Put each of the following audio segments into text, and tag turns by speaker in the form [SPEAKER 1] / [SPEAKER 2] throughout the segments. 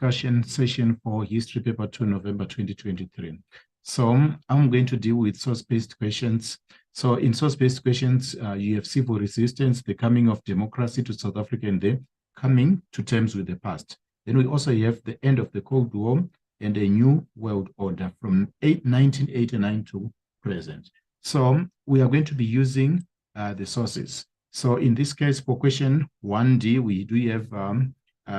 [SPEAKER 1] discussion session for History Paper 2, November 2023. So I'm going to deal with source-based questions. So in source-based questions, you have civil resistance, the coming of democracy to South Africa, and the coming to terms with the past. Then we also have the end of the Cold War and a new world order from 1989 to present. So we are going to be using the sources. So in this case, for question 1D, we do have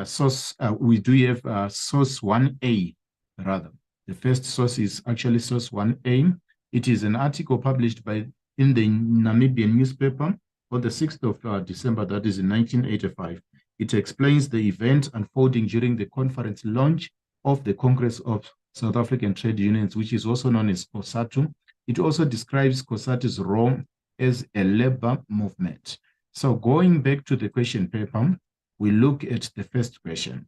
[SPEAKER 1] source 1A rather. The first source is actually source 1A. It is an article published in the Namibian newspaper on the 6th of December, that is in 1985. It explains the event unfolding during the conference launch of the Congress of South African Trade Unions, which is also known as COSATU. It also describes COSATU's role as a labor movement. So going back to the question paper, we look at the first question.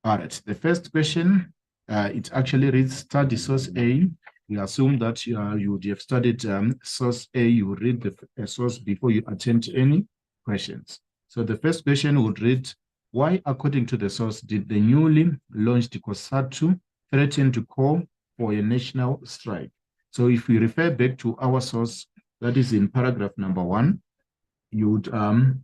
[SPEAKER 1] All right, the first question, it actually reads study source A. We assume that you would have studied source A, you would read the source before you attempt any questions. So the first question would read, why, according to the source, did the newly launched COSATU threaten to call for a national strike? So if we refer back to our source, that is in paragraph number 1, you would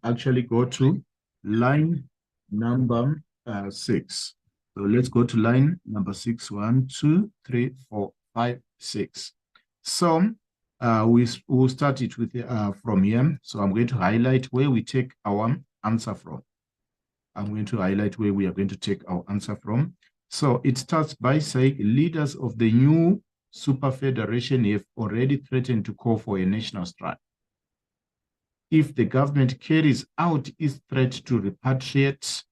[SPEAKER 1] actually go to line number 6. So let's go to line number 6. 1, 2, 3, 4, 5, 6. So we'll start it with from here. So I'm going to highlight where we take our answer from. I'm going to highlight where we are going to take our answer from. So it starts by saying leaders of the new super federation have already threatened to call for a national strike if the government carries out its threat to repatriate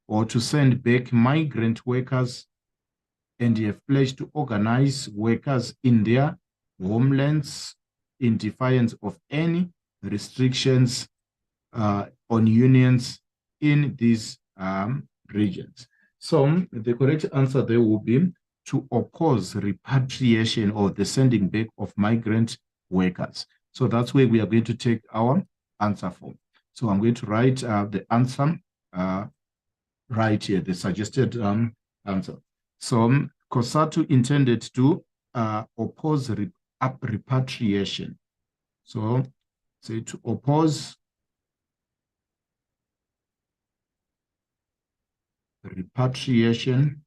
[SPEAKER 1] or to send back migrant workers, and have pledged to organize workers in their homelands in defiance of any restrictions on unions in these regions. So the correct answer there will be to oppose repatriation or the sending back of migrant workers. So that's where we are going to take our answer from. So I'm going to write the answer right here, the suggested answer. So COSATU intended to oppose repatriation. So say to oppose repatriation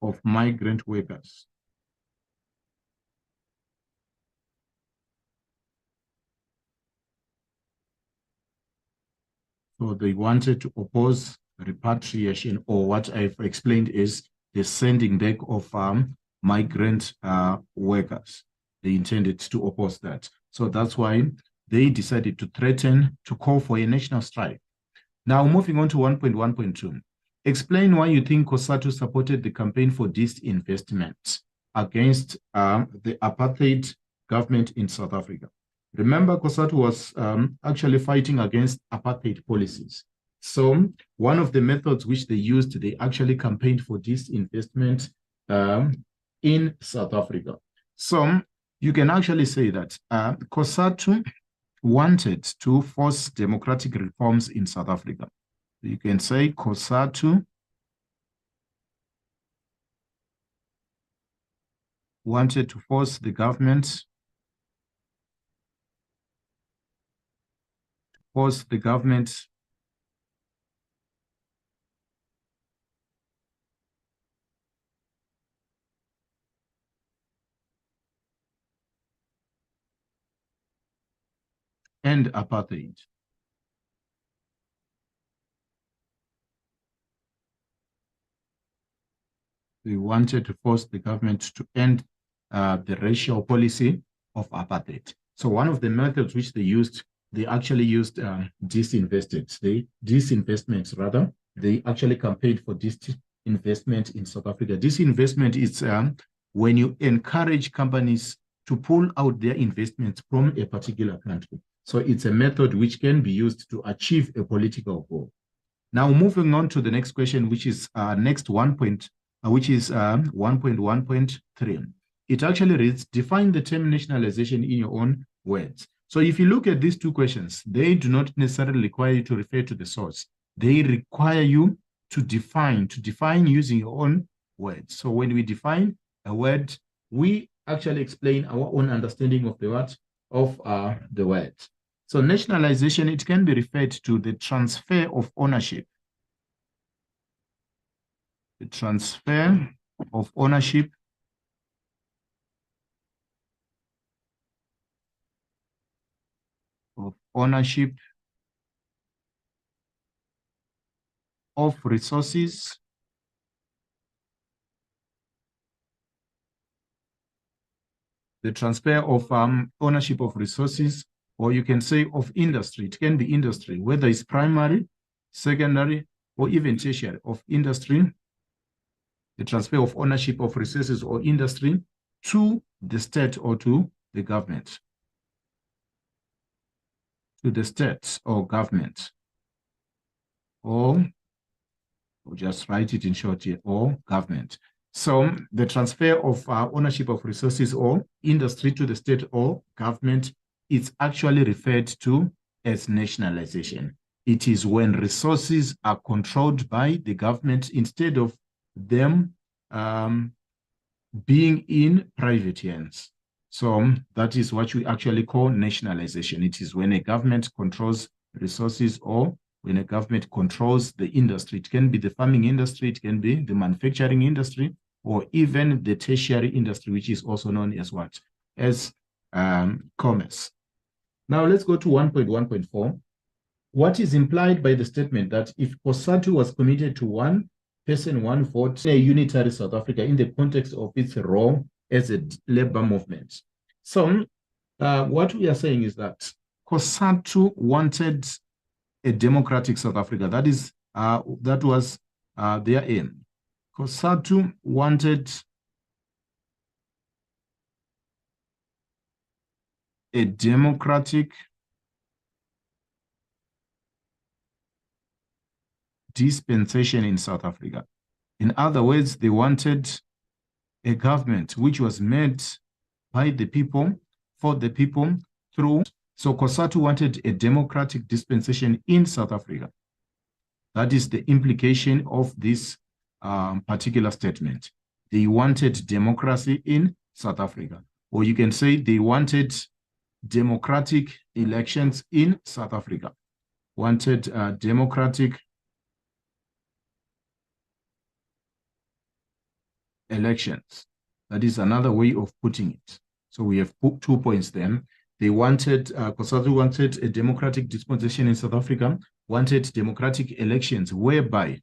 [SPEAKER 1] of migrant workers. So they wanted to oppose repatriation, or what I've explained is the sending back of migrant workers. They intended to oppose that. So that's why they decided to threaten to call for a national strike. Now moving on to 1.1.2. Explain why you think COSATU supported the campaign for disinvestment against the apartheid government in South Africa. Remember, COSATU was actually fighting against apartheid policies. So one of the methods which they used, they actually campaigned for disinvestment in South Africa. So you can actually say that COSATU wanted to force democratic reforms in South Africa. You can say COSATU wanted to force the government end apartheid. They wanted to force the government to end the racial policy of apartheid. So one of the methods which they used, they actually used disinvestments rather. They actually campaigned for disinvestment in South Africa. Disinvestment is when you encourage companies to pull out their investments from a particular country. So it's a method which can be used to achieve a political goal. Now moving on to the next question, which is next 1.1.3. It actually reads, define the term nationalization in your own words. So if you look at these two questions, they do not necessarily require you to refer to the source. They require you to define using your own words. So when we define a word, we actually explain our own understanding of the word, the word. So nationalization, it can be referred to the transfer of ownership. The transfer of ownership of resources the transfer of ownership of resources, or you can say of industry. It can be industry, whether it's primary, secondary, or even tertiary of industry, the transfer of ownership of resources or industry to the state or to the government. To the state or government. Or we'll just write it in short here, or government. So the transfer of ownership of resources or industry to the state or government is actually referred to as nationalization. It is when resources are controlled by the government instead of them being in private hands. So that is what we actually call nationalization. It is when a government controls resources or when a government controls the industry. It can be the farming industry, it can be the manufacturing industry, or even the tertiary industry, which is also known as what? As commerce. Now let's go to 1.1.4. What is implied by the statement that if COSATU was committed to one person, one vote, a unitary South Africa in the context of its role as a labor movement? So what we are saying is that COSATU wanted a democratic South Africa. That was their aim. COSATU wanted a democratic dispensation in South Africa. In other words, they wanted a government which was made by the people, for the people, through. So COSATU wanted a democratic dispensation in South Africa. That is the implication of this particular statement. They wanted democracy in South Africa. Or you can say they wanted democratic elections in South Africa. Wanted democratic elections. That is another way of putting it. So we have put 2 points then. They wanted, COSATU wanted a democratic dispensation in South Africa, wanted democratic elections whereby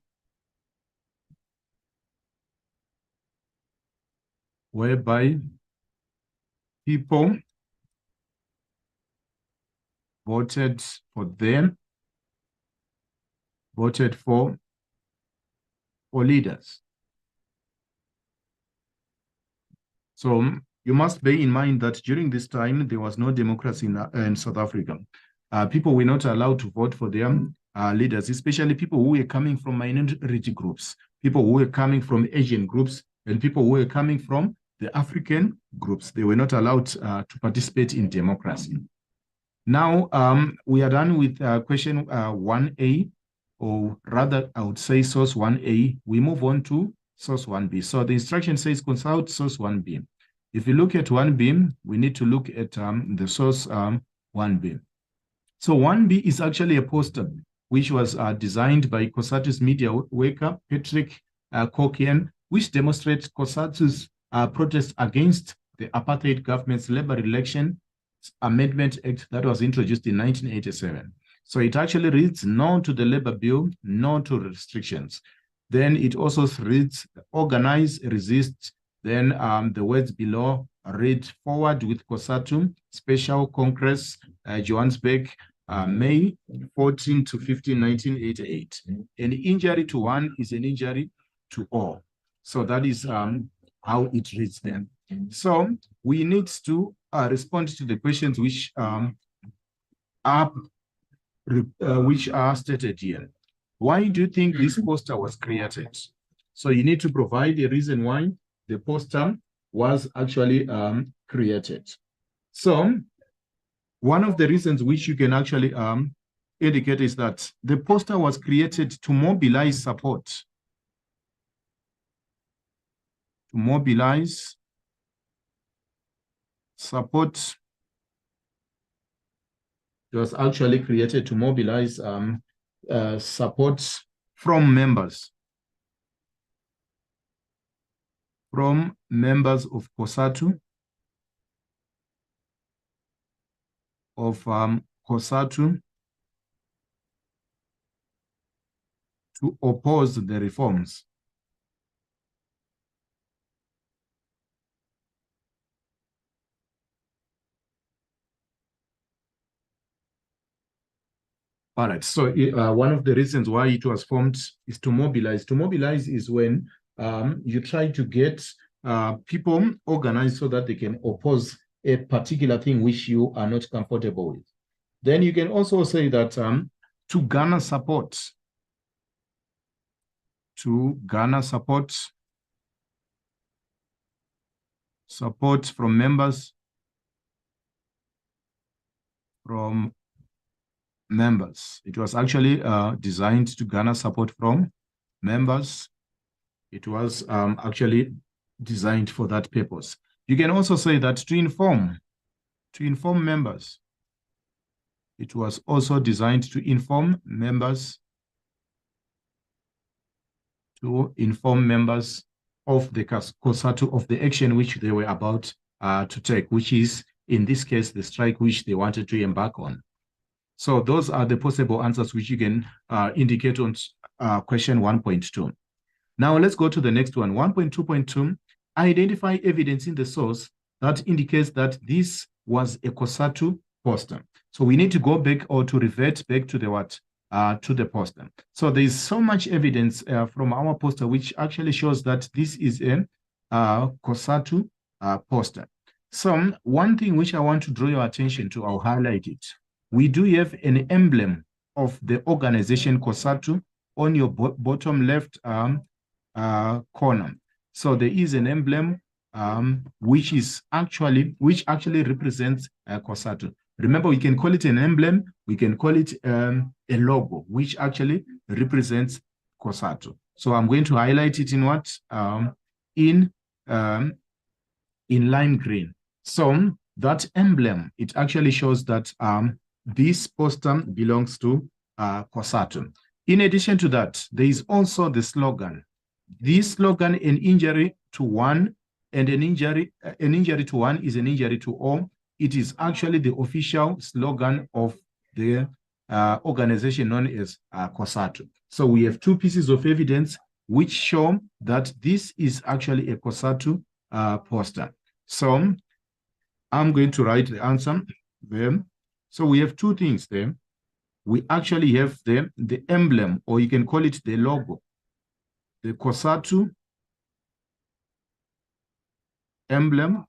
[SPEAKER 1] people voted for them, voted for leaders. So you must bear in mind that during this time, there was no democracy in South Africa. People were not allowed to vote for their leaders, especially people who were coming from minority groups, people who were coming from Asian groups, and people who were coming from the African groups. They were not allowed to participate in democracy. Now, we are done with question 1A, or rather, I would say source 1A. We move on to source 1B. So the instruction says consult source 1B. If you look at 1B, we need to look at the source 1B. So 1B is actually a poster which was designed by COSATU's media worker, Patrick Kokian, which demonstrates COSATU's protest against the Apartheid government's Labor Relations Amendment Act that was introduced in 1987. So it actually reads no to the labor bill, no to restrictions. Then it also reads organize, resist. Then the words below read forward with COSATU, Special Congress, Johannesburg, May 14 to 15, 1988. An injury to one is an injury to all. So that is how it reads then. So we need to respond to the questions which are stated here. Why do you think this poster was created? So you need to provide a reason why the poster was actually created. So one of the reasons which you can actually indicate is that the poster was created to mobilize support. To mobilize support. It was actually created to mobilize support from members. From members of COSATU. COSATU to oppose the reforms. All right, so one of the reasons why it was formed is to mobilize. To mobilize is when you try to get people organized so that they can oppose a particular thing which you are not comfortable with. Then you can also say that to garner support. To garner support from members. It was actually designed to garner support from members. It was actually designed for that purpose. You can also say that to inform members. It was also designed to inform members. To inform members of the COSATU of the action which they were about to take, which is, in this case, the strike which they wanted to embark on. So those are the possible answers which you can indicate on question 1.2. Now let's go to the next one. 1.2.2, identify evidence in the source that indicates that this was a COSATU poster. So we need to go back or to revert back to the what? To the poster. So there is so much evidence from our poster which actually shows that this is a COSATU poster. So one thing which I want to draw your attention to, I'll highlight it. We do have an emblem of the organization COSATU on your bottom left corner. So there is an emblem which actually represents COSATU. Remember, we can call it an emblem, we can call it a logo, which actually represents COSATU. So I'm going to highlight it in what? In lime green. So that emblem, it actually shows that this poster belongs to COSATU. In addition to that, there is also the slogan. This slogan, an injury to one, and an injury to one is an injury to all. It is actually the official slogan of the organization known as COSATU. So we have two pieces of evidence which show that this is actually a COSATU poster. So I'm going to write the answer there. So we have two things there. We actually have the emblem, or you can call it the logo, the COSATU emblem.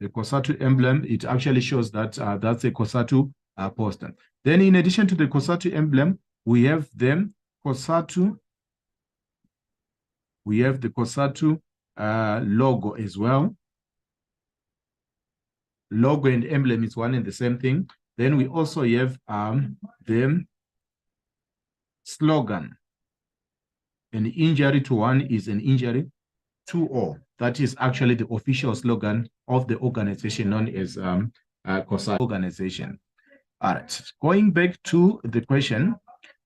[SPEAKER 1] The COSATU emblem, it actually shows that that's a COSATU poster. Then in addition to the COSATU emblem, we have the COSATU logo as well. Logo and emblem is one and the same thing. Then we also have the slogan. An injury to one is an injury to all. That is actually the official slogan of the organization known as COSATU organization. All right, going back to the question,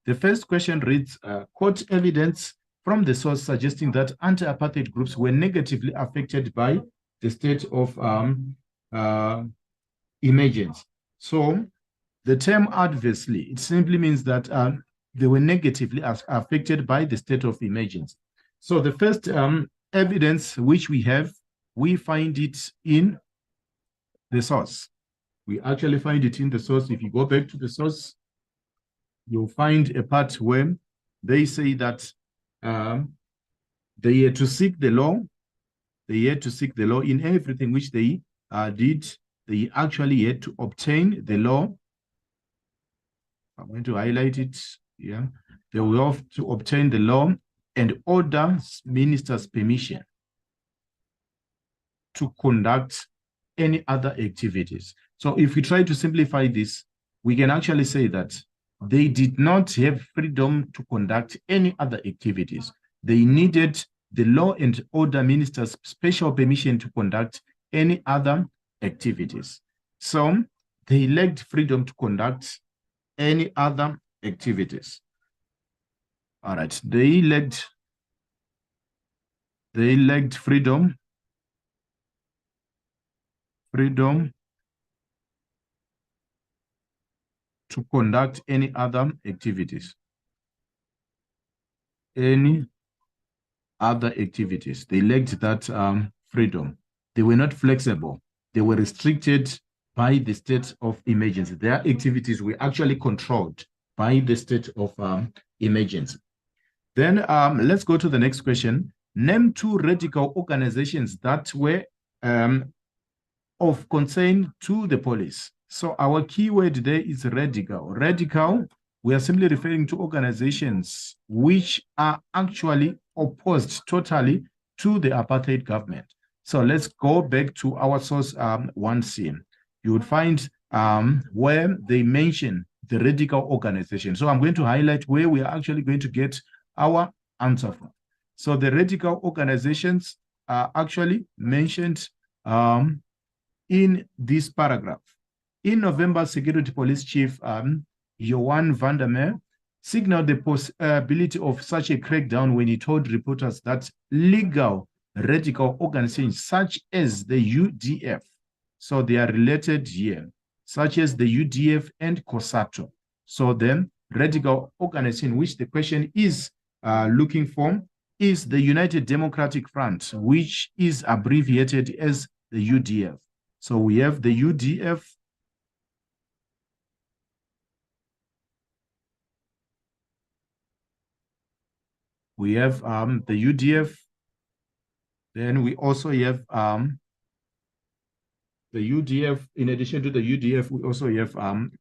[SPEAKER 1] the first question reads, quote evidence from the source suggesting that anti-apartheid groups were negatively affected by the state of emergence. So the term adversely, it simply means that they were negatively affected by the state of emergence. So the first evidence which we have, we find it in the source. We actually find it in the source. If you go back to the source, you'll find a part where they say that they had to seek the law. They had to seek the law in everything which they did. They actually had to obtain the law. I'm going to highlight it. Yeah, they will have to obtain the law and order ministers' permission to conduct any other activities. So if we try to simplify this, we can actually say that they did not have freedom to conduct any other activities. They needed the law and order minister's special permission to conduct any other activities. So they lacked freedom to conduct any other activities. All right, they lacked freedom to conduct any other activities. Any other activities. They lacked that freedom. They were not flexible. They were restricted by the state of emergency. Their activities were actually controlled by the state of emergency. Then let's go to the next question. Name two radical organizations that were of concern to the police. So our keyword there is radical. Radical, we are simply referring to organizations which are actually opposed totally to the apartheid government. So let's go back to our source 1C. You would find where they mention the radical organization. So I'm going to highlight where we are actually going to get our answer from. So the radical organizations are actually mentioned in this paragraph. In November, Security Police Chief Johan van der Meer signaled the possibility of such a crackdown when he told reporters that legal radical organizations such as the UDF, so they are related here, such as the UDF and COSATU. So then radical organization, which the question is looking for, is the United Democratic Front, which is abbreviated as the UDF. So we have the UDF, we have the UDF, then we also have the UDF. In addition to the UDF, we also have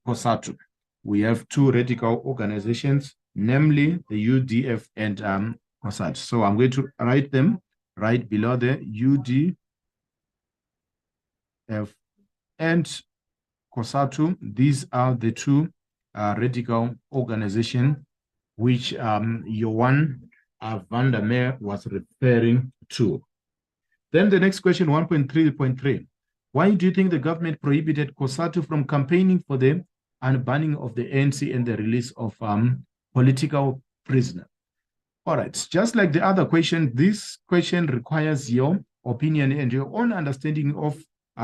[SPEAKER 1] COSATU. We have two radical organizations, namely the UDF and COSATU. So I'm going to write them right below the UDF and COSATU. These are the two radical organizations which Johan van der Meer was referring to. Then the next question, 1.3.3. Why do you think the government prohibited COSATU from campaigning for the unbanning of the ANC and the release of political prisoners? All right, just like the other question, this question requires your opinion and your own understanding of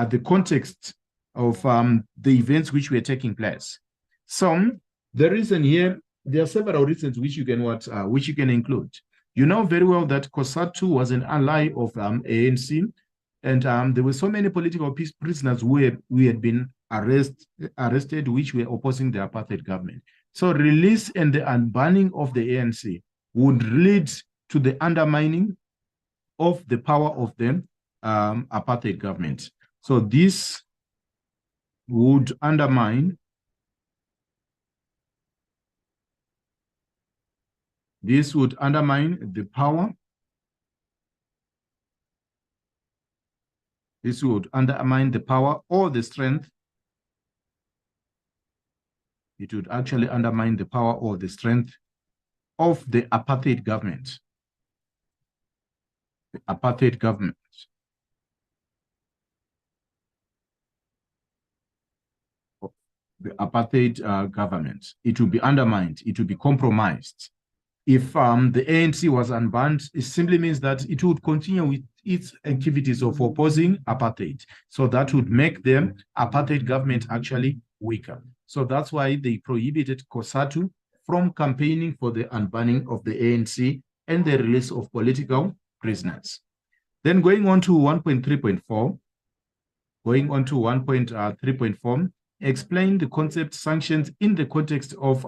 [SPEAKER 1] the context of the events which were taking place. So the reason here, there are several reasons which you can include. You know very well that COSATU was an ally of ANC, and there were so many political prisoners who had been arrested, which were opposing the apartheid government. So release and the unbanning of the ANC would lead to the undermining of the power of the apartheid government. So this would undermine the power. This would undermine the power or the strength. It would actually undermine the power or the strength of the apartheid government. The apartheid government. The apartheid government. It will be undermined. It will be compromised. If the ANC was unbanned, it simply means that it would continue with its activities of opposing apartheid. So that would make the apartheid government actually weaker. So that's why they prohibited COSATU from campaigning for the unbanning of the ANC and the release of political prisoners. Then going on to 1.3.4, explain the concept sanctions in the context of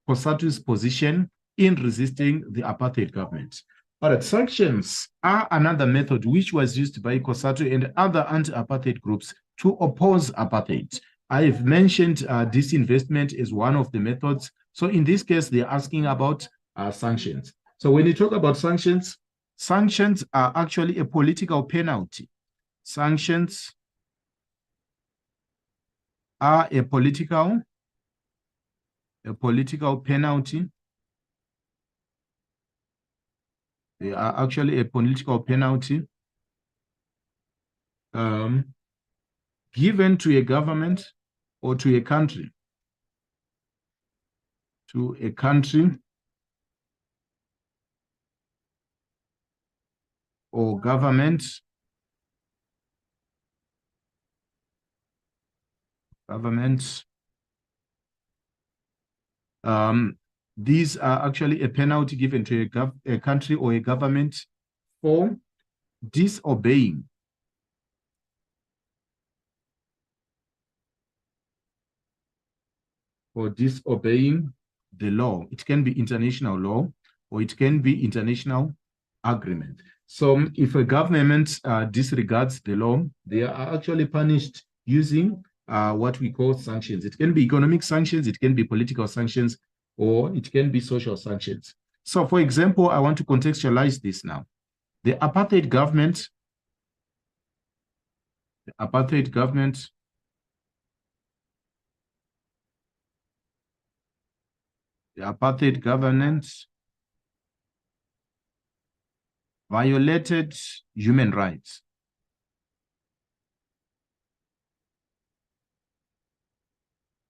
[SPEAKER 1] COSATU's position in resisting the apartheid government. All right, sanctions are another method which was used by COSATU and other anti-apartheid groups to oppose apartheid. I've mentioned disinvestment as one of the methods. So in this case, they're asking about sanctions. So when you talk about sanctions, sanctions are actually a political penalty. Sanctions are a political penalty. They are actually a political penalty given to a government or to a country. To a country or government. These are actually a penalty given to a country or a government for disobeying the law. It can be international law or it can be international agreement. So if a government disregards the law, they are actually punished using what we call sanctions. It can be economic sanctions, it can be political sanctions, or it can be social sanctions. So for example, I want to contextualize this now. The apartheid government violated human rights.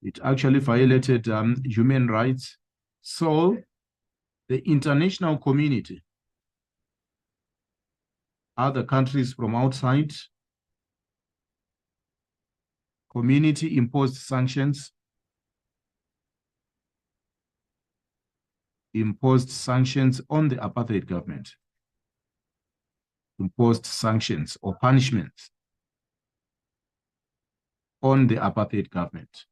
[SPEAKER 1] It actually violated human rights. So the international community, other countries from outside, community imposed sanctions. Imposed sanctions on the apartheid government. Imposed sanctions or punishments on the apartheid government.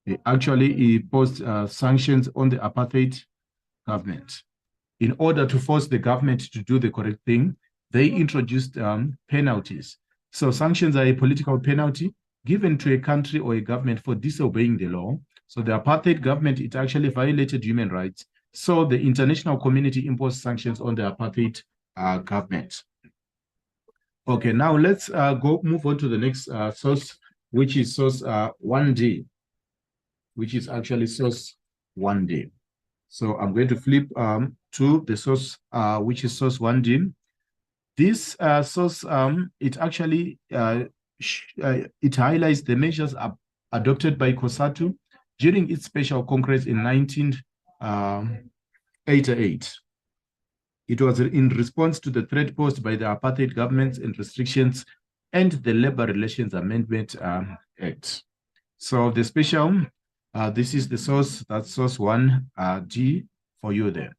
[SPEAKER 1] They actually imposed sanctions on the apartheid government. In order to force the government to do the correct thing, they introduced penalties. So sanctions are a political penalty given to a country or a government for disobeying the law. So the apartheid government, it actually violated human rights. So the international community imposed sanctions on the apartheid government. Okay, now let's move on to the next source, which is source 1D, which is actually source 1D. So I'm going to flip to the source, which is source 1D. This source, it actually it highlights the measures adopted by COSATU during its special congress in 1988. It was in response to the threat posed by the apartheid governments and restrictions and the Labor Relations Amendment Act. So the special, this is the source, that's source 1D for you there.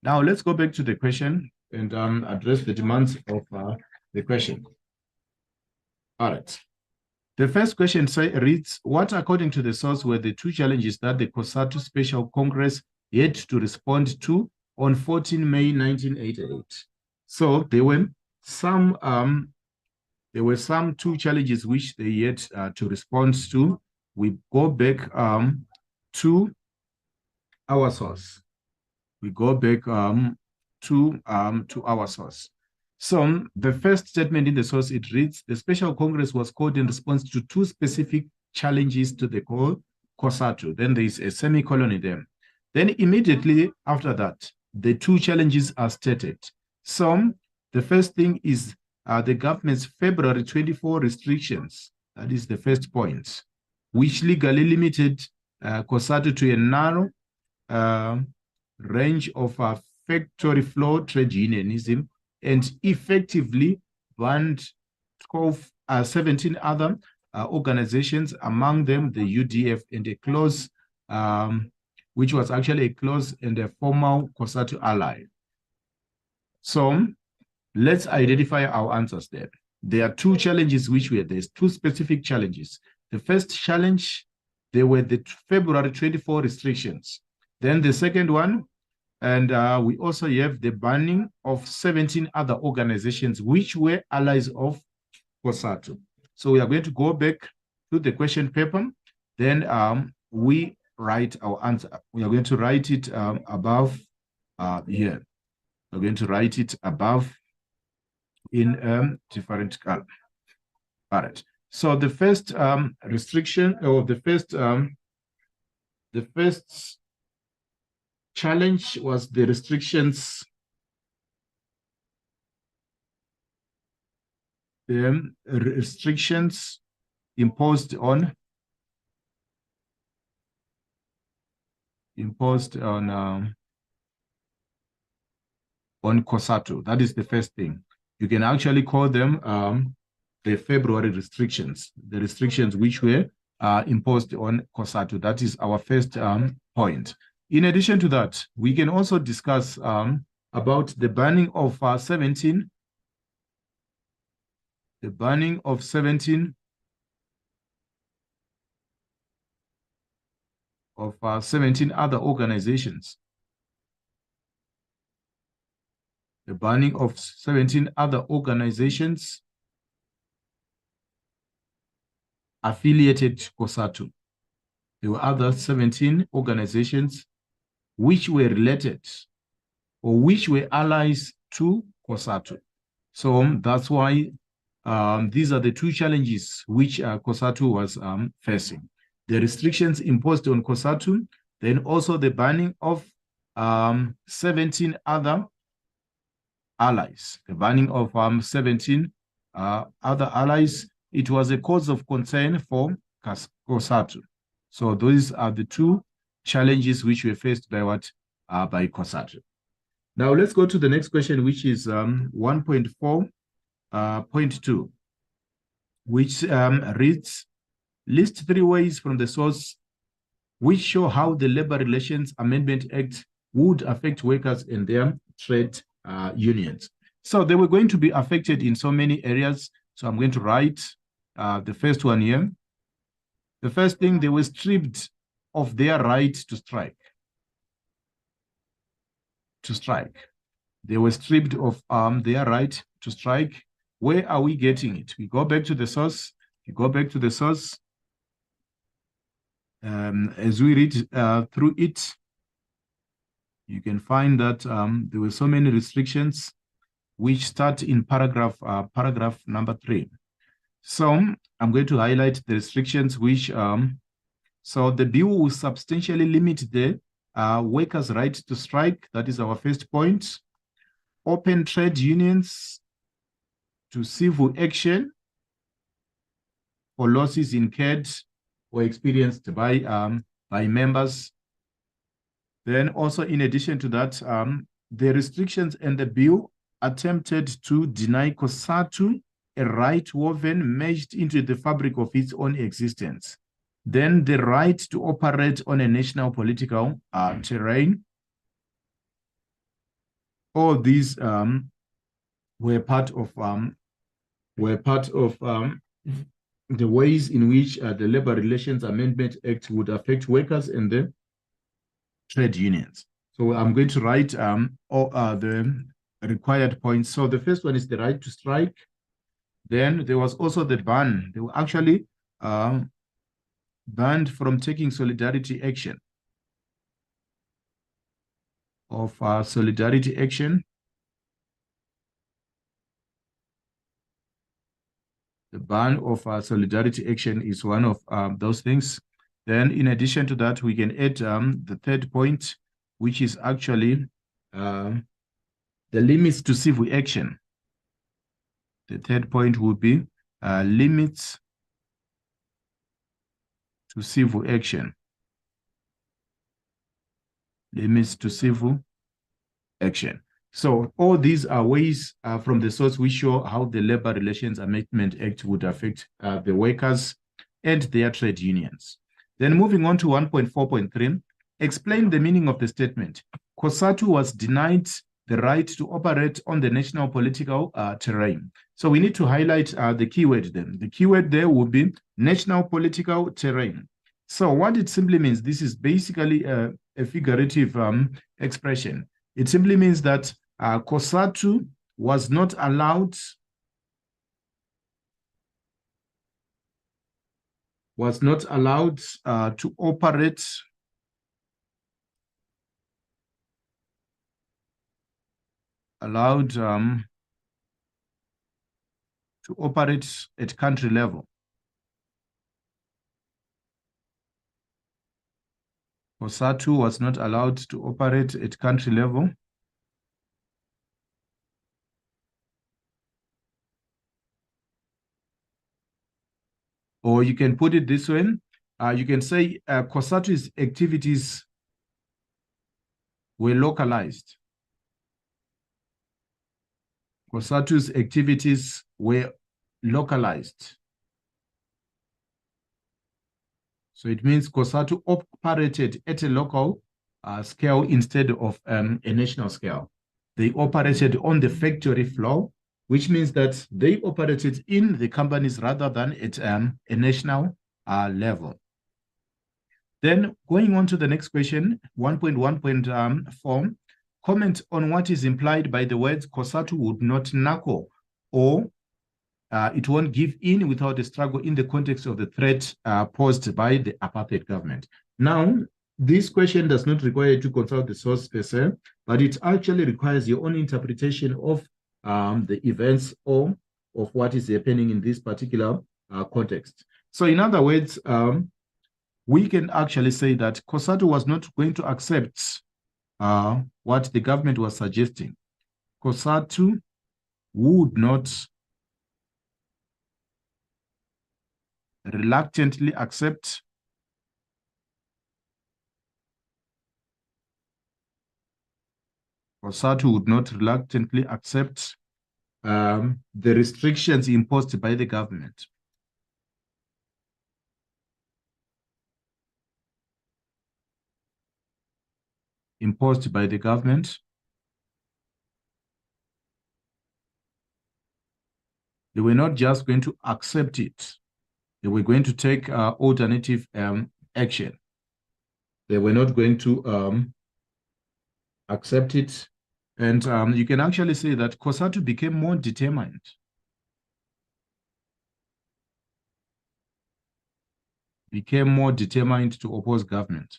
[SPEAKER 1] Now let's go back to the question and address the demands of the question. All right. The first question reads, what according to the source were the two challenges that the COSATU Special Congress had to respond to on 14 May 1988? So there were some two challenges which they had to respond to. We go back to our source. We go back to our source. So the first statement in the source, it reads, the Special Congress was called in response to two specific challenges to the COSATU. Then there is a semicolon in them. Then immediately after that, the two challenges are stated. So the first thing is the government's February 24 restrictions. That is the first point, which legally limited COSATU to a narrow range of factory floor trade unionism and effectively banned 17 other organizations, among them the UDF and a close, which was actually a close and a formal COSATU ally. So let's identify our answers there. There are two challenges there's two specific challenges. The first challenge, there were the February 24 restrictions. Then the second one, and we also have the banning of 17 other organizations which were allies of COSATU. So we are going to go back to the question paper. Then we write our answer. We are going to write it above here. We're going to write it above in different color. All right. So the first restriction, or the first challenge was the restrictions imposed on COSATU. That is the first thing. You can actually call them the February restrictions, the restrictions which were imposed on COSATU. That is our first point. In addition to that, we can also discuss about the banning of 17 other organizations. The banning of 17 other organizations affiliated to COSATU. There were other 17 organizations which were related or which were allies to COSATU. So that's why these are the two challenges which COSATU was facing. The restrictions imposed on COSATU, then also the banning of 17 other allies. The banning of 17 other allies, it was a cause of concern for COSATU. So those are the two challenges which were faced by by COSATU. Now let's go to the next question, which is 1.4.2, which reads, list 3 ways from the source which show how the Labor Relations Amendment Act would affect workers and their trade unions. So they were going to be affected in so many areas. So I'm going to write the first one here. The first thing, they were stripped of their right to strike. They were stripped of their right to strike. Where are we getting it? We go back to the source. As we read through it, you can find that there were so many restrictions which start in paragraph number 3. So I'm going to highlight the restrictions which, so the bill will substantially limit the workers' right to strike. That is our first point. Open trade unions to civil action for losses incurred or experienced by members. Then also, in addition to that, the restrictions and the bill attempted to deny COSATU a right woven merged into the fabric of its own existence. Then the right to operate on a national political terrain. All these were part of the ways in which the Labor Relations Amendment Act would affect workers and the trade unions. So I'm going to write all the required points. So the first one is the right to strike. Then there was also the ban. They were actually banned from taking solidarity action. Solidarity action. The ban of solidarity action is one of those things. Then in addition to that, we can add the third point, which is actually the limits to civil action. The third point would be limits to civil action. Limits to civil action. So all these are ways from the source which show how the Labor Relations Amendment Act would affect the workers and their trade unions. Then moving on to 1.4.3, explain the meaning of the statement. COSATU was denied the right to operate on the national political terrain. So we need to highlight the keyword then. The keyword there would be national political terrain. So what it simply means, this is basically a figurative expression. It simply means that COSATU was not allowed to operate to operate at country level. COSATU was not allowed to operate at country level. Or you can put it this way. You can say COSATU's activities were localized. COSATU's activities were localized. So it means COSATU operated at a local scale instead of a national scale. They operated on the factory floor, which means that they operated in the companies rather than at a national level. Then going on to the next question, 1.1.4, comment on what is implied by the words COSATU would not knuckle, or it won't give in without a struggle in the context of the threat posed by the apartheid government. Now, this question does not require you to consult the source per se, but it actually requires your own interpretation of the events or of what is happening in this particular context. So in other words, we can actually say that COSATU was not going to accept what the government was suggesting. COSATU would not reluctantly accept COSATU would not reluctantly accept the restrictions imposed by the government. Imposed by the government. They were not just going to accept it. They were going to take alternative action. They were not going to accept it. And you can actually say that COSATU became more determined. Became more determined to oppose government.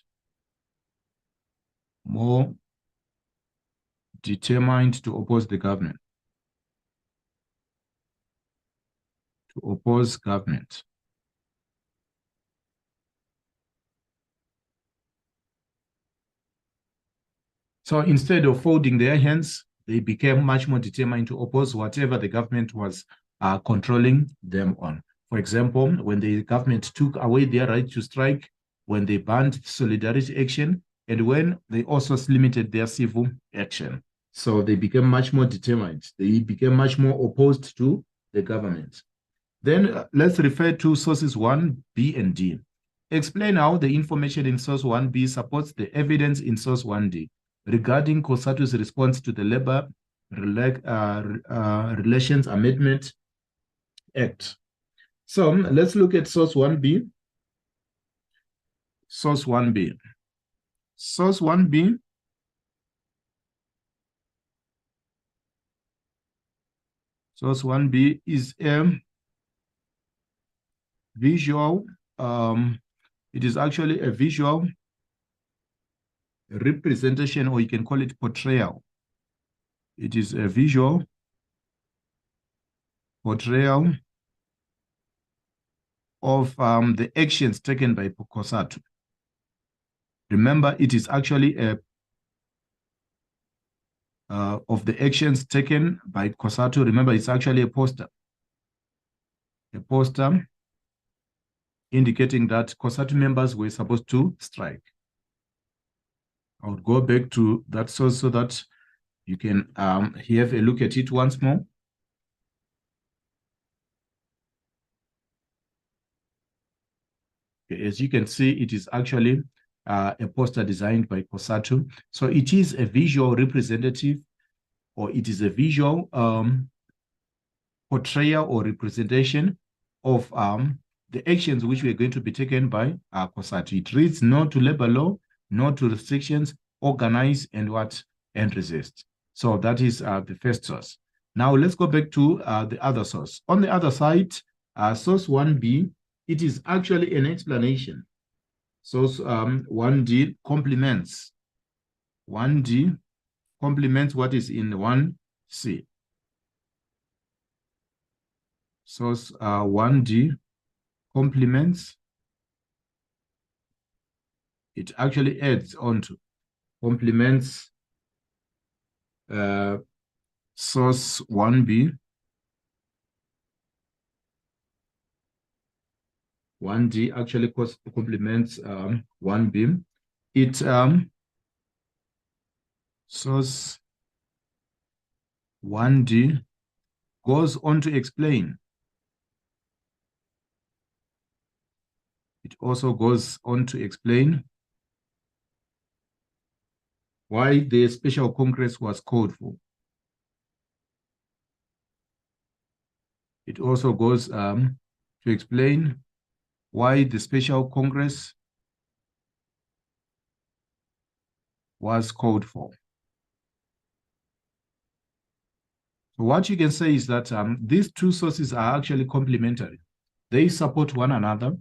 [SPEAKER 1] More determined to oppose the government. To oppose government. So instead of folding their hands, they became much more determined to oppose whatever the government was controlling them on. For example, when the government took away their right to strike, when they banned solidarity action, and when they also limited their civil action. So they became much more determined. They became much more opposed to the government. Then let's refer to sources 1B and D. Explain how the information in source 1B supports the evidence in source 1D regarding COSATU's response to the Labor Relations Amendment Act. So let's look at source 1B. Source 1B. Source 1B source 1B is a visual, it is actually a visual representation, or you can call it portrayal. It is a visual portrayal of the actions taken by COSATU. Remember, it is actually a of the actions taken by COSATU. Remember, it's actually a poster. A poster indicating that COSATU members were supposed to strike. I would go back to that source so that you can have a look at it once more. Okay, as you can see, it is actually a poster designed by COSATU. So it is a visual representative, or it is a visual portrayal or representation of the actions which were going to be taken by COSATU. It reads no to labor law, no to restrictions, organize and resist. So that is the first source. Now let's go back to the other source. On the other side, source 1B, it is actually an explanation. Source 1D complements. 1D complements what is in 1C. Source 1D complements. It actually adds on to, complements source 1B. 1D actually complements 1B. It source 1D goes on to explain. It also goes on to explain why the special Congress was called for. It also goes to explain why the special Congress was called for. So what you can say is that these two sources are actually complementary. They support one another.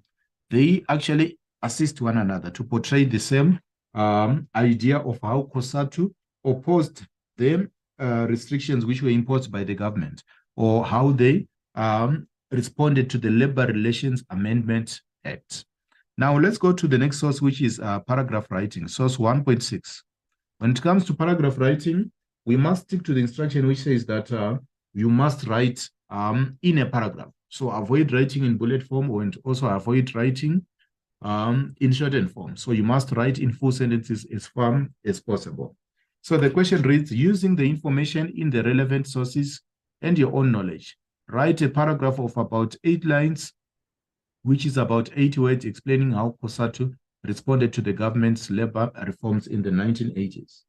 [SPEAKER 1] They actually assist one another to portray the same idea of how COSATU opposed the restrictions which were imposed by the government, or how they responded to the Labor Relations Amendment Act. Now let's go to the next source, which is paragraph writing, source 1.6. When it comes to paragraph writing, we must stick to the instruction which says that you must write in a paragraph. So avoid writing in bullet form, and also avoid writing in shortened form. So you must write in full sentences as far as possible. So the question reads, using the information in the relevant sources and your own knowledge, write a paragraph of about 8 lines, which is about 80 words, explaining how COSATU responded to the government's labor reforms in the 1980s.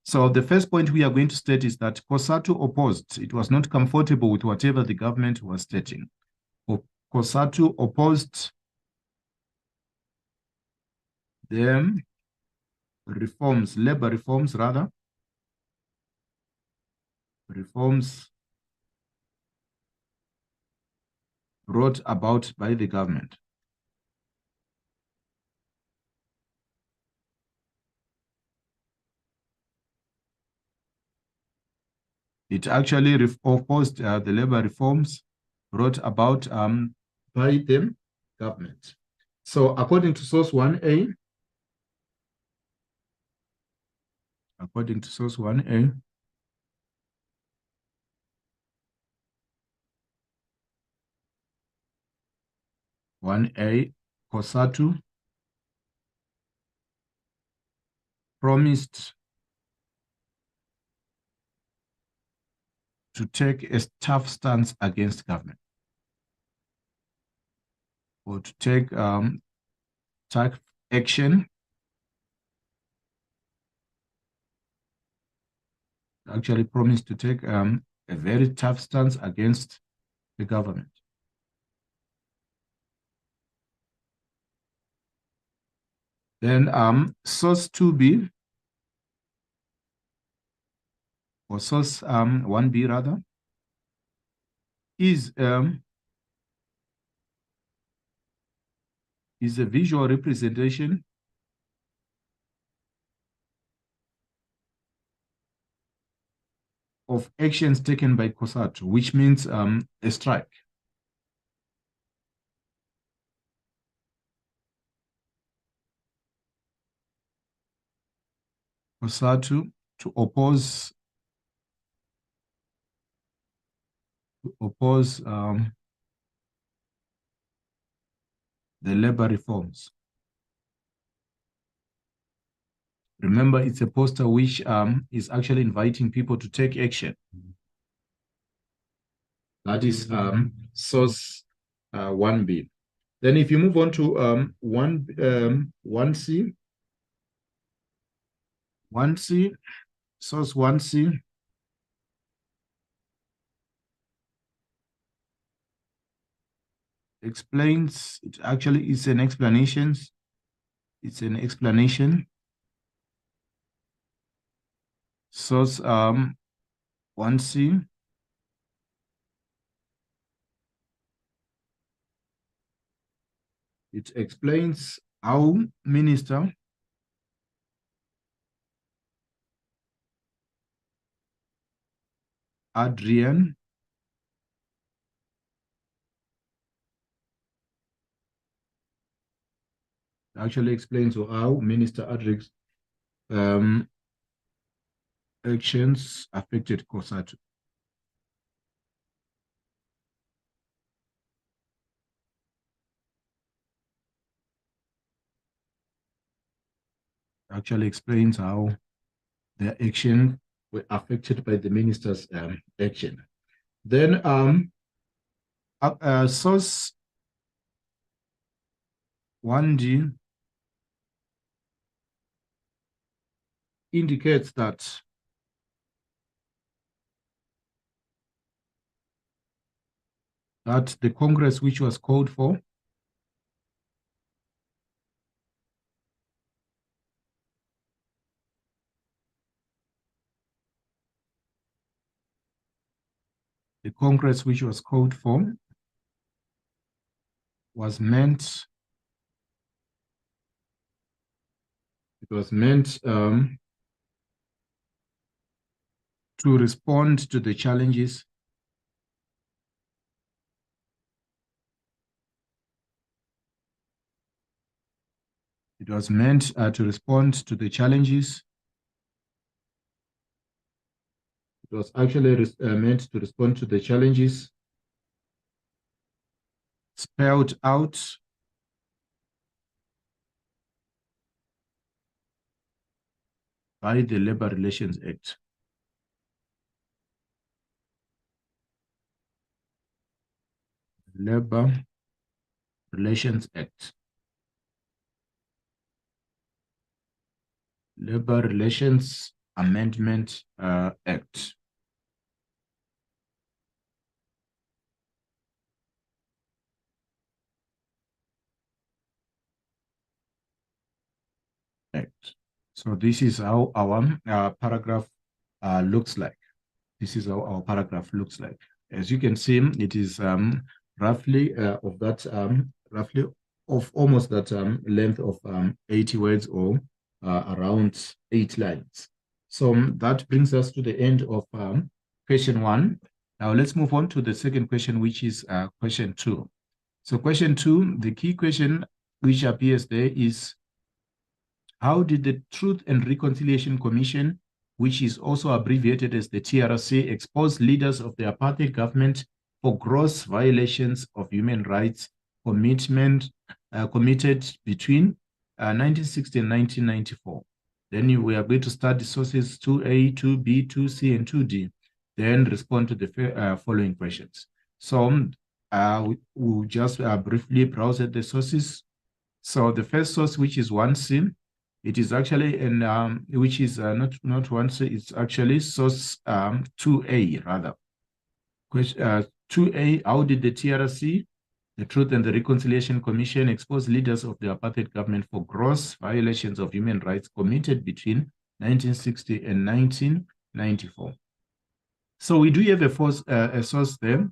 [SPEAKER 1] So the first point we are going to state is that COSATU opposed. It was not comfortable with whatever the government was stating. COSATU opposed the reforms, labor reforms rather, reforms brought about by the government. It actually opposed the labor reforms brought about by the government. So according to source 1A, according to source 1A, COSATU promised to take a tough stance against government, or to take tough action, actually promised to take a very tough stance against the government. Then source 2B, or source 1B rather, is a visual representation of actions taken by COSATU, which means a strike. COSATU to oppose the labor reforms. Remember, it's a poster which is actually inviting people to take action. That is source 1B. Then if you move on to 1C, source 1C explains, it actually is an explanation. It's an explanation. Source 1C it explains how Minister Adrian actually explains how Minister Adric's actions affected COSATU. Actually explains how their action were affected by the minister's action. Then source 1D indicates that the Congress which was called for was meant to respond to the challenges to respond to the challenges. It was actually meant to respond to the challenges spelled out by the Labor Relations Act. Labor Relations Act. Labor Relations Amendment Act. Act. So this is how our paragraph looks like. This is how our paragraph looks like. As you can see, it is roughly roughly of almost that length of 80 words or around 8 lines. So that brings us to the end of question 1. Now let's move on to the second question, which is question 2. So question 2, the key question which appears there is, how did the Truth and Reconciliation Commission, which is also abbreviated as the TRC, expose leaders of the apartheid government for gross violations of human rights committed between 1960 and 1994? Then we are going to study sources 2A, 2B, 2C, and 2D, then respond to the following questions. So we'll just briefly browse at the sources. So the first source, which is 1C, it is actually which is not 1C, it's actually source 2A rather. Question 2A, how did the TRC, the Truth and the Reconciliation Commission, expose leaders of the apartheid government for gross violations of human rights committed between 1960 and 1994? So we do have a source there.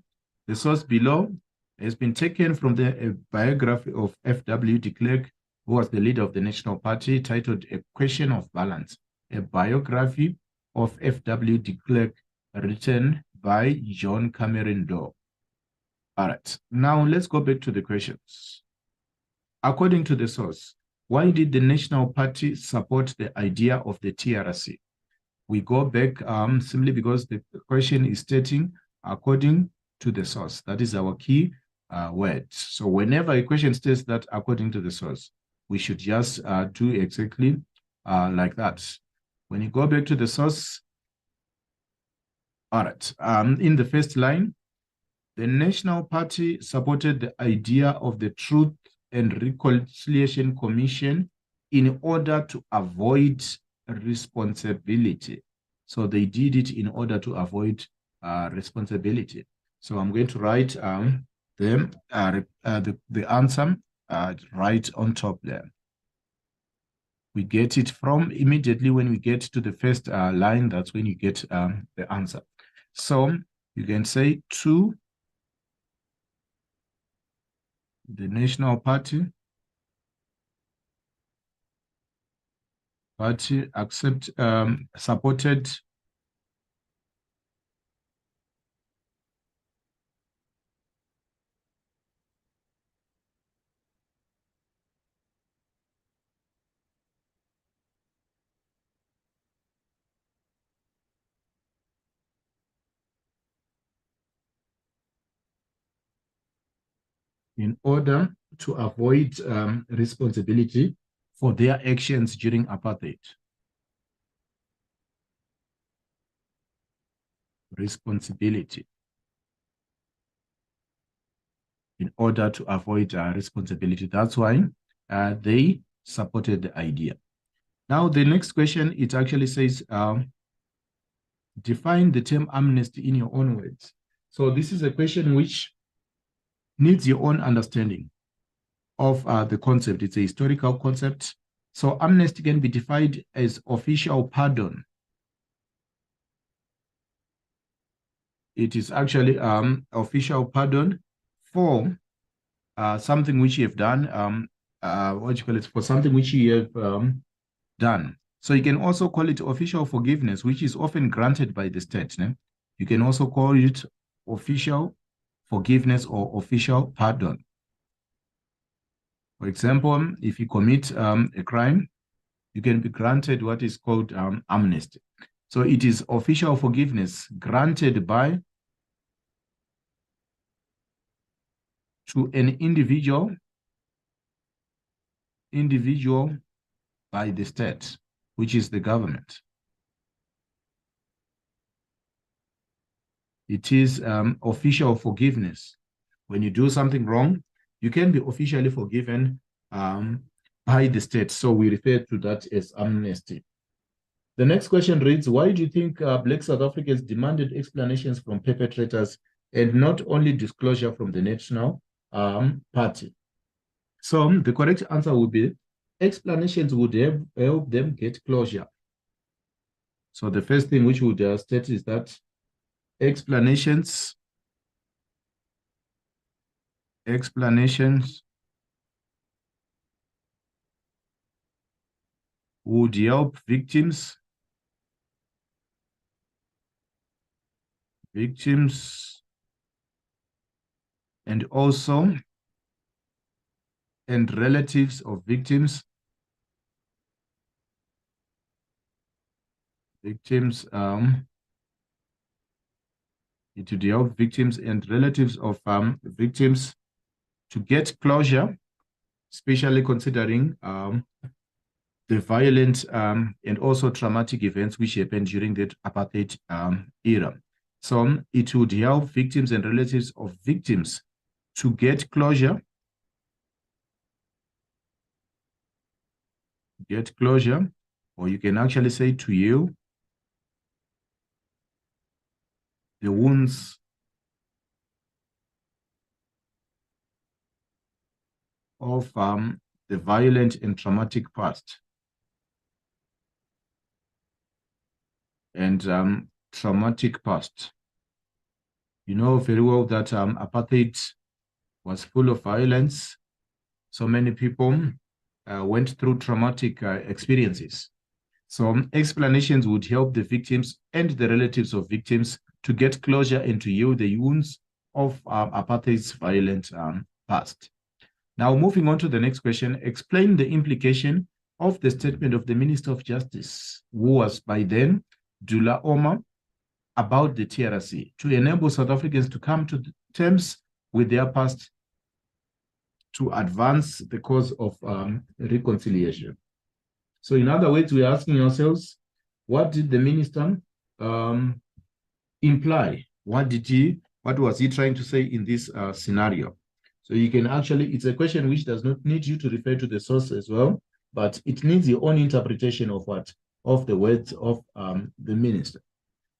[SPEAKER 1] The source below has been taken from the biography of F.W. de Klerk, who was the leader of the National Party, titled A Question of Balance, a biography of F.W. de Klerk written by John Cameron Doe. All right, now let's go back to the questions. According to the source, why did the National Party support the idea of the TRC? We go back simply because the question is stating according to the source. That is our key word. So whenever a question states that according to the source, we should just do exactly like that. When you go back to the source, all right, in the first line, the National Party supported the idea of the Truth and Reconciliation Commission in order to avoid responsibility. So they did it in order to avoid responsibility. So I'm going to write the answer right on top there. We get it from immediately when we get to the first line, that's when you get the answer. So you can say to the National Party supported in order to avoid responsibility for their actions during apartheid. Responsibility. In order to avoid responsibility. That's why they supported the idea. Now, the next question, it actually says, define the term amnesty in your own words. So this is a question which needs your own understanding of the concept. It's a historical concept. So amnesty can be defined as official pardon. It is actually official pardon for something which you have done, what you call it, for something which you have done. So you can also call it official forgiveness, which is often granted by the state. Ne? You can also call it official forgiveness or official pardon. For example, if you commit a crime, you can be granted what is called amnesty. So it is official forgiveness granted by to an individual by the state, which is the government. It is official forgiveness. When you do something wrong, you can be officially forgiven by the state. So we refer to that as amnesty. The next question reads, why do you think Black South Africans demanded explanations from perpetrators and not only disclosure from the National Party? So the correct answer would be explanations would help them get closure. So the first thing which would state is that explanations would help victims and also and relatives of victims it would help victims and relatives of victims to get closure, especially considering the violent and also traumatic events which happened during the apartheid era. So it would help victims and relatives of victims to get closure, or you can actually say to heal the wounds of the violent and traumatic past. Traumatic past. You know very well that apartheid was full of violence. So many people went through traumatic experiences. So explanations would help the victims and the relatives of victims to get closure and to heal the wounds of apartheid's violent past. Now, moving on to the next question, explain the implication of the statement of the Minister of Justice, who was by then Dula Omar, about the TRC to enable South Africans to come to terms with their past to advance the cause of reconciliation. So in other words, we're asking ourselves, what did the minister imply? What was he trying to say in this scenario? So you can actually, it's a question which does not need you to refer to the source as well, but it needs your own interpretation of what? Of the words of the minister.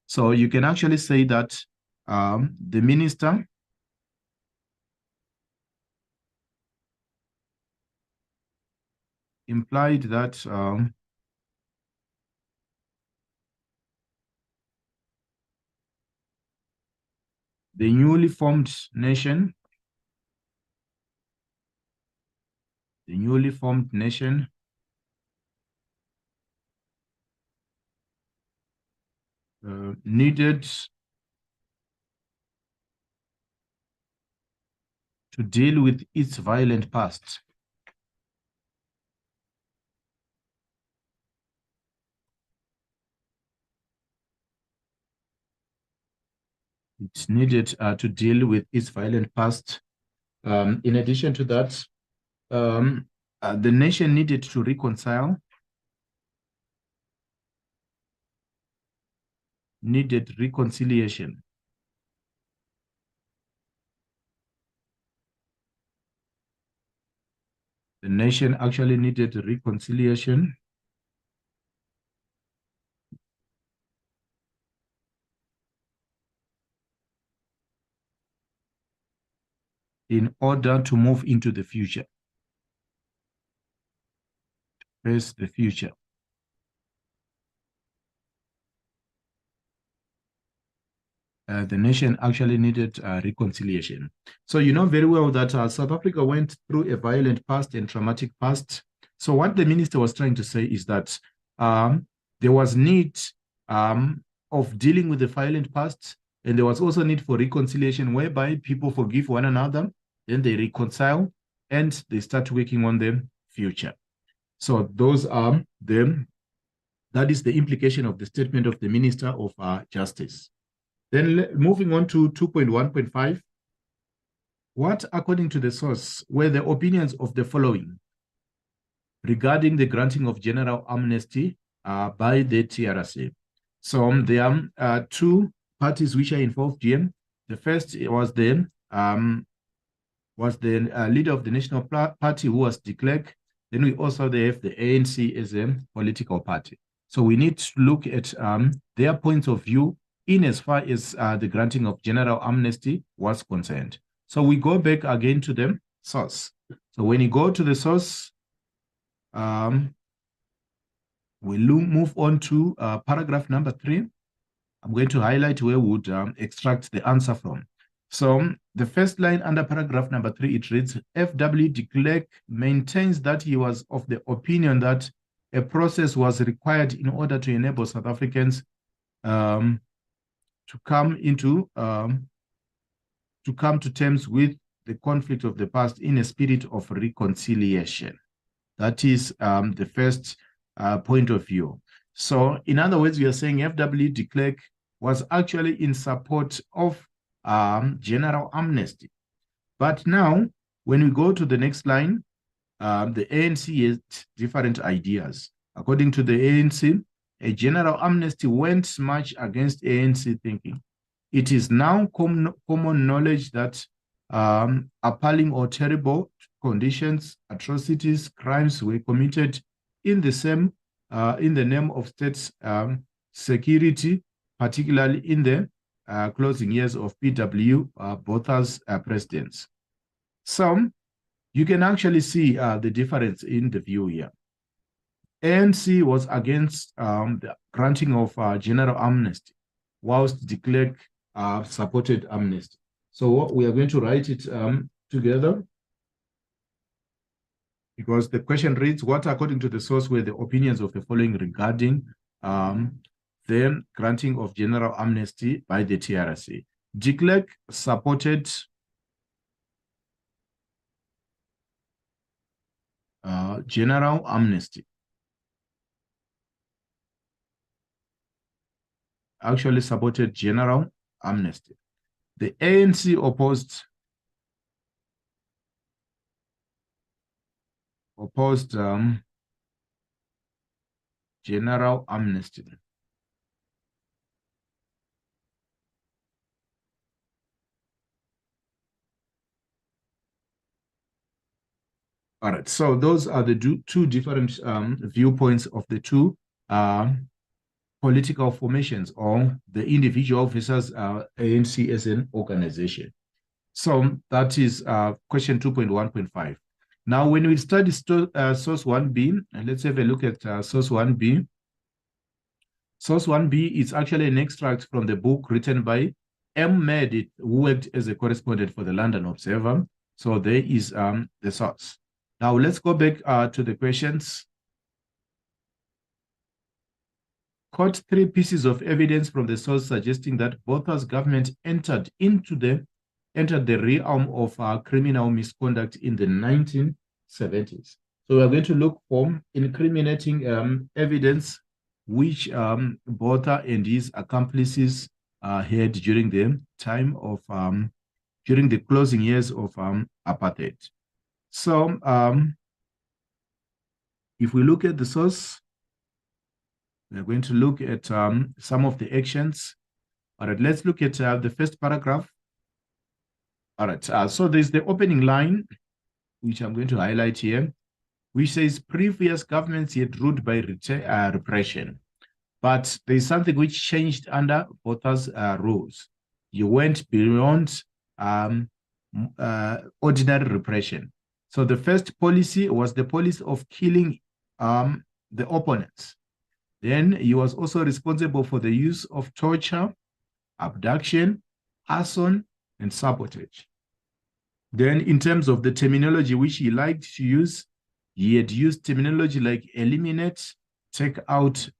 [SPEAKER 1] So you can actually say that the minister implied that the newly formed nation needed to deal with its violent past. It needed to deal with its violent past In addition to that, the nation needed to reconcile, needed reconciliation. The nation actually needed reconciliation in order to move into the future, face the future. The nation actually needed reconciliation. So you know very well that South Africa went through a violent past and traumatic past. So what the minister was trying to say is that there was need of dealing with the violent past, and there was also need for reconciliation, whereby people forgive one another, then they reconcile, and they start working on the future. So those are that is the implication of the statement of the Minister of Justice. Then moving on to 2.1.5, what, according to the source, were the opinions of the following regarding the granting of general amnesty by the TRC? So there are two parties which are involved here. The first was the leader of the National Party, who was de Klerk. Then we also have the ANC as a political party. So we need to look at their points of view in as far as the granting of general amnesty was concerned. So we go back again to the source. So when you go to the source, we move on to paragraph number 3. I'm going to highlight where we would extract the answer from. So the first line under paragraph number 3, it reads, F.W. de Klerk maintains that he was of the opinion that a process was required in order to enable South Africans to come to terms with the conflict of the past in a spirit of reconciliation. That is the first point of view. So in other words, we are saying F.W. de Klerk was actually in support of general amnesty. But now, when we go to the next line, the ANC has different ideas. According to the ANC, a general amnesty went much against ANC thinking. It is now common knowledge that appalling or terrible conditions, atrocities, crimes were committed in the name of state security, particularly in the closing years of P.W. Botha's presidents. So you can actually see the difference in the view here. ANC was against the granting of general amnesty, whilst de Klerk supported amnesty. So we are going to write it together, because the question reads, what, according to the source, were the opinions of the following regarding the granting of general amnesty by the TRC? De Klerk supported general amnesty. Actually supported general amnesty. The ANC opposed general amnesty. All right, so those are the two different viewpoints of the two political formations, or the individual versus ANC as an organization. So that is question 2.1.5. Now, when we study source 1B, and let's have a look at source 1B. Source 1B is actually an extract from the book written by M. Meredith, who worked as a correspondent for the London Observer. So there is the source. Now, let's go back to the questions. Quote 3 pieces of evidence from the source suggesting that Botha's government entered the realm of criminal misconduct in the 1970s. So we are going to look for incriminating evidence which Botha and his accomplices had during the time of during the closing years of apartheid. So if we look at the source, we're going to look at some of the actions. All right, let's look at the first paragraph. All right, so there's the opening line, which I'm going to highlight here, which says previous governments yet ruled by repression. But there's something which changed under Botha's rules. You went beyond ordinary repression. So the first policy was the policy of killing the opponents. Then he was also responsible for the use of torture, abduction, arson, and sabotage. Then in terms of the terminology which he liked to use, he had used terminology like eliminate, take out,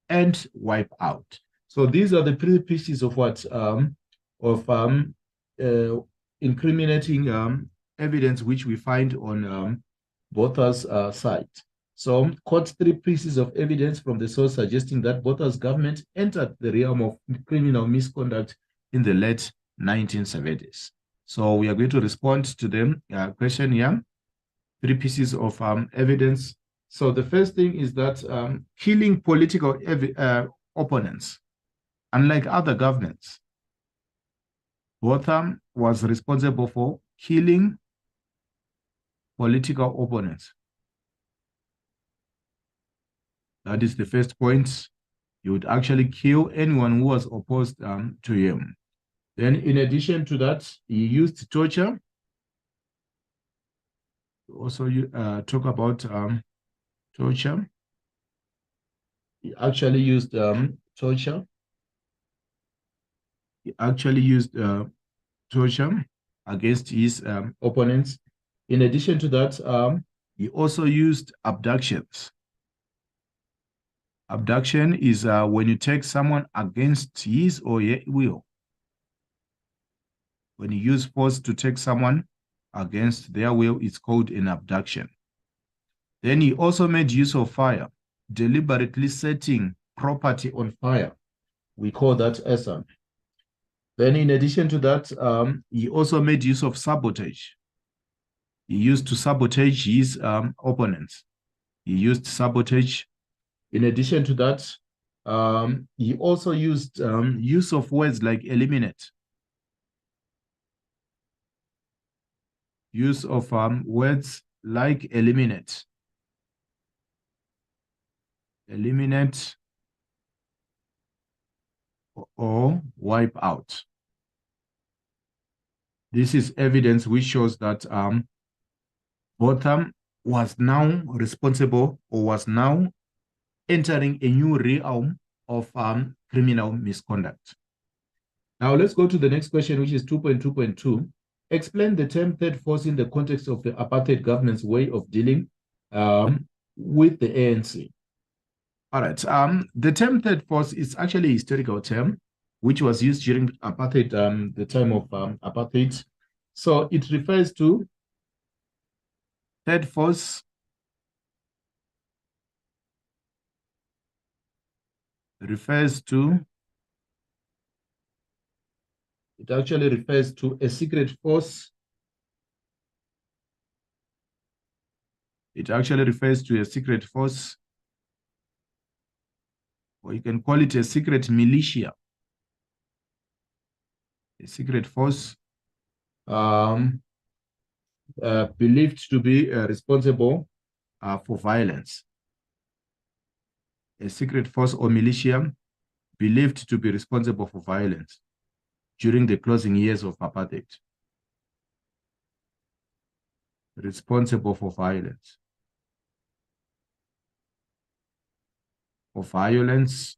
[SPEAKER 1] and wipe out. So these are the three pieces of what incriminating evidence which we find on Botha's side. So quote three pieces of evidence from the source suggesting that Botha's government entered the realm of criminal misconduct in the late 1970s. So we are going to respond to them question here. Three pieces of evidence. So the first thing is that killing political opponents, unlike other governments, Botha was responsible for killing political opponents. That is the first point. You would actually kill anyone who was opposed to him. Then in addition to that, he used torture. Also, you talk about torture. He actually used torture. He actually used torture against his opponents. In addition to that, he also used abductions. Abduction is when you take someone against his or her will. When you use force to take someone against their will, it's called an abduction. Then he also made use of fire, deliberately setting property on fire. We call that arson. Then in addition to that, he also made use of sabotage. He used to sabotage his opponents. He used sabotage. In addition to that, he also used use of words like eliminate. Use of words like eliminate. Eliminate or wipe out. This is evidence which shows that Botha was now responsible or was now entering a new realm of criminal misconduct. Now let's go to the next question, which is 2.2.2. Explain the term third force in the context of the apartheid government's way of dealing with the ANC. All right. The term third force is actually a historical term, which was used during apartheid, the time of apartheid. So it refers to third force it actually refers to a secret force. It actually refers to a secret force, or you can call it a secret militia. A secret force believed to be responsible for violence. A secret force or militia believed to be responsible for violence during the closing years of apartheid. Responsible for violence. For violence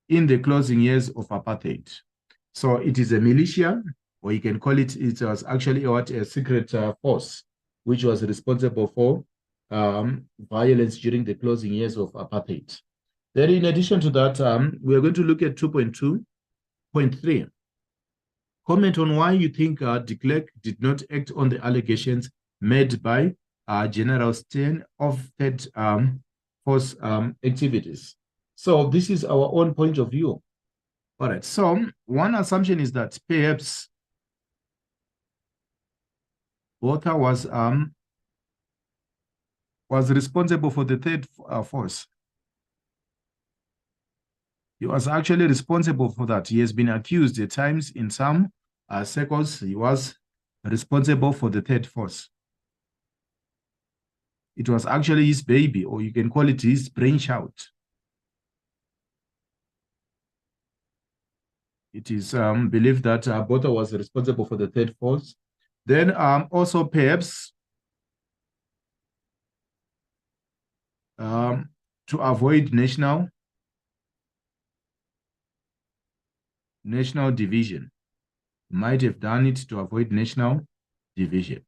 [SPEAKER 1] in the closing years of apartheid. So it is a militia, or you can call it, it was actually a secret force, which was responsible for violence during the closing years of apartheid. Then in addition to that, we are going to look at 2.2.3. Comment on why you think de Klerk did not act on the allegations made by General Steyn of third force activities. So this is our own point of view. All right, so one assumption is that perhaps Botha was responsible for the third force. He was actually responsible for that. He has been accused at times in some circles. He was responsible for the third force. It was actually his baby, or you can call it his brainchild. It is believed that Botha was responsible for the third force. Then also perhaps to avoid national division. Might have done it to avoid national division,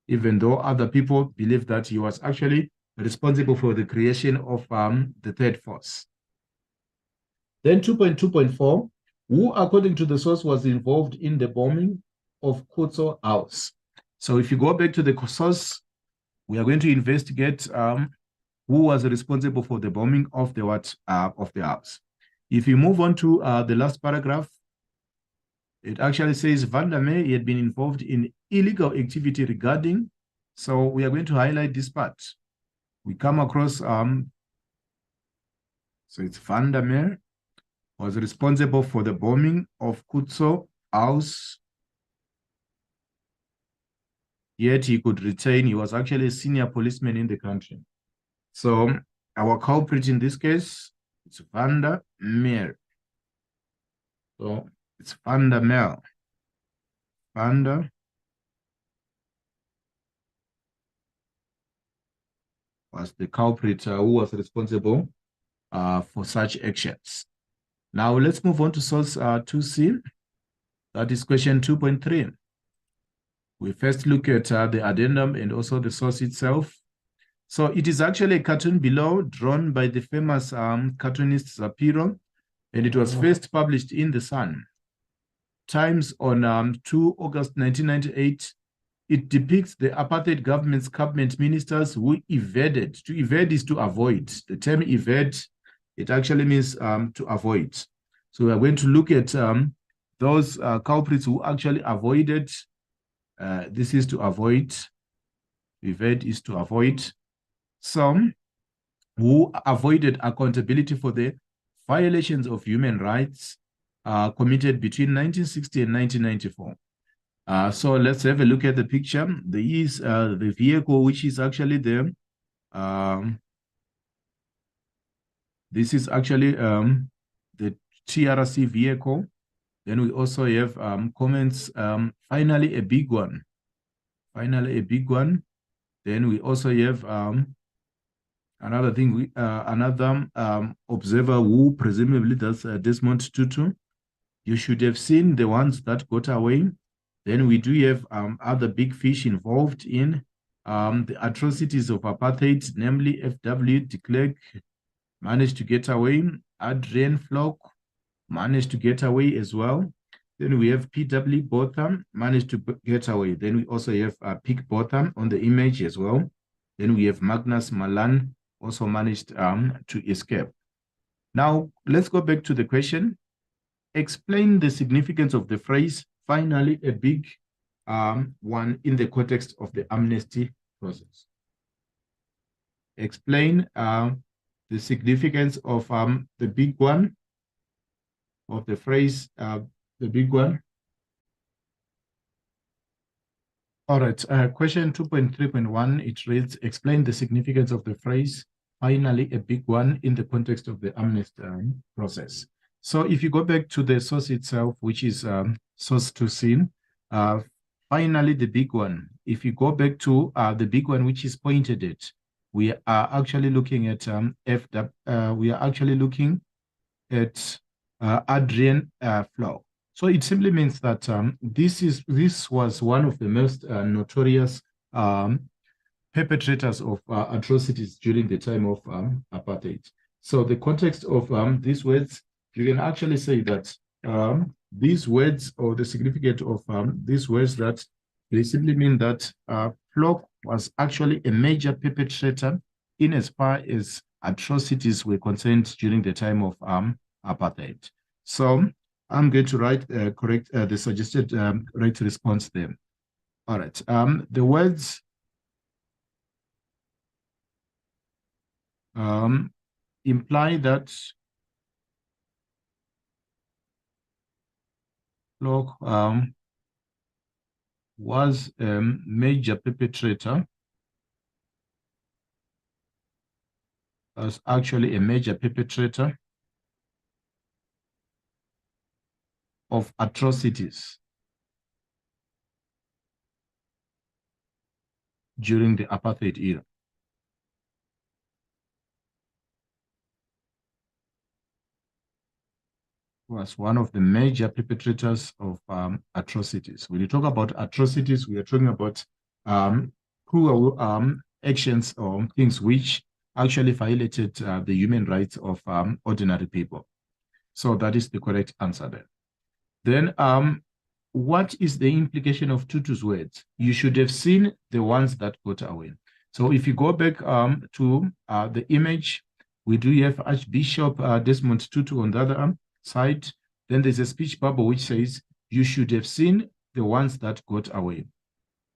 [SPEAKER 1] even though other people believe that he was actually responsible for the creation of the third force. Then 2.2.4, who, according to the source, was involved in the bombing of Kutso House. So if you go back to the source, we are going to investigate who was responsible for the bombing of the house. If you move on to the last paragraph, it actually says Van der Merwe had been involved in illegal activity regarding. So we are going to highlight this part. We come across, so it's Van der Merwe was responsible for the bombing of Kutso House. Yet he could retain, he was actually a senior policeman in the country. So our culprit in this case, it's Van der Merwe. So it's Van der Merwe. Van der was the culprit who was responsible for such actions. Now let's move on to source 2C. That is question 2.3. We first look at the addendum and also the source itself. So it is actually a cartoon below drawn by the famous cartoonist Zapiro, and it was first published in The Sun Times on 2 August 1998. It depicts the apartheid government's cabinet ministers who evaded. To evade is to avoid. The term evade, it actually means to avoid. So we are going to look at those culprits who actually avoided. This is to avoid. Evade is to avoid. Some who avoided accountability for the violations of human rights committed between 1960 and 1994. So let's have a look at the picture. There is the vehicle, which is actually there. This is actually the TRC vehicle. Then we also have comments. Finally, a big one. Finally, a big one. Then we also have another thing. Another observer who presumably that's Desmond Tutu. You should have seen the ones that got away. Then we do have other big fish involved in the atrocities of apartheid, namely F.W. de Klerk managed to get away. Adrian Flock managed to get away as well. Then we have P.W. Botha managed to get away. Then we also have Pik Botha on the image as well. Then we have Magnus Malan also managed to escape. Now, let's go back to the question. Explain the significance of the phrase, finally, a big one in the context of the amnesty process. Explain the significance of the big one, of the phrase, the big one. All right, question 2.3.1, it reads, explain the significance of the phrase, finally, a big one in the context of the amnesty process. So if you go back to the source itself, which is source 2C, finally, the big one. If you go back to the big one, which is pointed at, we are actually looking at we are actually looking at Adrian Flock. So it simply means that this was one of the most notorious perpetrators of atrocities during the time of apartheid. So the context of these words, you can actually say that these words, or the significance of these words, that they simply mean that Flock was actually a major perpetrator in as far as atrocities were concerned during the time of apartheid. So I'm going to write correct the suggested correct response there. All right. The words imply that Locke was a major perpetrator, was actually a major perpetrator of atrocities during the apartheid era. Was one of the major perpetrators of atrocities. When you talk about atrocities, we are talking about cruel actions or things which actually violated the human rights of ordinary people. So that is the correct answer there. Then what is the implication of Tutu's words? You should have seen the ones that got away. So if you go back to the image, we do have Archbishop Desmond Tutu on the other side. Then there's a speech bubble which says, you should have seen the ones that got away.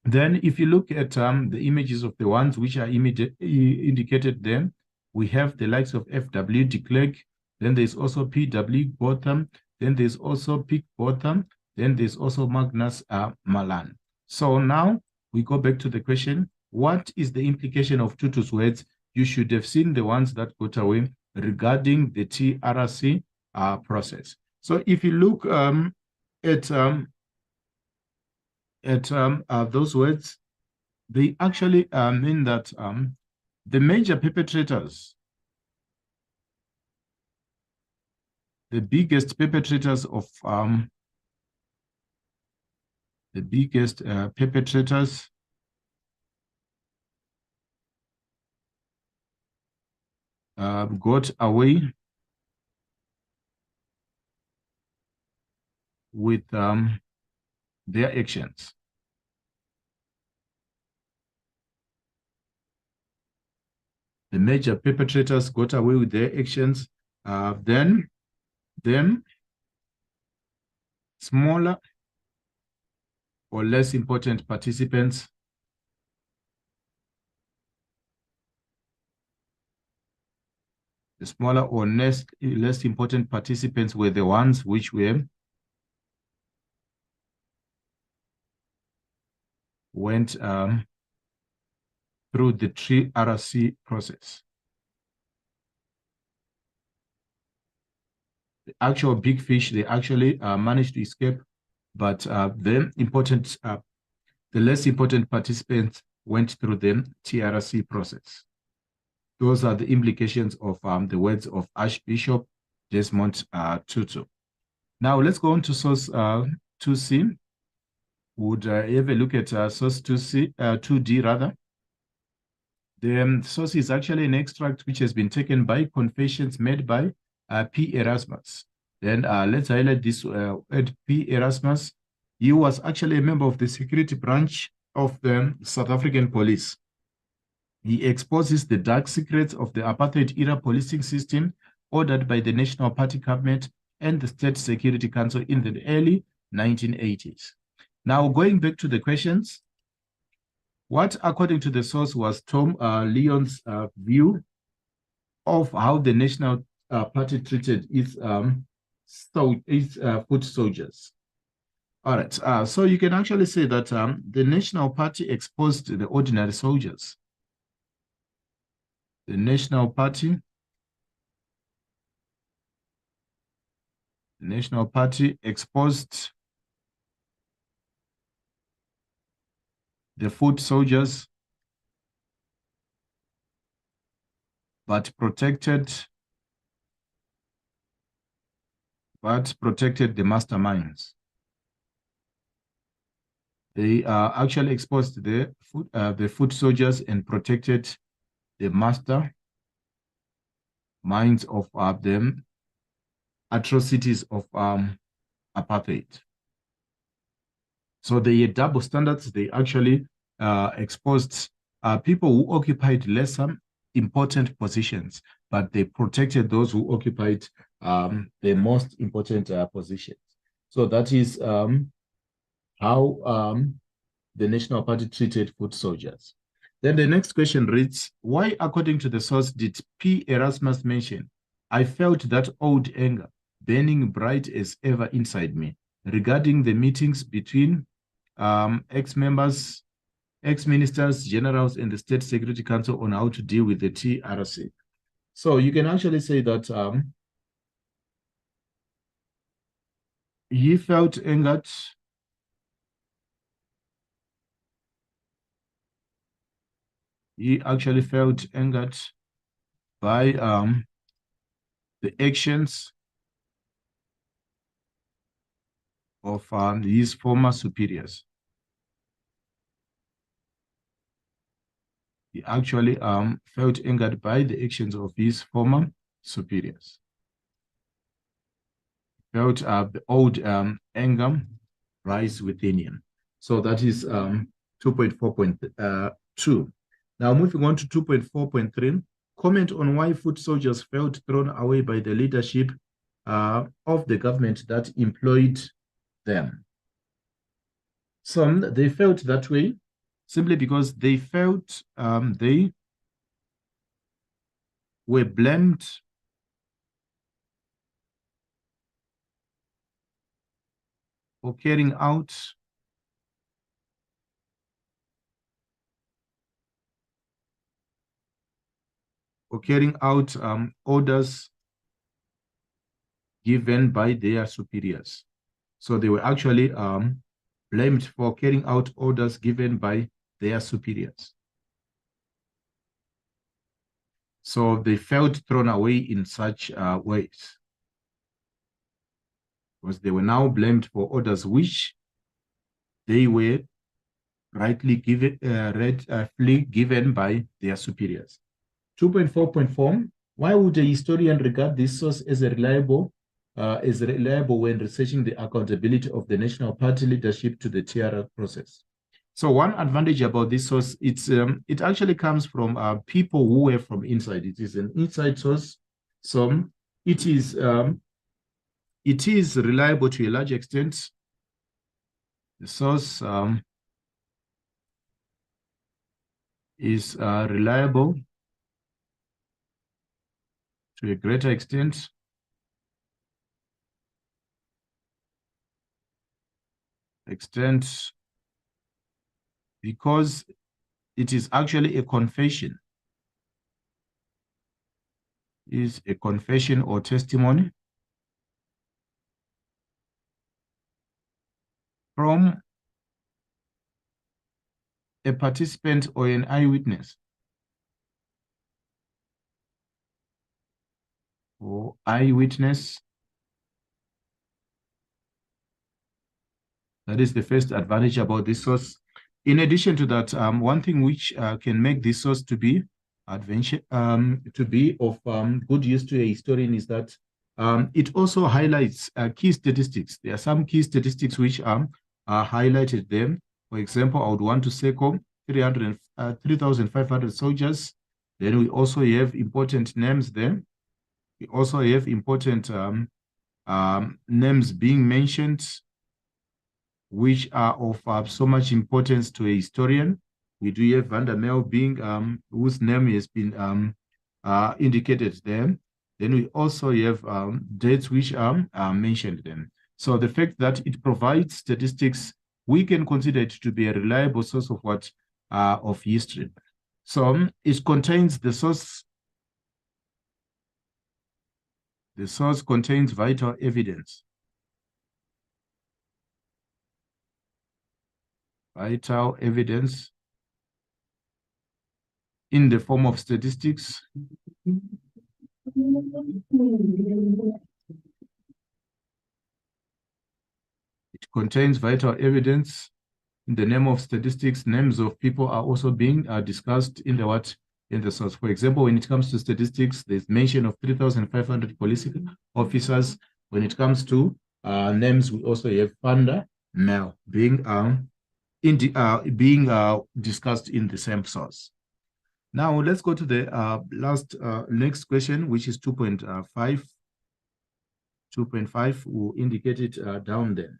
[SPEAKER 1] Then if you look at the images of the ones which are indicated there, we have the likes of F.W. de Klerk, then there's also P.W. Botham, then there's also Pick Botham, then there's also Magnus Malan. So now we go back to the question, what is the implication of Tutu's words? You should have seen the ones that got away regarding the TRC process. So if you look at those words, they actually mean that the major perpetrators, the biggest perpetrators of got away with their actions. The major perpetrators got away with their actions. Then smaller or less important participants the smaller or less important participants were the ones which went through the TRC process. The actual big fish, they actually managed to escape, but the less important participants went through the TRC process. Those are the implications of the words of Archbishop Desmond Tutu. Now let's go on to source 2C. Would have a look at source 2C, 2D rather. The source is actually an extract which has been taken by confessions made by P. Erasmus. Then let's highlight this P. Erasmus. He was actually a member of the security branch of the South African police. He exposes the dark secrets of the apartheid-era policing system ordered by the National Party government and the State Security Council in the early 1980s. Now, going back to the questions, what, according to the source, was Tom Leon's view of how the National Party treated its foot soldiers? All right, so you can actually say that the National Party exposed the ordinary soldiers. The National Party exposed the foot soldiers, but protected the masterminds. They actually exposed the foot soldiers and protected the master minds of them atrocities of apartheid. So they had double standards. They actually exposed people who occupied lesser important positions, but they protected those who occupied the most important positions. So that is how the National Party treated foot soldiers. Then the next question reads, why, according to the source, did P. Erasmus mention, I felt that old anger burning bright as ever inside me regarding the meetings between ex-members, ex-ministers, generals, and the State Security Council on how to deal with the TRC. So you can actually say that he felt angered by the actions of his former superiors. He actually felt angered by the actions of his former superiors. Felt the old anger rise within him. So that is 2.4.2. Now moving on to 2.4.3, comment on why foot soldiers felt thrown away by the leadership of the government that employed them. Some, they felt that way simply because they felt they were blamed for carrying out orders given by their superiors. So they were actually blamed for carrying out orders given by their superiors. So they felt thrown away in such ways, because they were now blamed for orders which they were rightly given by their superiors. 2.4.4, why would a historian regard this source as reliable when researching the accountability of the National Party leadership to the TRR process? So one advantage about this source, it actually comes from people who were from inside. It is an inside source. So it is reliable to a large extent. The source is reliable to a greater extent. Because it is actually a confession. Is a confession or testimony from a participant or an eyewitness. Or eyewitness. That is the first advantage about this source. In addition to that, one thing which can make this source to be of good use to a historian is that it also highlights key statistics. There are some key statistics which are highlighted there. For example, I would want to say 3,500 soldiers. Then we also have important names there. We also have important names being mentioned, which are of so much importance to a historian. We do have Vandermeer being, whose name has been indicated there. Then we also have dates which are mentioned then. So the fact that it provides statistics, we can consider it to be a reliable source of what of history. So it contains the source. The source contains vital evidence. Vital evidence in the form of statistics. It contains vital evidence in the name of statistics. Names of people are also being discussed in the source. For example, when it comes to statistics, there's mention of 3,500 police officers. When it comes to names, we also have Vandermeer being discussed in the same source. Now let's go to the next question, which is 2.5. 2.5 will indicate it down there.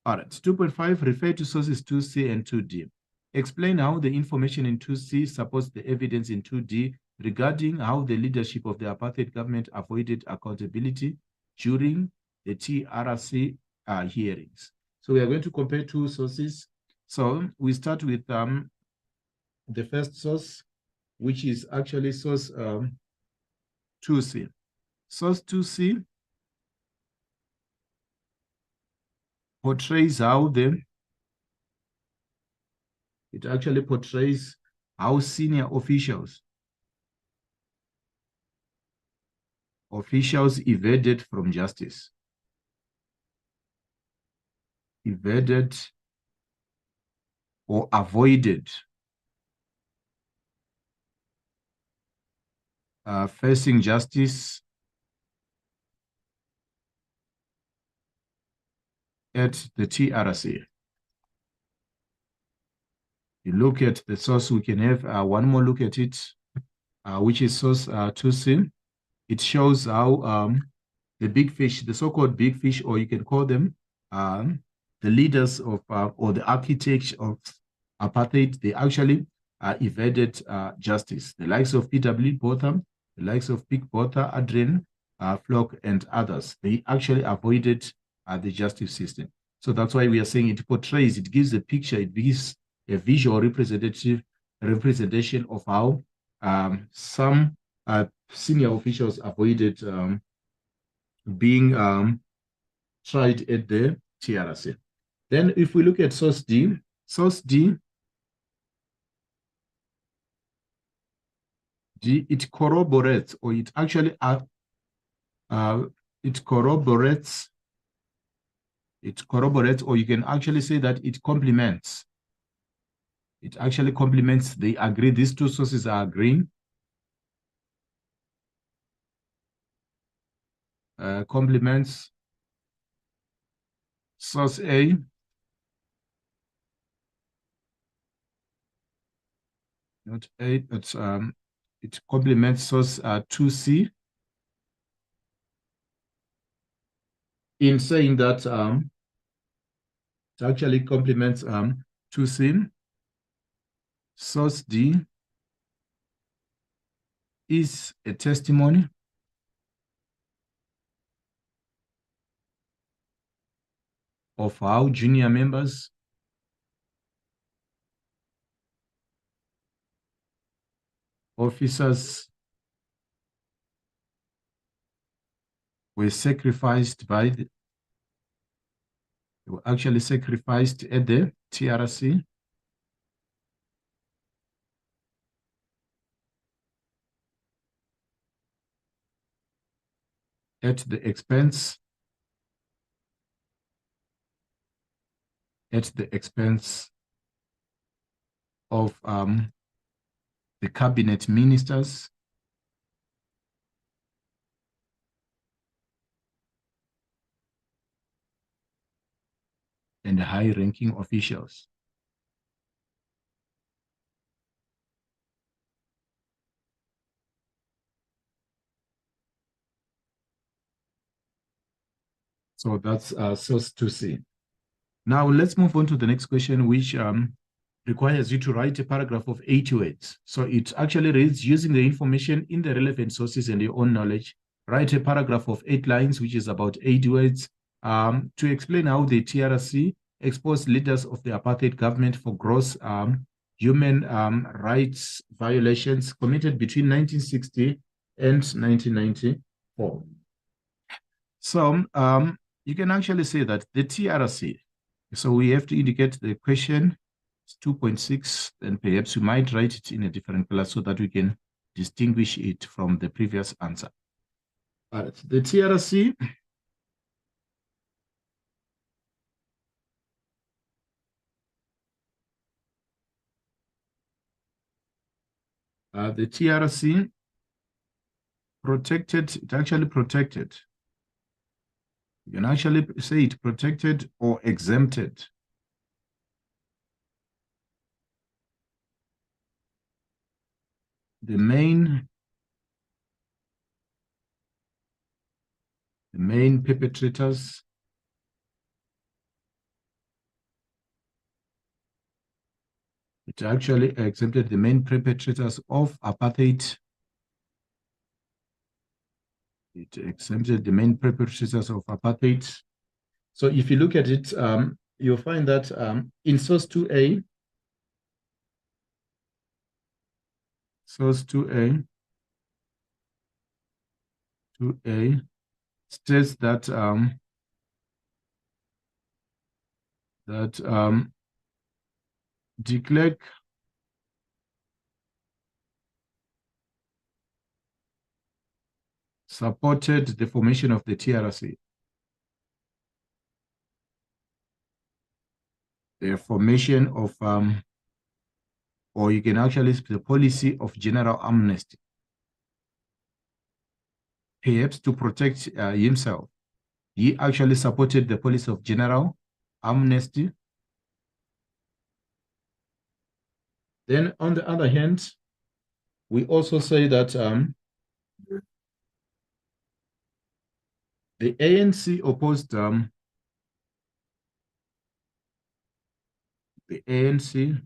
[SPEAKER 1] All right, 2.5, refer to sources 2C and 2D. Explain how the information in 2C supports the evidence in 2D regarding how the leadership of the apartheid government avoided accountability during the TRC hearings. So we are going to compare two sources. So we start with the first source, which is actually source 2C. Source 2C portrays how it actually portrays how senior officials evaded from justice, evaded or avoided facing justice at the TRC. You look at the source, we can have one more look at it, which is source 2C. It shows how the big fish, the so-called big fish, or you can call them the leaders of or the architects of apartheid, they actually evaded justice. The likes of P.W. Botha, the likes of Pik Botha, Adrian Flock, and others, they actually avoided the justice system. So that's why we are saying it portrays, it gives a picture, it gives a visual representation of how some senior officials avoided being tried at the TRC. Then if we look at source D, it corroborates, or it actually it corroborates, or you can actually say that it complements. It actually complements, they agree, these two sources are agreeing. Complements source A not A, but it complements source 2C in saying that it actually complements 2C. Source D is a testimony of how junior members officers were sacrificed they were actually sacrificed at the TRC at the expense of the cabinet ministers and high-ranking officials. So that's source 2C. Now let's move on to the next question, which requires you to write a paragraph of 80 words. So it actually reads, using the information in the relevant sources and your own knowledge, write a paragraph of 8 lines, which is about 80 words, to explain how the TRC exposed leaders of the apartheid government for gross human rights violations committed between 1960 and 1994. So you can actually say that the TRC, so we have to indicate the question, 2.6, and perhaps we might write it in a different color so that we can distinguish it from the previous answer. The TRC protected, it actually protected. You can actually say it protected or exempted the main The main perpetrators it actually exempted the main perpetrators of apartheid. It exempted the main perpetrators of apartheid. So if you look at it, you'll find that in source 2A, source 2A states that de Klerk supported the formation of the TRC. The formation of, or you can actually speak the policy of general amnesty, perhaps to protect himself. He actually supported the policy of general amnesty. Then on the other hand, we also say that the ANC opposed the ANC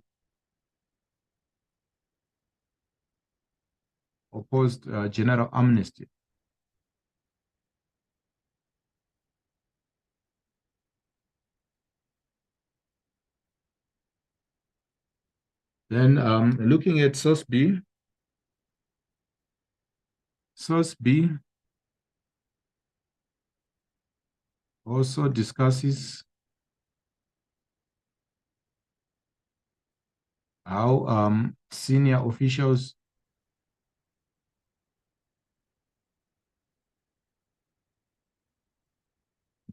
[SPEAKER 1] opposed general amnesty. Then looking at source B also discusses how senior officials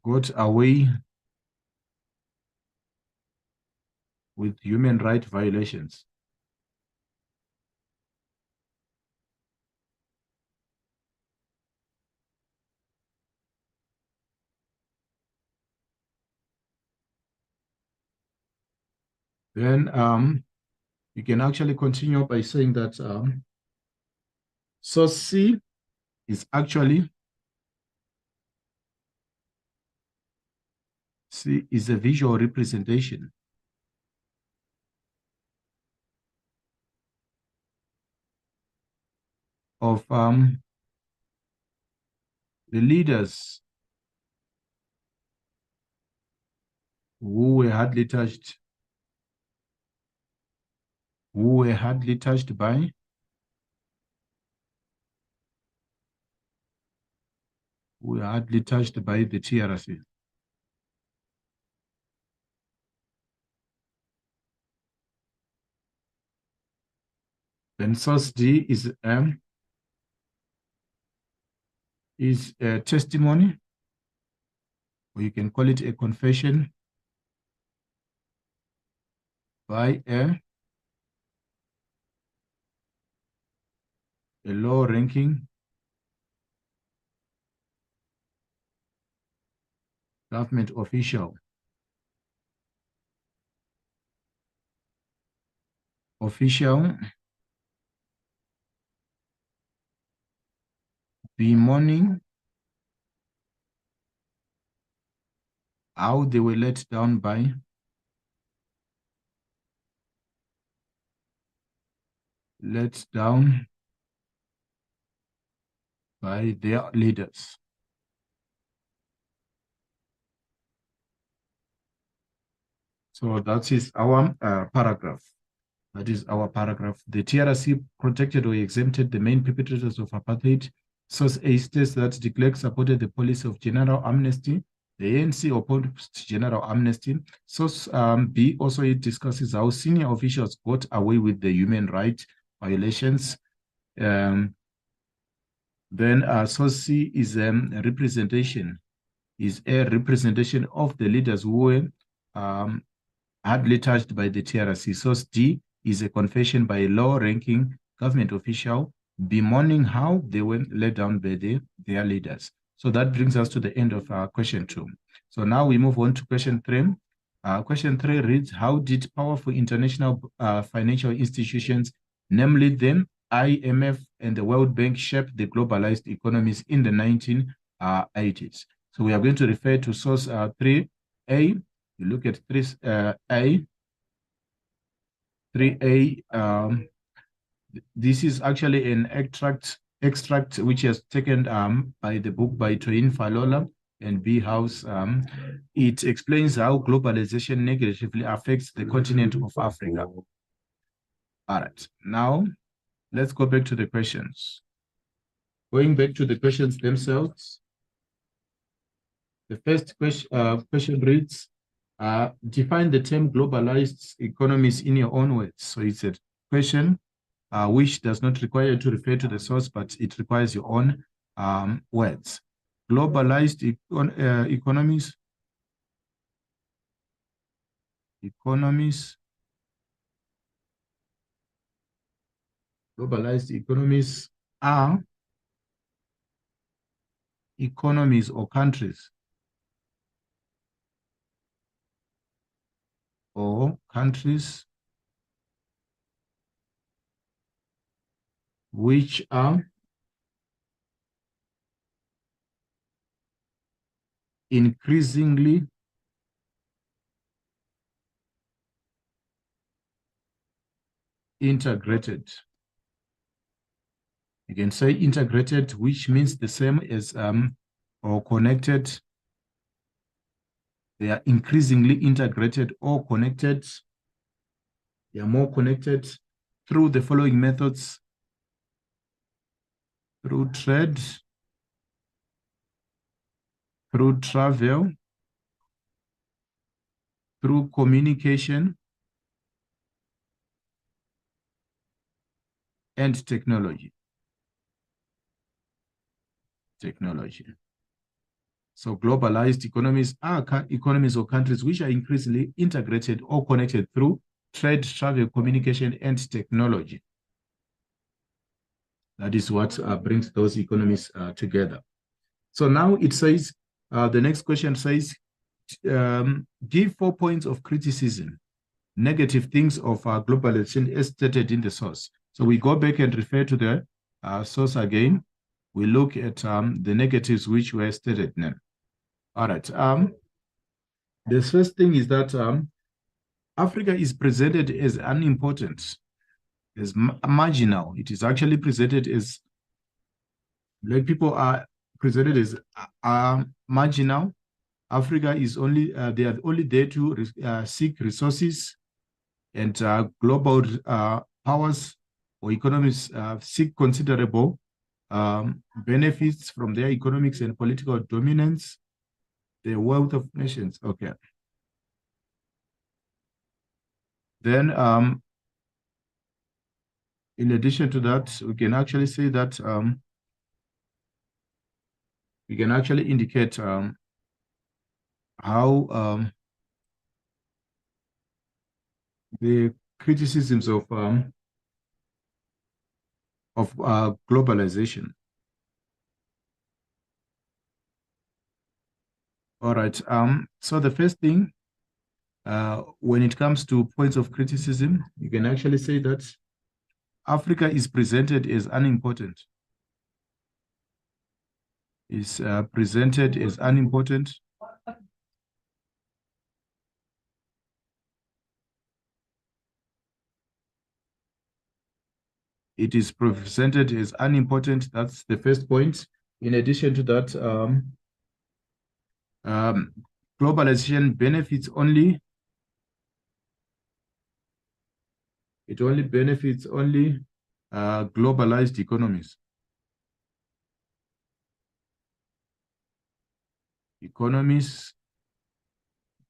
[SPEAKER 1] got away with human rights violations. Then you can actually continue by saying that source C is actually a visual representation of the leaders who were hardly touched by the TRC. Then source D is a testimony, or you can call it a confession by a low-ranking government official bemoaning how they were let down by their leaders. So that is our paragraph. That is our paragraph. The TRC protected or exempted the main perpetrators of apartheid. Source A states that de Klerk supported the policy of general amnesty. The ANC opposed general amnesty. Source B also it discusses how senior officials got away with the human rights violations. Then source C is a representation of the leaders who were hardly touched by the TRC. Source D is a confession by a low-ranking government official bemoaning how they were let down by their leaders. So that brings us to the end of question 2. So now we move on to question 3. Question 3 reads, how did powerful international financial institutions, namely the IMF and the World Bank, shape the globalized economies in the 80s. So we are going to refer to source 3A. You look at 3A. 3A, this is actually an extract which is taken by the book by Toyin Falola and B. House. It explains how globalization negatively affects the continent of Africa. All right, now let's go back to the questions. Going back to the questions themselves, the first question reads, define the term globalized economies in your own words. So it's a question which does not require you to refer to the source, but it requires your own words. Globalized economies globalized economies are economies or countries which are increasingly integrated. You can say integrated, which means the same as or connected. They are increasingly integrated or connected. They are more connected through the following methods: through trade, through travel, through communication, and technology. So globalized economies are economies or countries which are increasingly integrated or connected through trade, travel, communication, and technology. That is what brings those economies together. So now it says, the next question says, give 4 points of criticism, negative things of globalization as stated in the source. So we go back and refer to the source again. We look at the negatives which were stated now. All right. The first thing is that Africa is presented as unimportant, as marginal. It is actually presented as, black people are presented as marginal. Africa is only, they are only there to seek resources, and global powers or economies seek considerable benefits from their economics and political dominance, the wealth of nations. Okay. Then, in addition to that, we can actually say that we can actually indicate how the criticisms of globalization. All right. So the first thing, when it comes to points of criticism, you can actually say that Africa is presented as unimportant. Is presented as unimportant. It is presented as unimportant. That's the first point. In addition to that, globalization benefits only. It only benefits only globalized economies.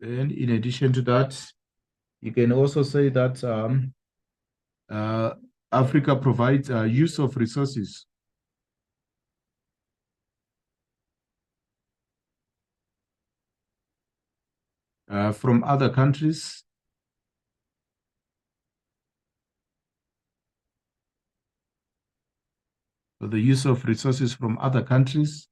[SPEAKER 1] And in addition to that, you can also say that Africa provides use of resources from other countries. So the use of resources from other countries.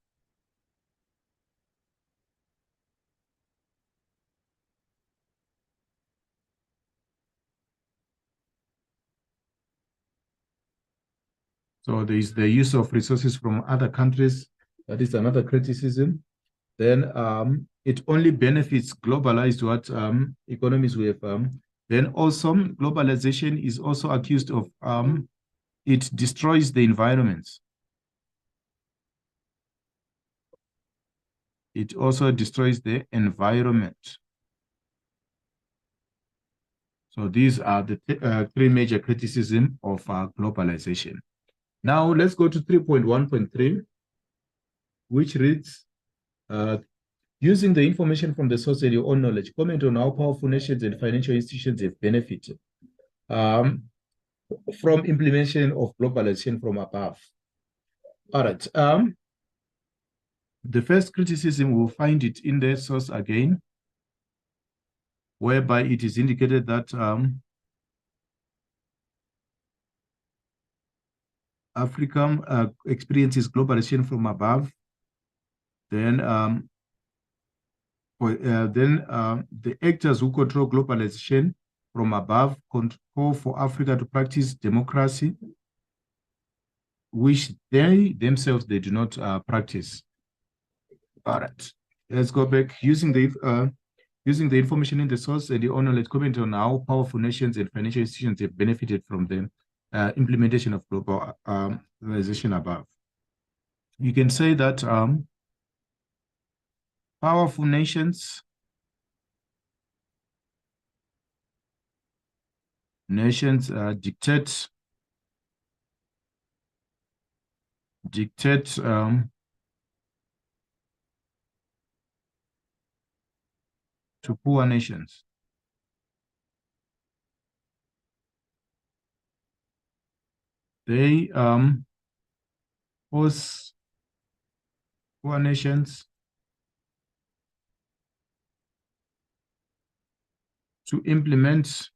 [SPEAKER 1] So there is the use of resources from other countries. That is another criticism. Then it only benefits globalized economies we have. Then also globalization is also accused of it destroys the environment. It also destroys the environment. So these are the three major criticisms of globalization. Now let's go to 3.1.3, which reads, using the information from the source and your own knowledge, comment on how powerful nations and financial institutions have benefited from implementation of globalization from above. All right. The first criticism, we'll find it in the source again, whereby it is indicated that Africa experiences globalization from above. Then, the actors who control globalization from above call for Africa to practice democracy, which they themselves do not practice. All right, let's go back. Using the information in the source and the owner, let's comment on how powerful nations and financial institutions have benefited from the implementation of globalization above. You can say that powerful nations dictate to poor nations. They force poor nations to implement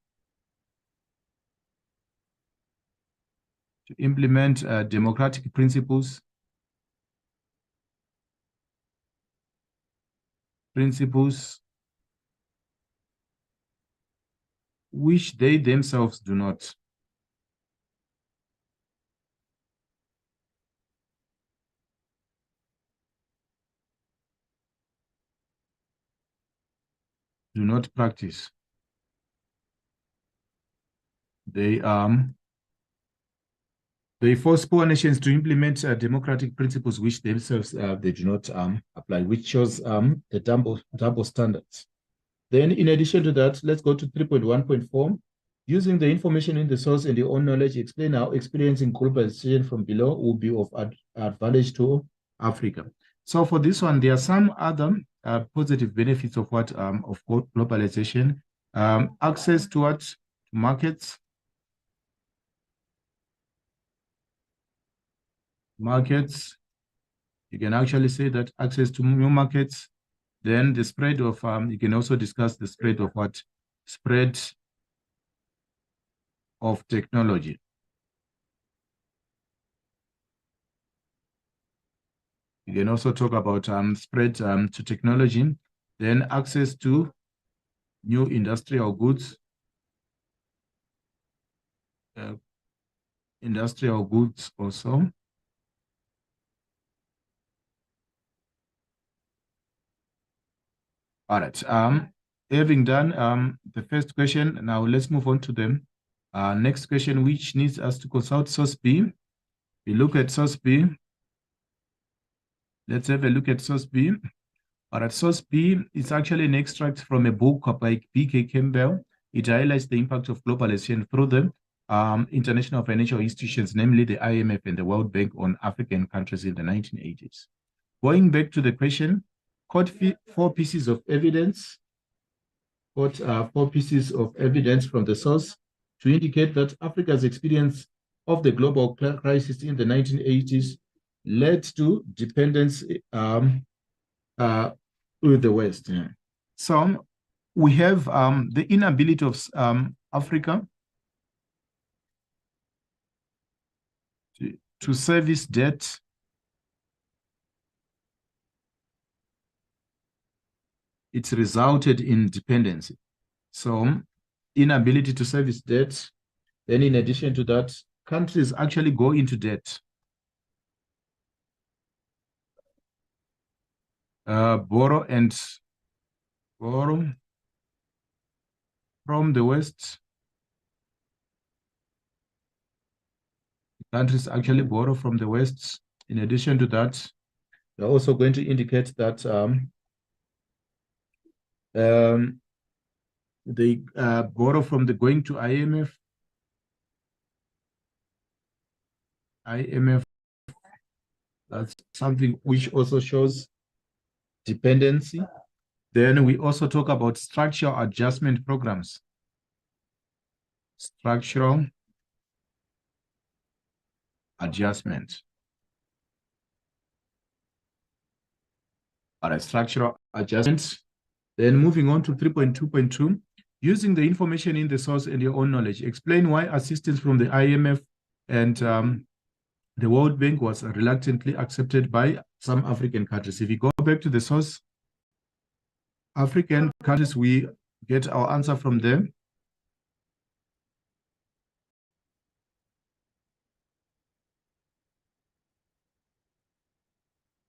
[SPEAKER 1] democratic principles which they themselves do not. Do not practice. They force poor nations to implement democratic principles which themselves they do not apply, which shows the double standards. Then, in addition to that, let's go to 3.1.4. Using the information in the source and your own knowledge, explain how experiencing globalization from below will be of advantage to Africa. So for this one, there are some other positive benefits of globalization. Access to markets. You can actually say that access to new markets. Then the spread of, you can also discuss the spread of spread of technology. You can also talk about spread to technology, then access to new industrial goods, also. All right. Having done the first question, now let's move on to the next question, which needs us to consult source B. We look at source B. Let's have a look at source B. All right, source B is actually an extract from a book by B.K. Campbell. It highlights the impact of globalization through the international financial institutions, namely the IMF and the World Bank, on African countries in the 1980s. Going back to the question, quote four pieces of evidence from the source to indicate that Africa's experience of the global crisis in the 1980s led to dependency with the West. Yeah. So we have the inability of Africa to service debt. It's resulted in dependency. So inability to service debt. Then in addition to that, countries actually go into debt. borrow from the West. Countries actually borrow from the West. In addition to that, they're also going to indicate that they borrow from the going to IMF. That's something which also shows dependency. Then we also talk about structural adjustment programs. Structural adjustment. All right, structural adjustments. Then moving on to 3.2.2, using the information in the source and your own knowledge, explain why assistance from the IMF and the World Bank was reluctantly accepted by some African countries. If you go back to the source, African countries, we get our answer from them.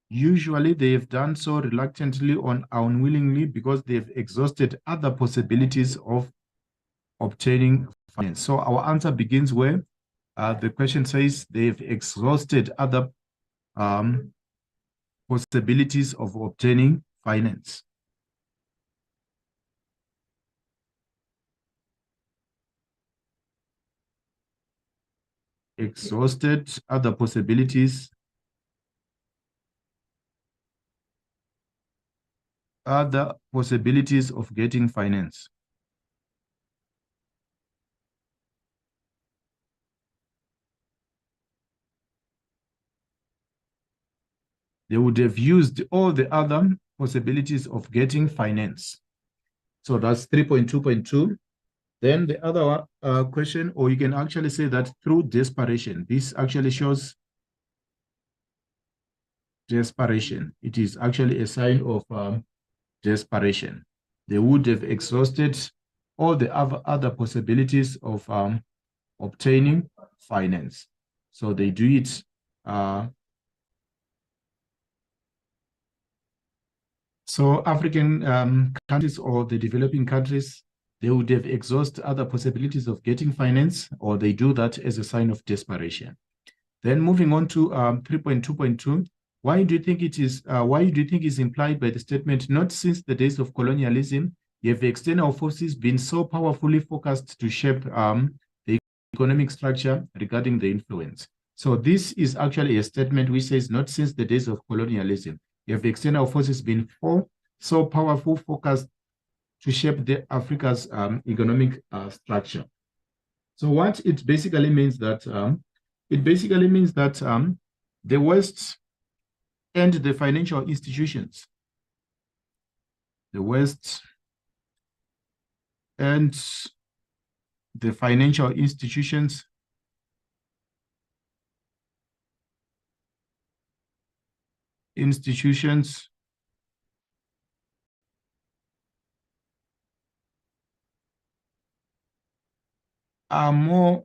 [SPEAKER 1] Usually they have done so reluctantly or unwillingly because they've exhausted other possibilities of obtaining finance. So our answer begins where the question says they've exhausted other possibilities of obtaining finance. Exhausted other possibilities. Other possibilities of getting finance. They would have used all the other possibilities of getting finance. So that's 3.2.2. Then the other question, or you can actually say that through desperation. This actually shows desperation. It is actually a sign of desperation. They would have exhausted all the other possibilities of obtaining finance. So they do it. So African countries or the developing countries, they would have exhausted other possibilities of getting finance, or they do that as a sign of desperation. Then moving on to 3.2.2, why do you think it is? Why do you think is implied by the statement? Not since the days of colonialism have external forces been so powerfully focused to shape the economic structure regarding the influence. So this is actually a statement which says not since the days of colonialism have external forces been so powerful focused to shape the Africa's economic structure. So what it basically means that the West and the financial institutions, the West and the financial institutions are more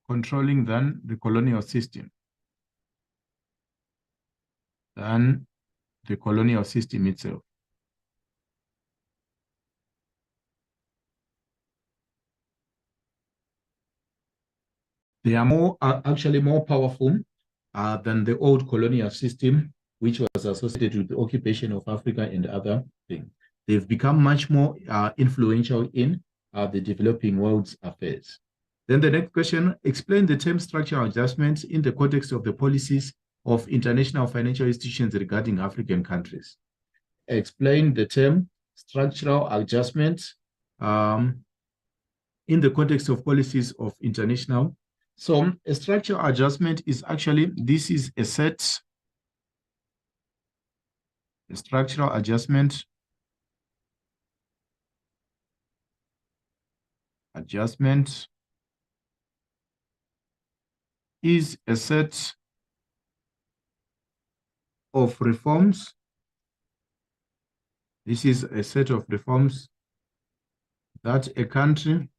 [SPEAKER 1] controlling than the colonial system, itself. They are actually more powerful than the old colonial system, which was associated with the occupation of Africa and other things. They've become much more influential in the developing world's affairs. Then the next question, explain the term structural adjustments in the context of the policies of international financial institutions regarding African countries. Explain the term structural adjustment in the context of policies of international. So a structural adjustment is actually, this is a set, a structural adjustment is a set of reforms. This is a set of reforms that a country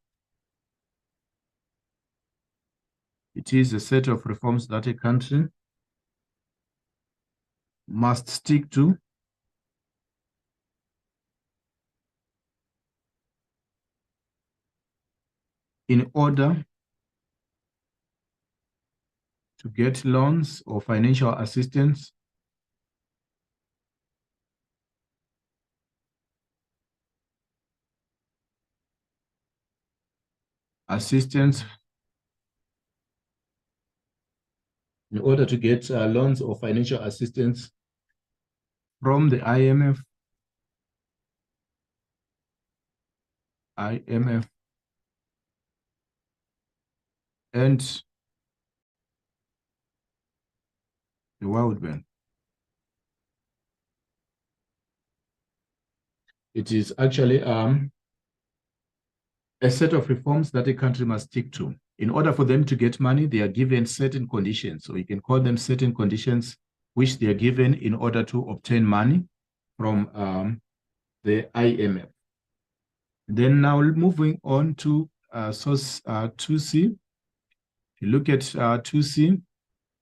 [SPEAKER 1] It is a set of reforms that a country must stick to in order to get loans or financial assistance in order to get loans or financial assistance from the IMF, and the World Bank. It is actually a set of reforms that a country must stick to. In order for them to get money, they are given certain conditions. So you can call them certain conditions which they are given in order to obtain money from the IMF. Then now moving on to source 2C. If you look at 2C,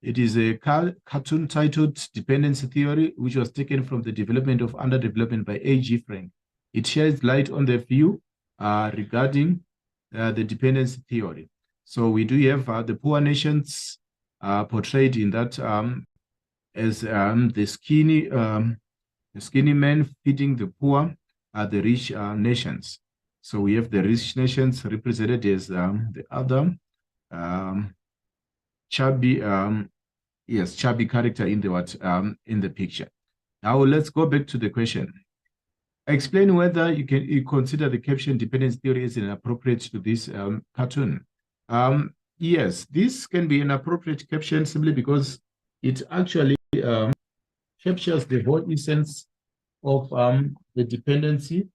[SPEAKER 1] it is a cartoon titled Dependency Theory, which was taken from the development of underdevelopment by A.G. Frank. It sheds light on the view regarding the dependency theory. So we do have the poor nations portrayed in that as the skinny men feeding the poor, the rich nations. So we have the rich nations represented as the other chubby, chubby character in the picture. Now let's go back to the question. Explain whether you consider the caption dependence theory as inappropriate to this cartoon. Yes, this can be an appropriate caption simply because it actually captures the whole essence of the dependency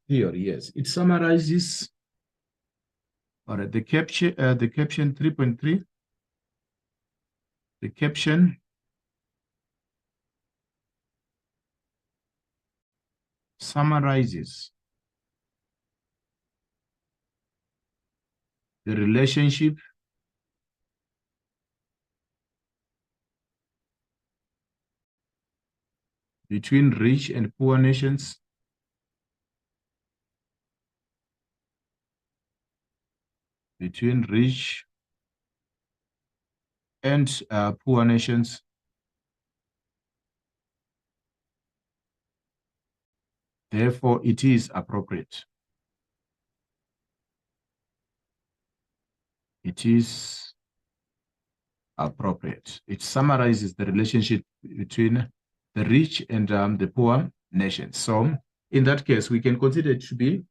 [SPEAKER 1] theory. Yes, it summarizes. All right, the caption 3.3. The caption summarizes the relationship between rich and poor nations, between rich and poor nations. Therefore, it is appropriate. It is appropriate. It summarizes the relationship between the rich and the poor nations. So in that case, we can consider it to be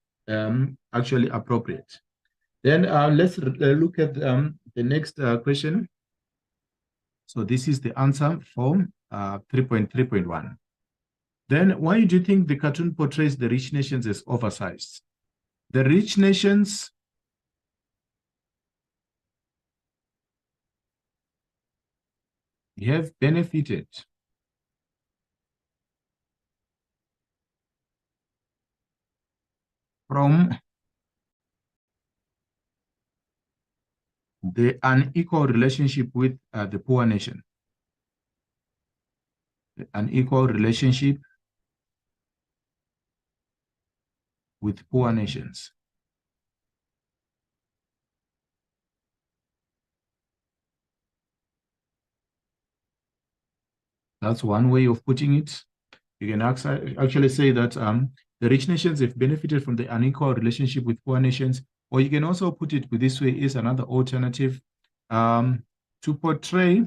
[SPEAKER 1] actually appropriate. Then let's look at the next question. So this is the answer for 3.3.1. Then why do you think the cartoon portrays the rich nations as oversized? The rich nations have benefited from the unequal relationship with the poor nation. The unequal relationship with poor nations. That's one way of putting it. You can actually say that the rich nations have benefited from the unequal relationship with poor nations, or you can also put it this way is another alternative to portray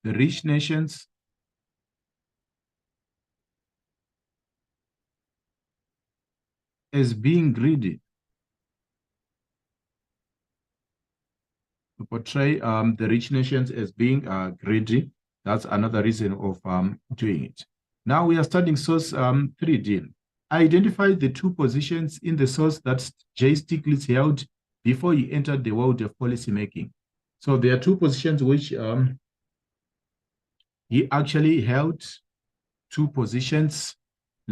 [SPEAKER 1] the rich nations as being greedy. To portray the rich nations as being greedy. That's another reason of doing it. Now we are studying source 3D. Identify the two positions in the source that J. Stiglitz held before he entered the world of policymaking. So there are two positions which he actually held, two positions.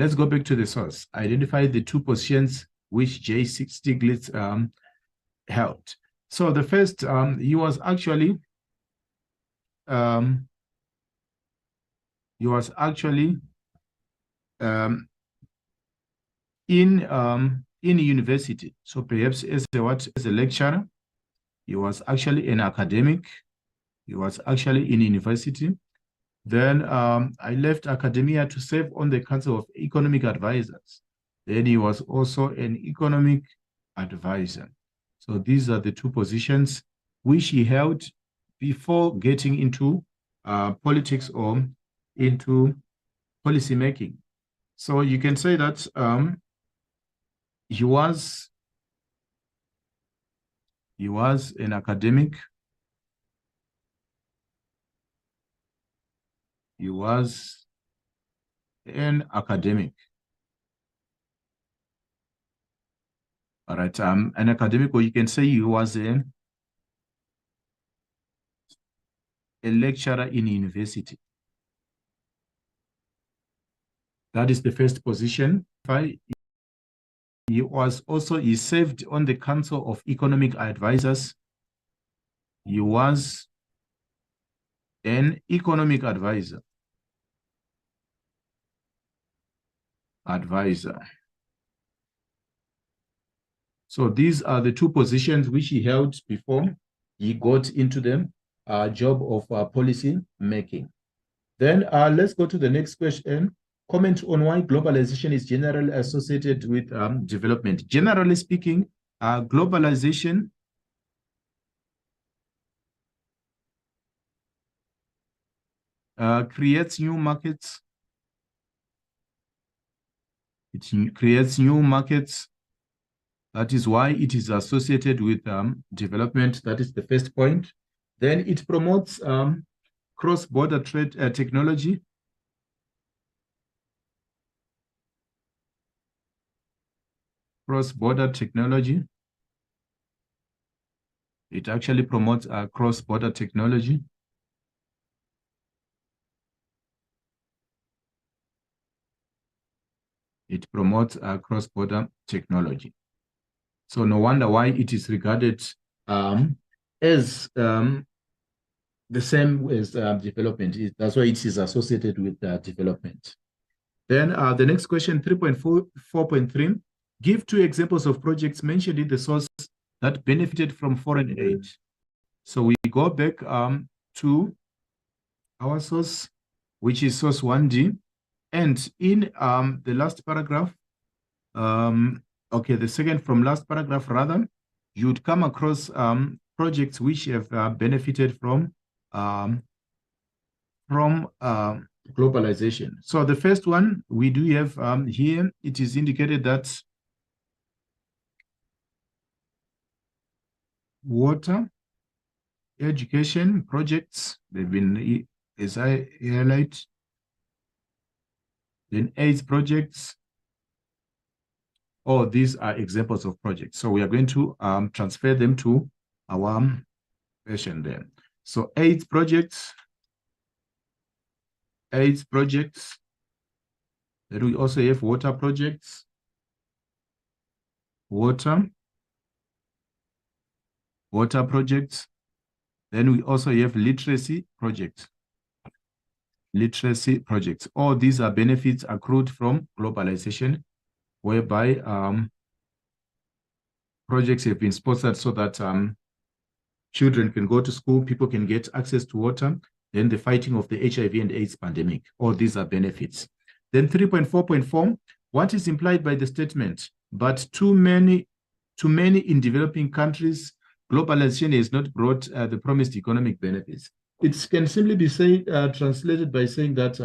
[SPEAKER 1] let's go back to the source. Identify the two positions which J. Stiglitz held. So the first, he was actually um, in university. So perhaps as a lecturer, he was actually an academic. He was actually in university. Then I left academia to serve on the Council of Economic Advisors. Then he was also an economic advisor. So these are the two positions which he held before getting into politics or into policy making. So you can say that he was an academic. He was an academic. All right, an academic, or you can say he was a lecturer in university. That is the first position. He served on the Council of Economic Advisors. He was an economic advisor. So these are the two positions which he held before he got into the job of policy making. Then let's go to the next question. Comment on why globalization is generally associated with development. Generally speaking, globalization creates new markets. It creates new markets. That is why it is associated with development. That is the first point. Then it promotes cross-border trade technology. Cross-border technology. It actually promotes cross-border technology. It promotes cross-border technology. So no wonder why it is regarded as the same as development. That's why it is associated with development. Then the next question, 3.4.3, give two examples of projects mentioned in the source that benefited from foreign aid. So we go back to our source, which is source 1D. And in the last paragraph, the second from last paragraph, rather, you'd come across projects which have benefited from globalization. So the first one we do have here, it is indicated that water education projects, they've been, as I highlight, then AIDS projects. All these are examples of projects. So we are going to transfer them to our version there. So AIDS projects. Then we also have water projects. Water projects. Then we also have literacy projects. All these are benefits accrued from globalization, whereby projects have been sponsored so that children can go to school, people can get access to water, then the fighting of the HIV and AIDS pandemic. All these are benefits. Then 3.4.4, what is implied by the statement? But too many in developing countries, globalization has not brought the promised economic benefits. It can simply be translated by saying that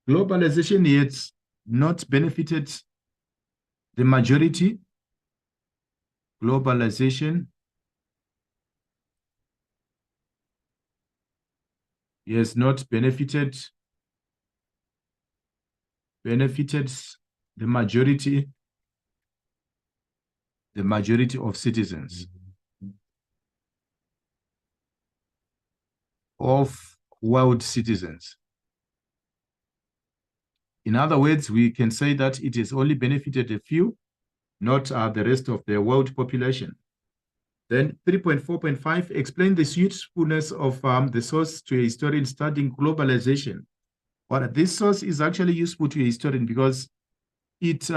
[SPEAKER 1] globalization has not benefited the majority. Globalization has not benefited the majority of citizens, of world citizens. In other words, we can say that it has only benefited a few, not the rest of the world population. Then 3.4.5, explain the usefulness of the source to a historian studying globalization. Well, this source is actually useful to a historian because it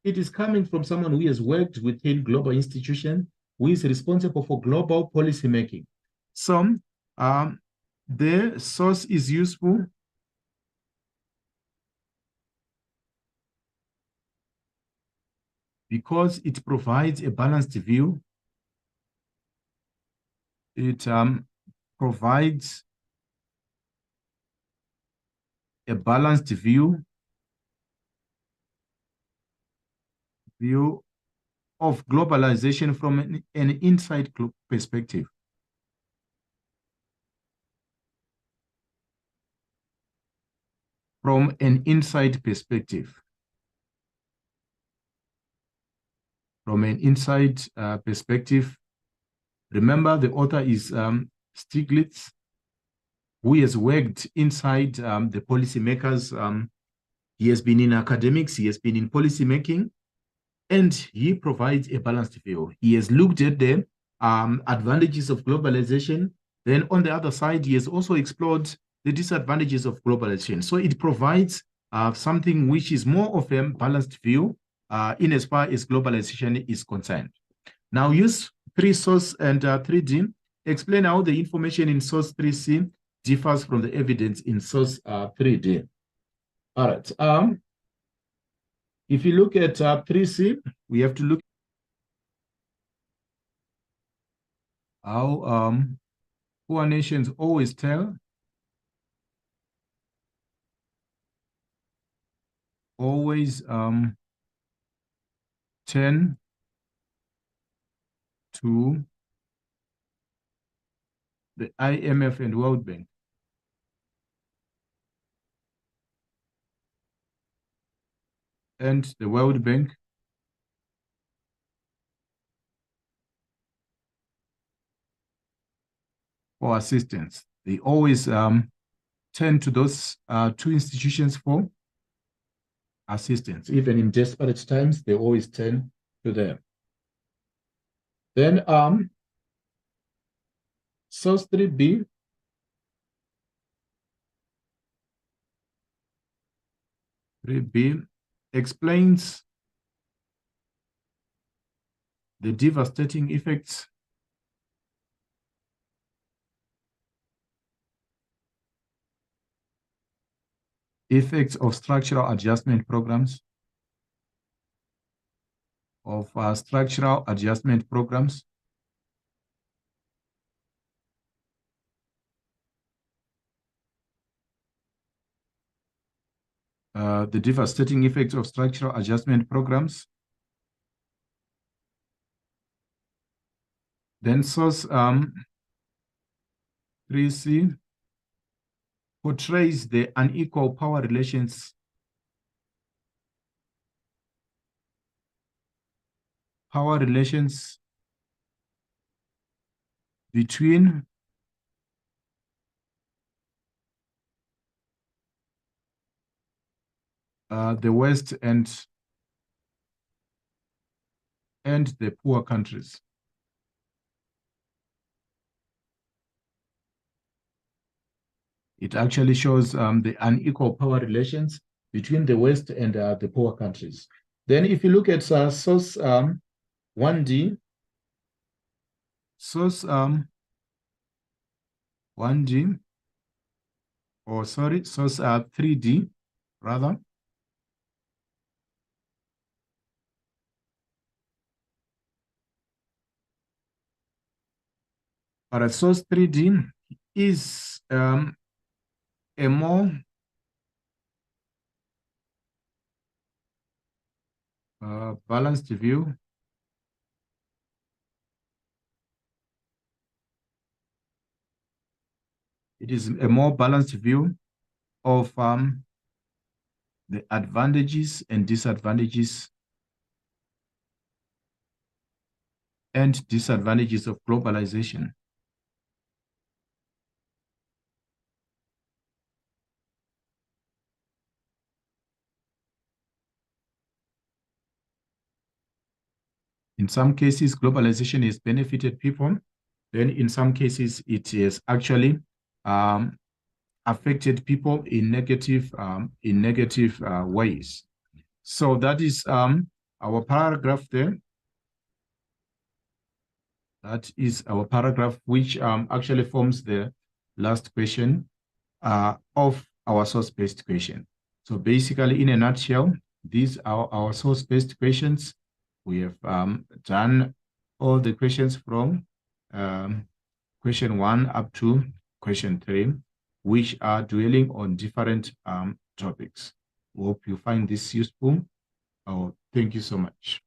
[SPEAKER 1] is coming from someone who has worked within global institution, who is responsible for global policy making. So the source is useful because it provides a balanced view. It provides a balanced view of globalization from an inside perspective. From an inside perspective. From an inside perspective, remember the author is Stiglitz, who has worked inside the policymakers. He has been in academics, he has been in policymaking, and he provides a balanced view. He has looked at the advantages of globalization. Then on the other side, he has also explored the disadvantages of globalization. So it provides something which is more of a balanced view in as far as globalization is concerned. Now use 3 source and 3D. Explain how the information in source 3C differs from the evidence in source 3D. All right. If you look at 3C, we have to look how poor nations always tend to the IMF and World Bank. And the World Bank for assistance. They always turn to those 2 institutions for assistance. Even in desperate times, they always turn to them. Then source 3B explains the devastating effects of structural adjustment programs, the devastating effects of structural adjustment programs. Then source 3C portrays the unequal power relations between the West and the poor countries. It actually shows the unequal power relations between the West and the poor countries. Then if you look at source 1D, source 1D, or sorry, source 3D, rather. All right, source 3D is a more balanced view It is a more balanced view of the advantages and disadvantages of globalization. In some cases, globalization has benefited people. Then in some cases, it has actually affected people in negative ways. So that is our paragraph there. That is our paragraph, which actually forms the last question of our source-based question. So basically, in a nutshell, these are our source-based questions. We have done all the questions from question 1 up to question 3, which are dwelling on different topics. Hope you find this useful. Oh, thank you so much.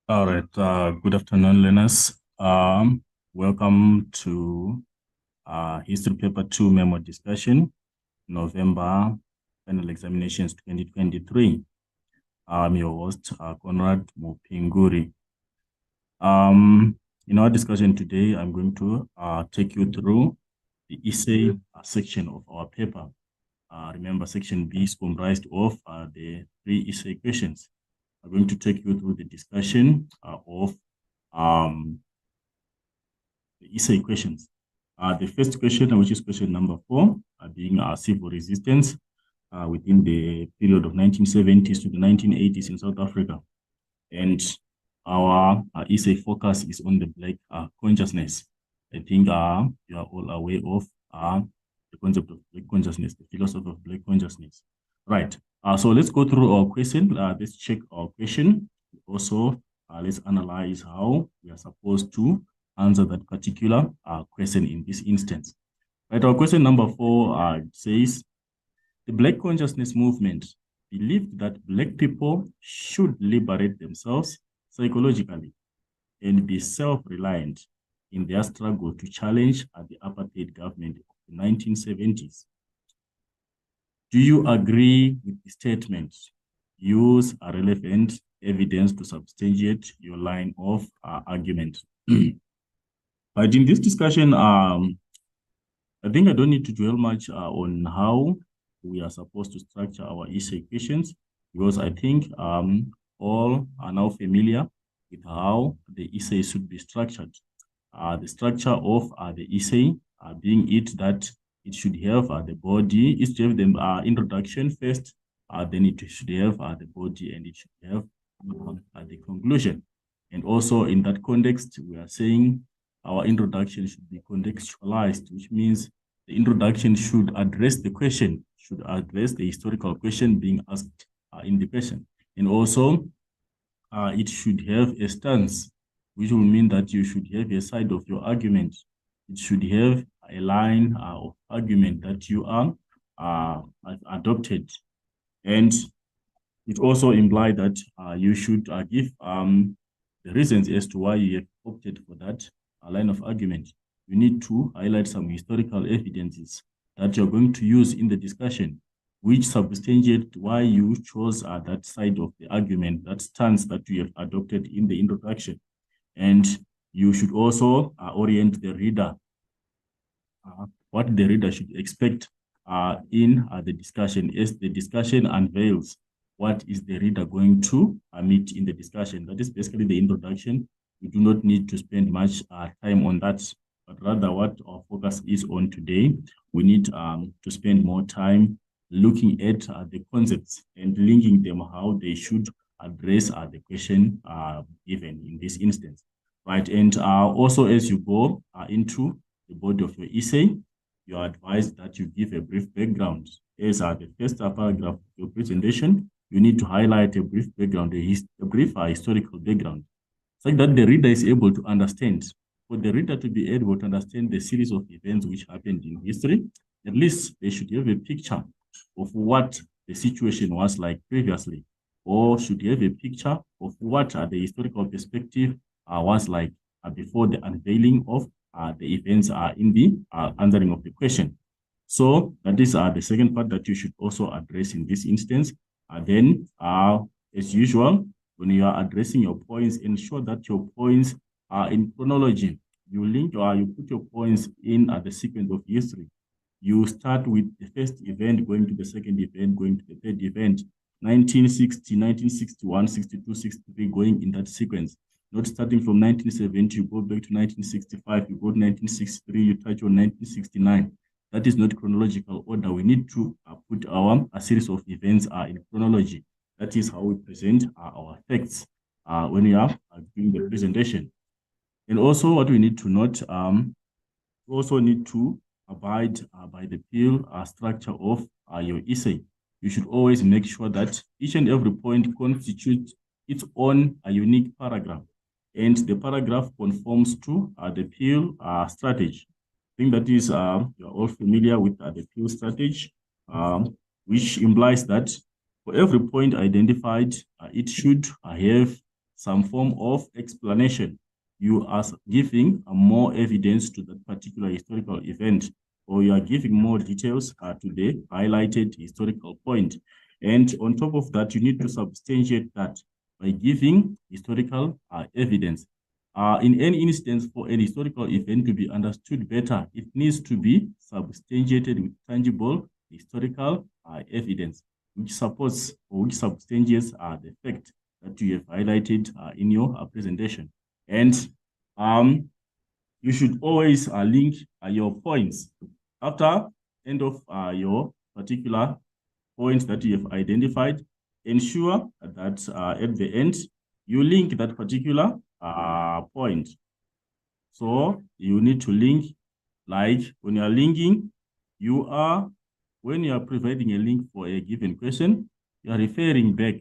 [SPEAKER 2] All right. Good afternoon, learners. Welcome to History Paper 2 Memo discussion, November Final Examinations 2023. I'm your host, Conrad Mupinguri. In our discussion today, I'm going to take you through the essay section of our paper. Remember, section B is comprised of the 3 essay questions. I'm going to take you through the discussion of the essay questions. The first question, which is question number 4, being civil resistance within the period of 1970s to the 1980s in South Africa. And our essay focus is on the Black consciousness. I think you are all aware of the concept of Black consciousness, the philosophy of Black consciousness. Right. So let's go through our question. Let's check our question. Also, let's analyze how we are supposed to answer that particular question in this instance. Right. Our question number 4 says, the Black consciousness movement believed that Black people should liberate themselves psychologically and be self-reliant in their struggle to challenge the apartheid government of the 1970s. Do you agree with the statement? Use a relevant evidence to substantiate your line of argument. But in this discussion, I think I don't need to dwell much on how we are supposed to structure our essay questions, because I think all are now familiar with how the essay should be structured. The structure of the essay being it that it should have the body, it should have the introduction first, then it should have the body, and it should have the conclusion. And also in that context, we are saying our introduction should be contextualized, which means the introduction should address the question, should address the historical question being asked in the question. And also, it should have a stance, which will mean that you should have a side of your argument. It should have a line of argument that you are adopted. And it also implies that you should give the reasons as to why you have opted for that line of argument. You need to highlight some historical evidences that you're going to use in the discussion, which substantiate why you chose that side of the argument, that stance that you have adopted in the introduction. And you should also orient the reader what the reader should expect in the discussion, as the discussion unveils what is the reader going to meet in the discussion. That is basically the introduction. We do not need to spend much time on that, but rather what our focus is on today, we need to spend more time looking at the concepts and linking them how they should address the question given in this instance, right? And also, as you go into the body of your essay, you are advised that you give a brief background. As the first paragraph of your presentation, you need to highlight a brief background, a brief historical background, such that the reader is able to understand. For the reader to be able to understand the series of events which happened in history, at least they should have a picture of what the situation was like previously, or should have a picture of what the historical perspective was like before the unveiling of the events in the answering of the question. So that is the second part that you should also address in this instance. Then, as usual, when you are addressing your points, ensure that your points are in chronology. You link or you put your points in the sequence of history. You start with the first event, going to the second event, going to the third event, 1960, 1961, 62, 63, going in that sequence. Not starting from 1970, you go back to 1965, you go to 1963, you touch on 1969. That is not chronological order. We need to put a series of events in chronology. That is how we present our facts when we are doing the presentation. And also what we need to note, we also need to abide by the peel structure of your essay. You should always make sure that each and every point constitutes its own unique paragraph, and the paragraph conforms to the peel strategy. I think that is, you're all familiar with the peel strategy, which implies that for every point identified, it should have some form of explanation. You are giving more evidence to that particular historical event, or you are giving more details to the highlighted historical point. And on top of that, you need to substantiate that by giving historical evidence. In any instance, for an historical event to be understood better, it needs to be substantiated with tangible historical evidence, which supports or which substantiates the fact that you have highlighted in your presentation. And you should always link your points. After end of your particular points that you have identified, ensure that at the end, you link that particular point. So you need to link, like when you are linking, when you are providing a link for a given question, you are referring back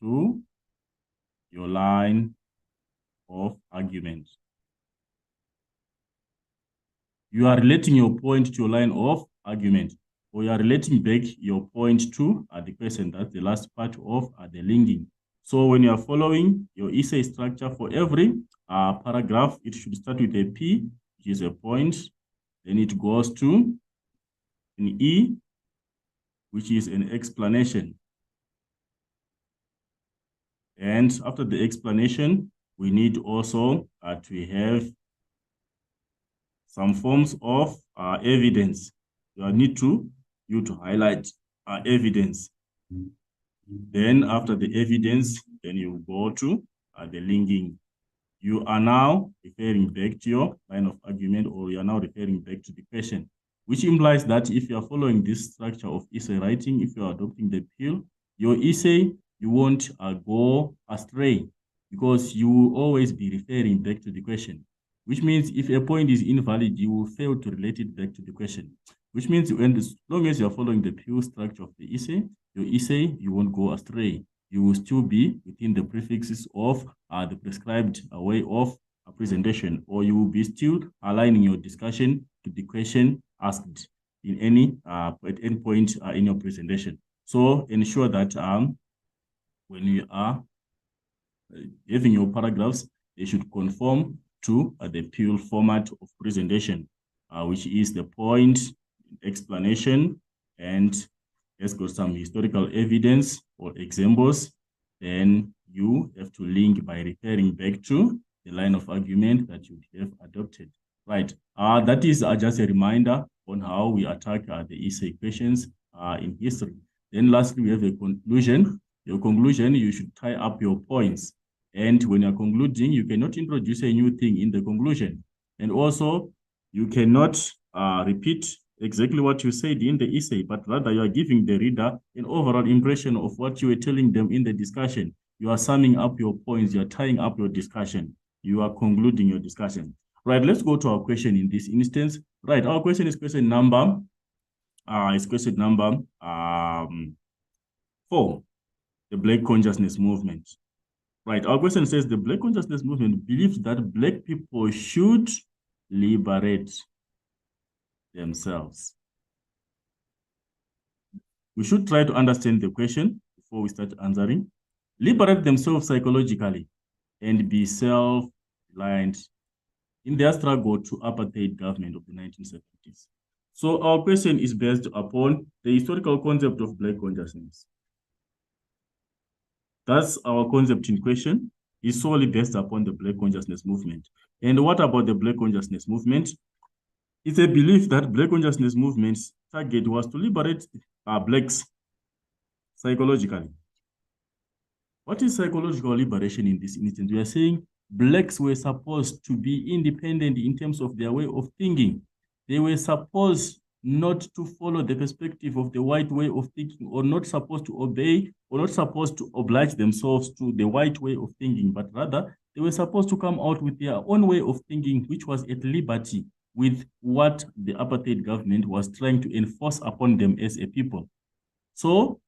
[SPEAKER 2] to your line of argument. You are relating your point to your line of argument, or you are relating back your point to the question. That's the last part of the linking. So when you are following your essay structure for every paragraph, it should start with a P, which is a point. Then it goes to an E, which is an explanation. And after the explanation, we need also to have some forms of evidence. You need you to highlight evidence. Then after the evidence, then you go to the linking. You are now referring back to your line of argument, or you are now referring back to the question, which implies that if you are following this structure of essay writing, if you are adopting the peel, your essay, you won't go astray, because you will always be referring back to the question, which means if a point is invalid, you will fail to relate it back to the question, which means as long as you are following the pure structure of the essay, your essay, you won't go astray. You will still be within the prefixes of the prescribed way of presentation, or you will be still aligning your discussion to the question asked in at any point in your presentation. So ensure that when you are having your paragraphs, they should conform to the pure format of presentation, which is the point, explanation, and let's go some historical evidence or examples. Then you have to link by referring back to the line of argument that you have adopted. Right. That is just a reminder on how we attack the essay questions in history. Then lastly, we have a conclusion. Your conclusion, you should tie up your points. And when you're concluding, you cannot introduce a new thing in the conclusion. And also, you cannot repeat exactly what you said in the essay, but rather you are giving the reader an overall impression of what you were telling them in the discussion. You are summing up your points, you are tying up your discussion, you are concluding your discussion. Right, let's go to our question in this instance. Right, our question is question number 4, the Black Consciousness Movement. Right, our question says the Black Consciousness Movement believes that Black people should liberate themselves. We should try to understand the question before we start answering. Liberate themselves psychologically and be self-reliant in their struggle to apartheid government of the 1970s. So our question is based upon the historical concept of Black consciousness. That's our concept in question, is solely based upon the Black Consciousness Movement. And what about the Black Consciousness Movement? It's a belief that Black Consciousness Movement's target was to liberate Blacks psychologically. What is psychological liberation in this instance? We are saying Blacks were supposed to be independent in terms of their way of thinking. They were supposed not to follow the perspective of the white way of thinking, or not supposed to obey, or not supposed to oblige themselves to the white way of thinking, but rather they were supposed to come out with their own way of thinking, which was at liberty with what the apartheid government was trying to enforce upon them as a people. So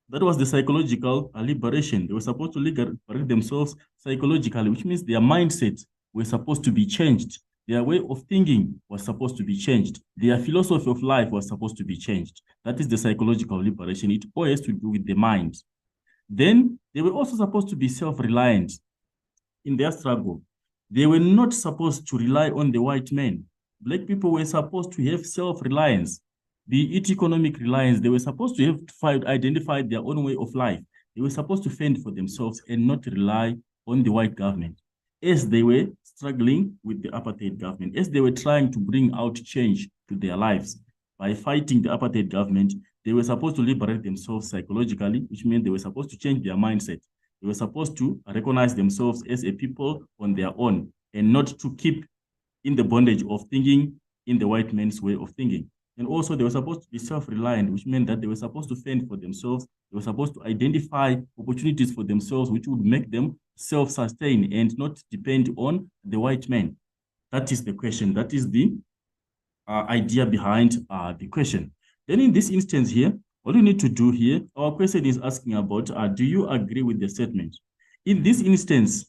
[SPEAKER 2] that was the psychological liberation. They were supposed to liberate themselves psychologically, which means their mindsets were supposed to be changed. Their way of thinking was supposed to be changed. Their philosophy of life was supposed to be changed. That is the psychological liberation. It all has to do with the mind. Then they were also supposed to be self-reliant in their struggle. They were not supposed to rely on the white men. Black people were supposed to have self-reliance, be it economic reliance. They were supposed to have identified their own way of life. They were supposed to fend for themselves and not rely on the white government, as they were struggling with the apartheid government, as they were trying to bring out change to their lives. By fighting the apartheid government, they were supposed to liberate themselves psychologically, which meant they were supposed to change their mindset. They were supposed to recognize themselves as a people on their own and not to keep in the bondage of thinking in the white man's way of thinking. And also they were supposed to be self-reliant, which meant that they were supposed to fend for themselves. They were supposed to identify opportunities for themselves, which would make them self-sustain and not depend on the white man. That is the question. That is the idea behind the question. Then in this instance here, what we need to do here, our question is asking about, do you agree with the statement? In this instance,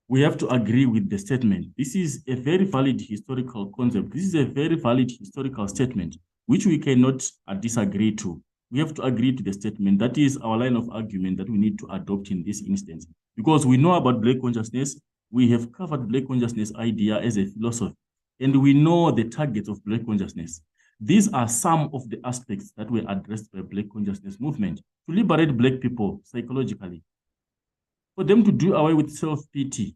[SPEAKER 2] we have to agree with the statement. This is a very valid historical concept. This is a very valid historical statement, which we cannot disagree to. We have to agree to the statement. That is our line of argument that we need to adopt in this instance. Because we know about Black consciousness, we have covered Black consciousness idea as a philosophy, and we know the targets of Black consciousness. These are some of the aspects that were addressed by Black consciousness movement to liberate Black people psychologically, for them to do away with self-pity.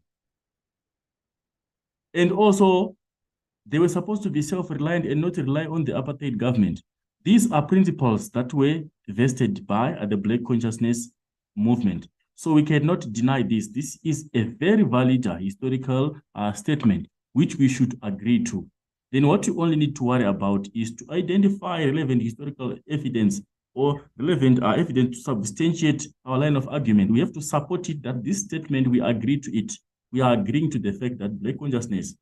[SPEAKER 2] And also, they were supposed to be self-reliant and not rely on the apartheid government. These are principles that were vested by the Black consciousness movement. So we cannot deny this. This is a very valid historical statement, which we should agree to. Then what you only need to worry about is to identify relevant historical evidence or relevant evidence to substantiate our line of argument. We have to support it that this statement, we agree to it. We are agreeing to the fact that Black consciousness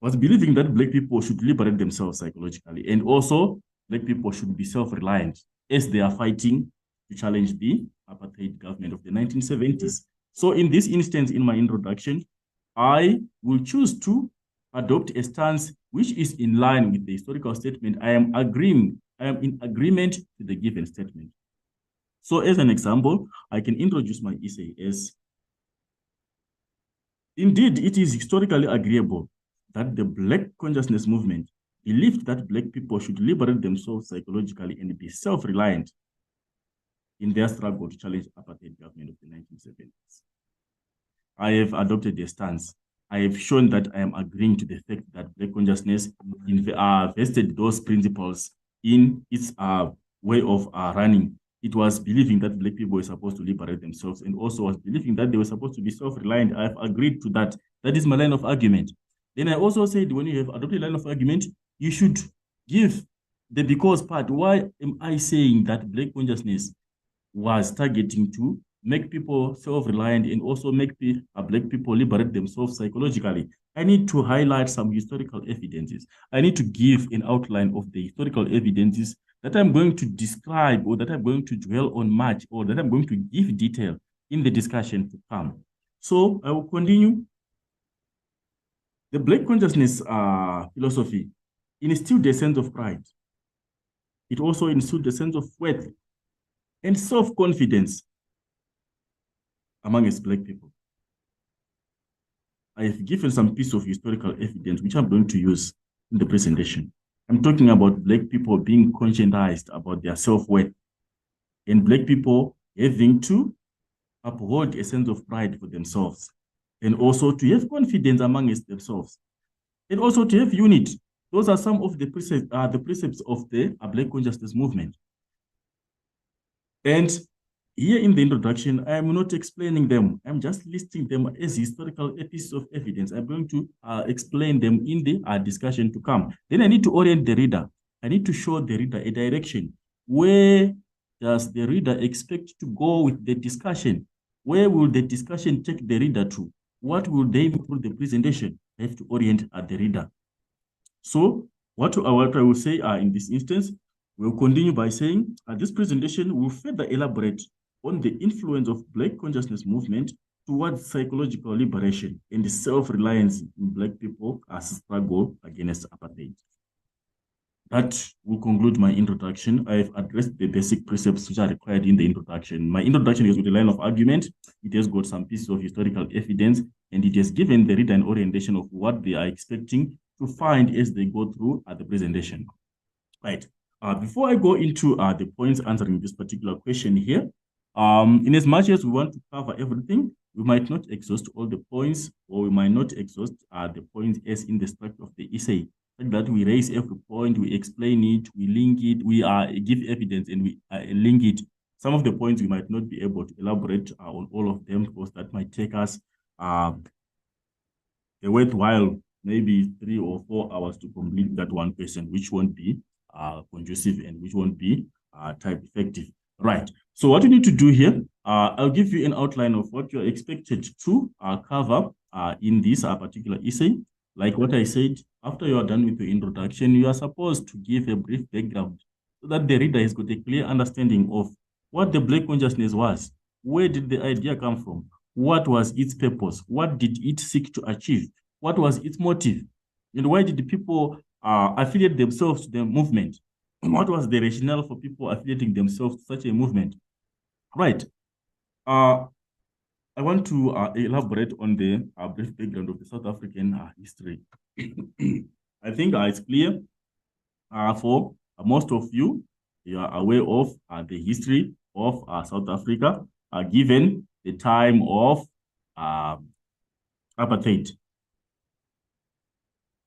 [SPEAKER 2] was believing that Black people should liberate themselves psychologically, and also Black people should be self-reliant as they are fighting to challenge the apartheid government of the 1970s. So in this instance, in my introduction, I will choose to adopt a stance which is in line with the historical statement. I am in agreement to the given statement. So as an example, I can introduce my essay as, indeed, it is historically agreeable that the Black consciousness movement believed that Black people should liberate themselves psychologically and be self-reliant in their struggle to challenge apartheid government of the 1970s. I have adopted a stance. I have shown that I am agreeing to the fact that Black consciousness vested those principles in its way of running. It was believing that Black people were supposed to liberate themselves, and also was believing that they were supposed to be self-reliant. I have agreed to that. That is my line of argument. Then I also said, when you have adopted a line of argument, you should give the because part. Why am I saying that Black consciousness was targeting to make people self-reliant and also make Black people liberate themselves psychologically? I need to highlight some historical evidences. I need to give an outline of the historical evidences that I'm going to describe, or that I'm going to dwell on much, or that I'm going to give detail in the discussion to come. So I will continue. The Black consciousness philosophy instilled a sense of pride. It also instilled a sense of worth and self-confidence among its Black people. I have given some piece of historical evidence which I'm going to use in the presentation. I'm talking about Black people being conscientized about their self-worth, and Black people having to uphold a sense of pride for themselves, and also to have confidence amongst themselves, and also to have unity. Those are some of the precepts of the Black consciousness movement. And here in the introduction, I am not explaining them. I'm just listing them as historical pieces of evidence. I'm going to explain them in the discussion to come. Then I need to orient the reader. I need to show the reader a direction. Where does the reader expect to go with the discussion? Where will the discussion take the reader to? What will they improve the presentation? I have to orient the reader. So what I will say in this instance, we'll continue by saying this presentation will further elaborate on the influence of Black consciousness movement towards psychological liberation and the self-reliance in Black people as a struggle against apartheid. That will conclude my introduction. I have addressed the basic precepts which are required in the introduction. My introduction is with a line of argument. It has got some pieces of historical evidence, and it has given the reader an orientation of what they are expecting to find as they go through the presentation. Right. Before I go into the points answering this particular question here, in as much as we want to cover everything, we might not exhaust all the points, or we might not exhaust the points as in the structure of the essay. That we raise every point, we explain it, we link it, we give evidence, and we link it. Some of the points we might not be able to elaborate on all of them, because that might take us a worthwhile maybe 3 or 4 hours to complete that one question, which won't be conducive and which won't be type effective. Right. So what you need to do here, I'll give you an outline of what you're expected to cover in this particular essay. Like what I said, after you are done with the introduction, you are supposed to give a brief background so that the reader has got a clear understanding of what the Black consciousness was, where did the idea come from, what was its purpose, what did it seek to achieve, what was its motive, and why did the people affiliate themselves to the movement, and what was the rationale for people affiliating themselves to such a movement. Right. I want to elaborate on the brief background of the South African history. I think it's clear for most of you, you are aware of the history of South Africa, given the time of apartheid.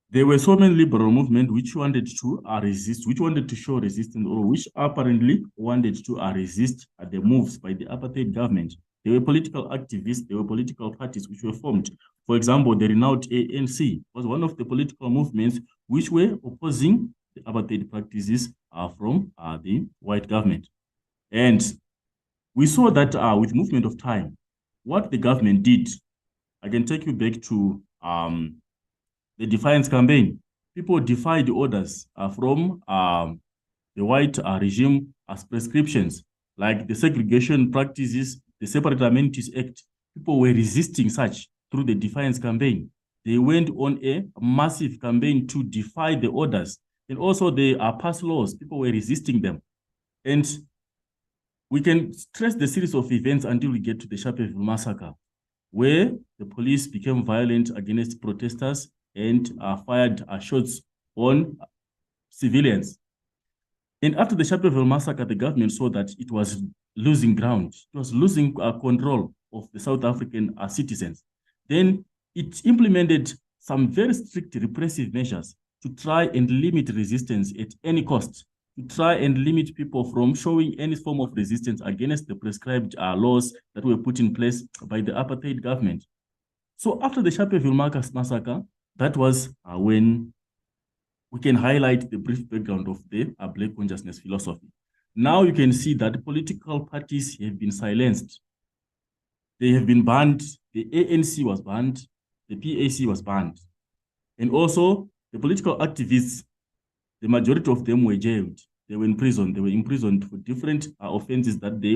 [SPEAKER 2] There were so many liberal movements which wanted to resist, which wanted to show resistance, or which apparently wanted to resist the moves by the apartheid government. There were political activists, there were political parties which were formed. For example, the renowned ANC was one of the political movements which were opposing the apartheid practices from the white government. And we saw that with movement of time, what the government did, I can take you back to the defiance campaign. People defied the orders from the white regime as prescriptions, like the segregation practices, the Separate Amenities Act. People were resisting such through the defiance campaign. They went on a massive campaign to defy the orders. And also the past laws, people were resisting them. And we can trace the series of events until we get to the Sharpeville massacre, where the police became violent against protesters and fired shots on civilians. And after the Sharpeville massacre, the government saw that it was losing ground. It was losing control of the South African citizens. then it implemented some very strict repressive measures to try and limit resistance at any cost, to try and limit people from showing any form of resistance against the prescribed laws that were put in place by the apartheid government. So after the Sharpeville massacre, that was when we can highlight the brief background of the Black consciousness philosophy. Now you can see that political parties have been silenced. They have been banned. The ANC was banned. The PAC was banned. And also, the political activists, the majority of them were jailed. They were in prison. They were imprisoned for different offenses that they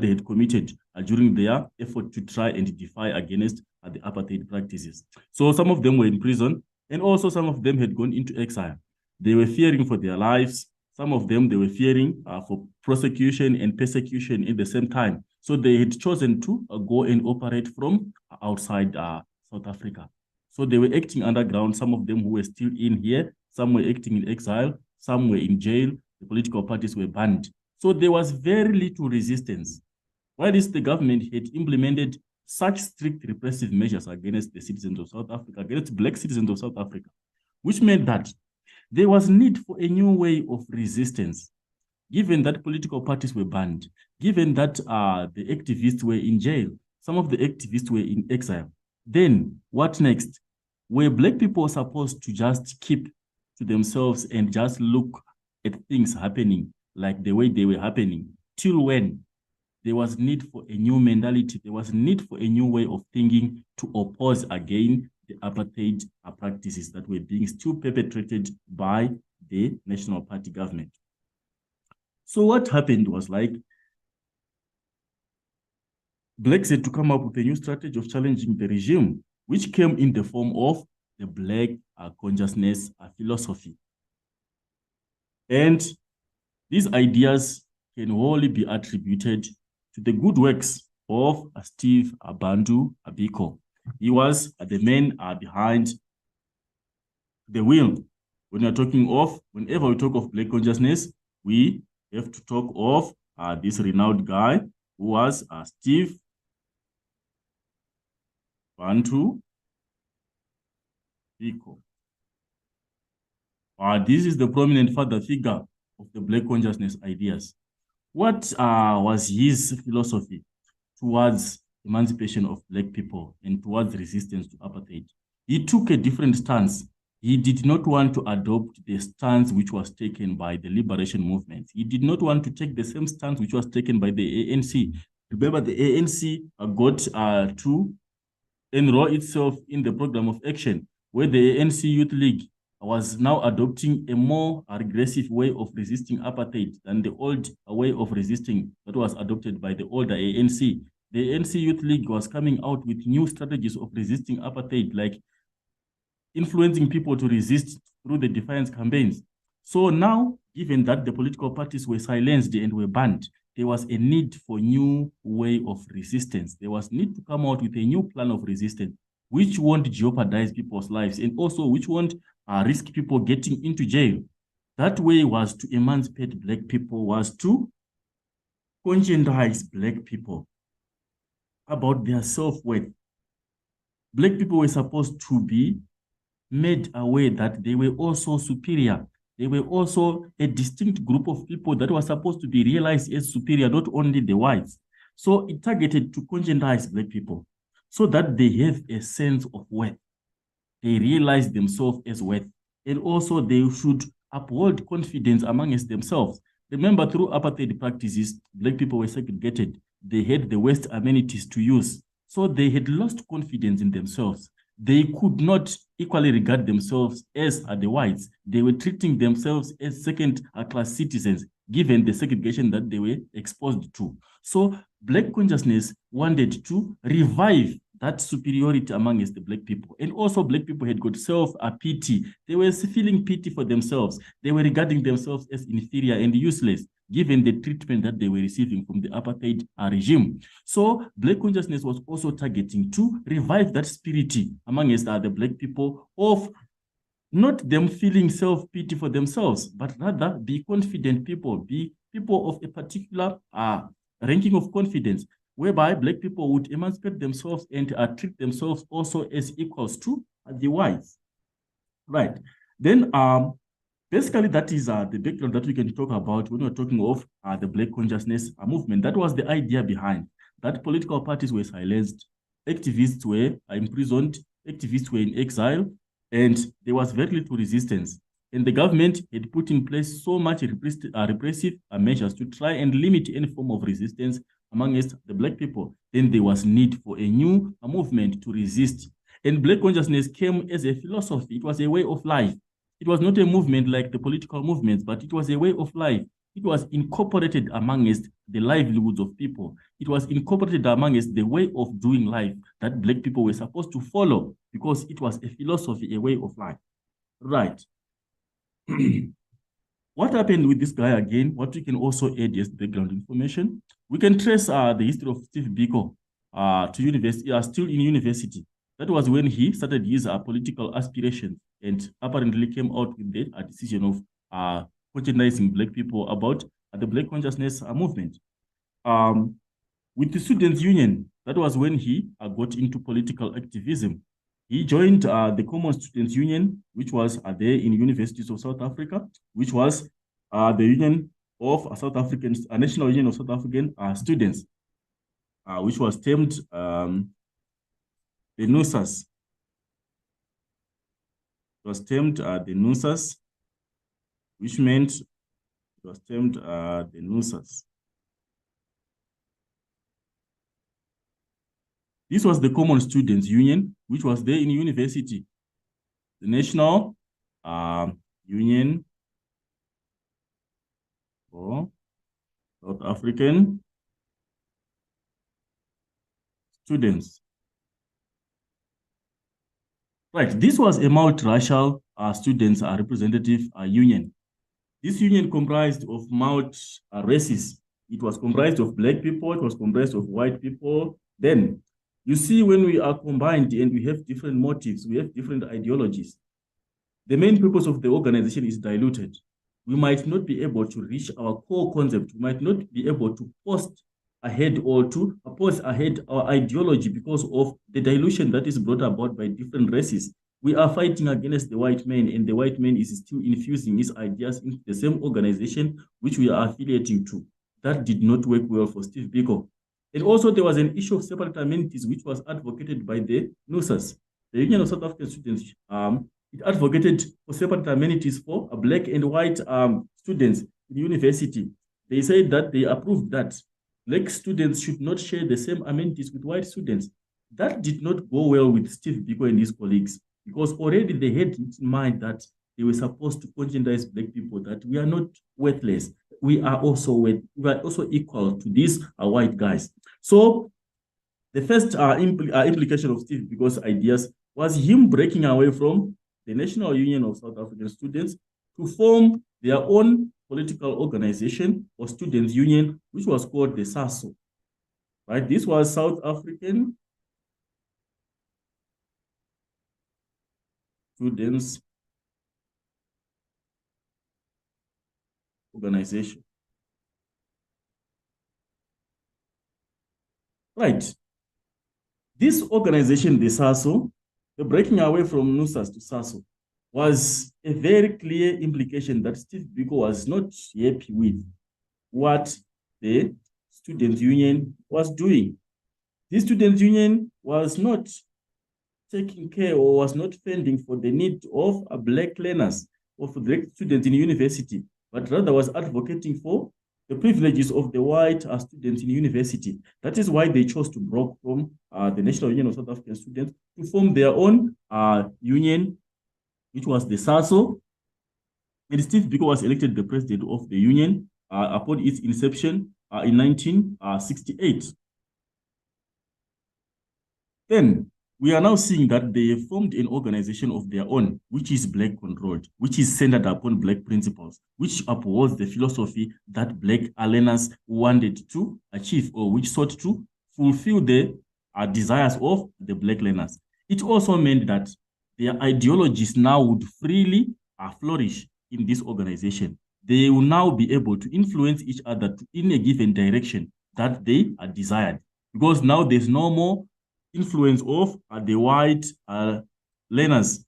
[SPEAKER 2] had committed during their effort to try and defy against the apartheid practices. So some of them were in prison, and also some of them had gone into exile. They were fearing for their lives. Some of them, they were fearing for prosecution and persecution at the same time. So they had chosen to go and operate from outside South Africa. So they were acting underground. Some of them who were still in here, some were acting in exile, some were in jail. The political parties were banned. So there was very little resistance. While the government had implemented such strict repressive measures against the citizens of South Africa, against Black citizens of South Africa, which meant that there was need for a new way of resistance, given that political parties were banned, given that the activists were in jail, some of the activists were in exile. Then what next? Were Black people supposed to just keep to themselves and just look at things happening like the way they were happening? Till when? There was need for a new mentality. There was need for a new way of thinking to oppose again the apartheid practices that were being still perpetrated by the National Party government. So what happened was like, Blacks had to come up with a new strategy of challenging the regime, which came in the form of the Black consciousness philosophy. And these ideas can wholly be attributed to the good works of Steve Bantu Biko. He was the man behind the wheel. When we're talking of, whenever we talk of Black consciousness, we have to talk of this renowned guy who was Steve Bantu Biko. This is the prominent father figure of the Black consciousness ideas. What was his philosophy towards emancipation of Black people and towards resistance to apartheid? He took a different stance. He did not want to adopt the stance which was taken by the liberation movement. He did not want to take the same stance which was taken by the ANC. Remember, the ANC got to enroll itself in the program of action, where the ANC Youth League was now adopting a more aggressive way of resisting apartheid than the old way of resisting that was adopted by the older ANC. The ANC Youth League was coming out with new strategies of resisting apartheid, like influencing people to resist through the defiance campaigns. So now, given that the political parties were silenced and were banned, there was a need for a new way of resistance. There was need to come out with a new plan of resistance, which won't jeopardize people's lives and also which won't risk people getting into jail. That way was to emancipate Black people, was to conscientize Black people about their self-worth. Black people were supposed to be made aware that they were also superior. They were also a distinct group of people that were supposed to be realized as superior, not only the whites. So it targeted to conscientize Black people so that they have a sense of worth. They realize themselves as worth. And also they should uphold confidence amongst themselves. Remember, through apartheid practices, Black people were segregated. They had the worst amenities to use. So they had lost confidence in themselves. They could not equally regard themselves as the whites. They were treating themselves as second-class citizens, given the segregation that they were exposed to. So Black consciousness wanted to revive that superiority amongst the Black people. And also Black people had got self-pity. They were feeling pity for themselves. They were regarding themselves as inferior and useless, given the treatment that they were receiving from the apartheid regime. So Black consciousness was also targeting to revive that spirit amongst the Black people of not them feeling self-pity for themselves, but rather be confident people, be people of a particular ranking of confidence. whereby Black people would emancipate themselves and treat themselves also as equals to the whites. Right. Then basically, that is the background that we can talk about when we're talking of the Black consciousness movement. That was the idea behind that. Political parties were silenced, activists were imprisoned, activists were in exile, and there was very little resistance. And the government had put in place so much repressive measures to try and limit any form of resistance amongst the Black people. Then there was need for a new movement to resist. And Black consciousness came as a philosophy. It was a way of life. It was not a movement like the political movements, but it was a way of life. It was incorporated amongst the livelihoods of people. It was incorporated amongst the way of doing life that Black people were supposed to follow, because it was a philosophy, a way of life. Right. What happened with this guy again? What we can also add as background information, we can trace the history of Steve Biko to university, still in university. That was when he started his political aspirations and apparently came out with the decision of conscientizing Black people about the Black consciousness movement. With the Students' Union, that was when he got into political activism. He joined the Common Students' Union, which was there in universities of South Africa, which was the Union of South African, National Union of South African Students, which was termed the NUSAS. It was termed the NUSAS, which meant it was termed the NUSAS. This was the Common Students' Union, which was there in university. The National Union for South African Students. Right, this was a multiracial students representative union. This union comprised of multi races. It was comprised of Black people, it was comprised of white people. Then, you see, when we are combined and we have different motives, we have different ideologies, the main purpose of the organization is diluted. We might not be able to reach our core concept. We might not be able to post ahead or to pose ahead our ideology because of the dilution that is brought about by different races. We are fighting against the white man, and the white man is still infusing his ideas into the same organization which we are affiliating to. That did not work well for Steve Biko. And also there was an issue of separate amenities which was advocated by the NUSAS. The Union of South African Students, it advocated for separate amenities for Black and white students in the university. They said that they approved that Black students should not share the same amenities with white students. That did not go well with Steve Biko and his colleagues, because already they had in mind that they were supposed to conscientize Black people that we are not worthless. We are also equal to these white guys. So the first implication of Steve Biko's ideas was him breaking away from the National Union of South African Students to form their own political organization or students' union, which was called the SASO. Right? This was South African Students Organization. Right. This organization, the SASO, the breaking away from NUSAS to SASO, was a very clear implication that Steve Biko was not happy with what the Students' Union was doing. The Students' Union was not taking care or was not fending for the need of Black learners or for Black students in university, but rather was advocating for the privileges of the white students in university. That is why they chose to break from the National Union of South African Students to form their own union, which was the SASO. And Steve Biko was elected the president of the union upon its inception in 1968. Then we are now seeing that they have formed an organization of their own, which is Black controlled, which is centered upon Black principles, which upholds the philosophy that Black learners wanted to achieve, or which sought to fulfill the desires of the Black learners. It also meant that their ideologies now would freely flourish in this organization. They will now be able to influence each other in a given direction that they desired. because now there's no more influence of the white learners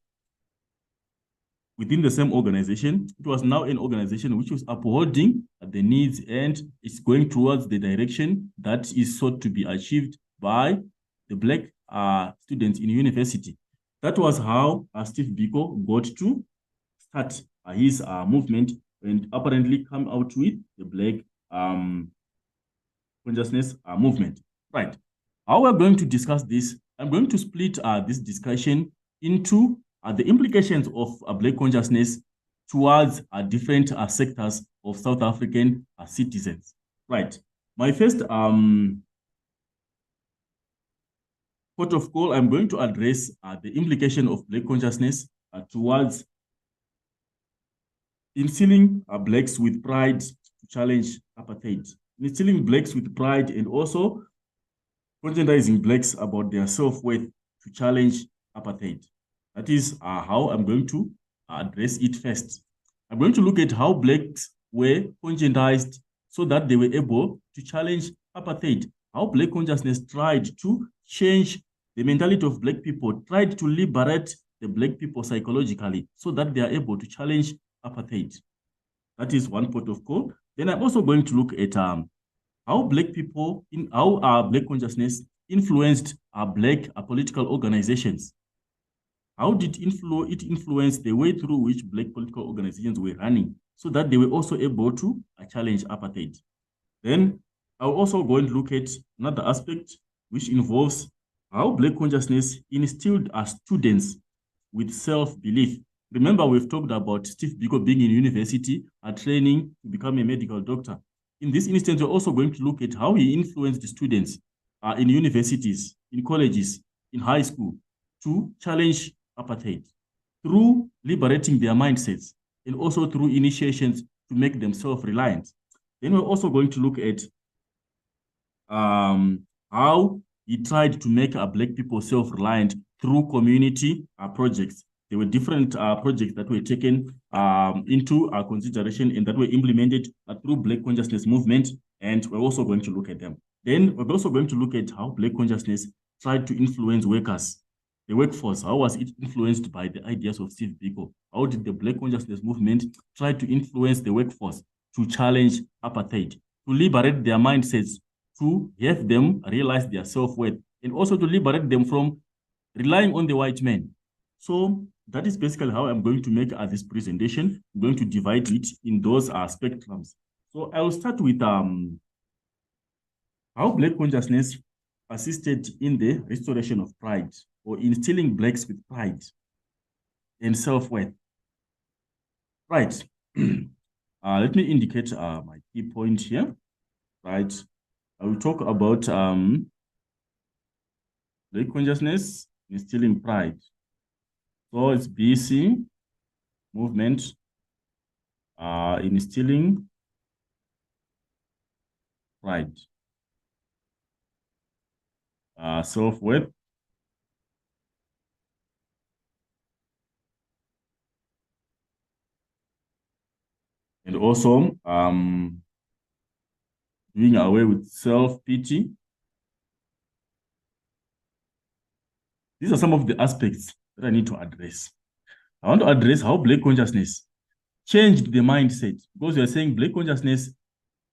[SPEAKER 2] within the same organization. It was now an organization which was upholding the needs, and it's going towards the direction that is sought to be achieved by the Black students in university. That was how Steve Biko got to start his movement and apparently come out with the Black consciousness movement. Right. How we're going to discuss this, I'm going to split this discussion into the implications of Black consciousness towards different sectors of South African citizens. Right. My first port of call, I'm going to address the implication of Black consciousness towards instilling Blacks with pride to challenge apartheid, instilling Blacks with pride and also conscientizing Blacks about their self-worth to challenge apartheid. That is how I'm going to address it first. I'm going to look at how Blacks were conscientized so that they were able to challenge apartheid, how Black consciousness tried to change the mentality of Black people, tried to liberate the Black people psychologically so that they are able to challenge apartheid. That is one port of call. Then I'm also going to look at how Black people, how Black consciousness influenced Black political organizations. How did it influence the way through which Black political organizations were running so that they were also able to challenge apartheid? Then I'll also go and look at another aspect which involves how Black consciousness instilled students with self-belief. Remember, we've talked about Steve Biko being in university training to become a medical doctor. In this instance, we're also going to look at how he influenced the students in universities, in colleges, in high school to challenge apartheid through liberating their mindsets and also through initiations to make them self-reliant. Then we're also going to look at how he tried to make Black people self-reliant through community projects. There were different projects that were taken into consideration and that were implemented through Black consciousness movement, and we're also going to look at them. Then we're also going to look at how Black consciousness tried to influence workers, the workforce. How was it influenced by the ideas of Steve Biko? How did the Black consciousness movement try to influence the workforce to challenge apartheid, to liberate their mindsets, to have them realize their self-worth, and also to liberate them from relying on the white man? So that is basically how I'm going to make this presentation. I'm going to divide it in those spectrums. So I will start with how Black consciousness assisted in the restoration of pride, or instilling Blacks with pride and self-worth. Right. Let me indicate my key point here. Right. I will talk about Black consciousness instilling pride. So it's BC movement instilling pride, self-worth, and also doing away with self-pity. These are some of the aspects that I need to address. I want to address how Black consciousness changed the mindset, because we are saying Black consciousness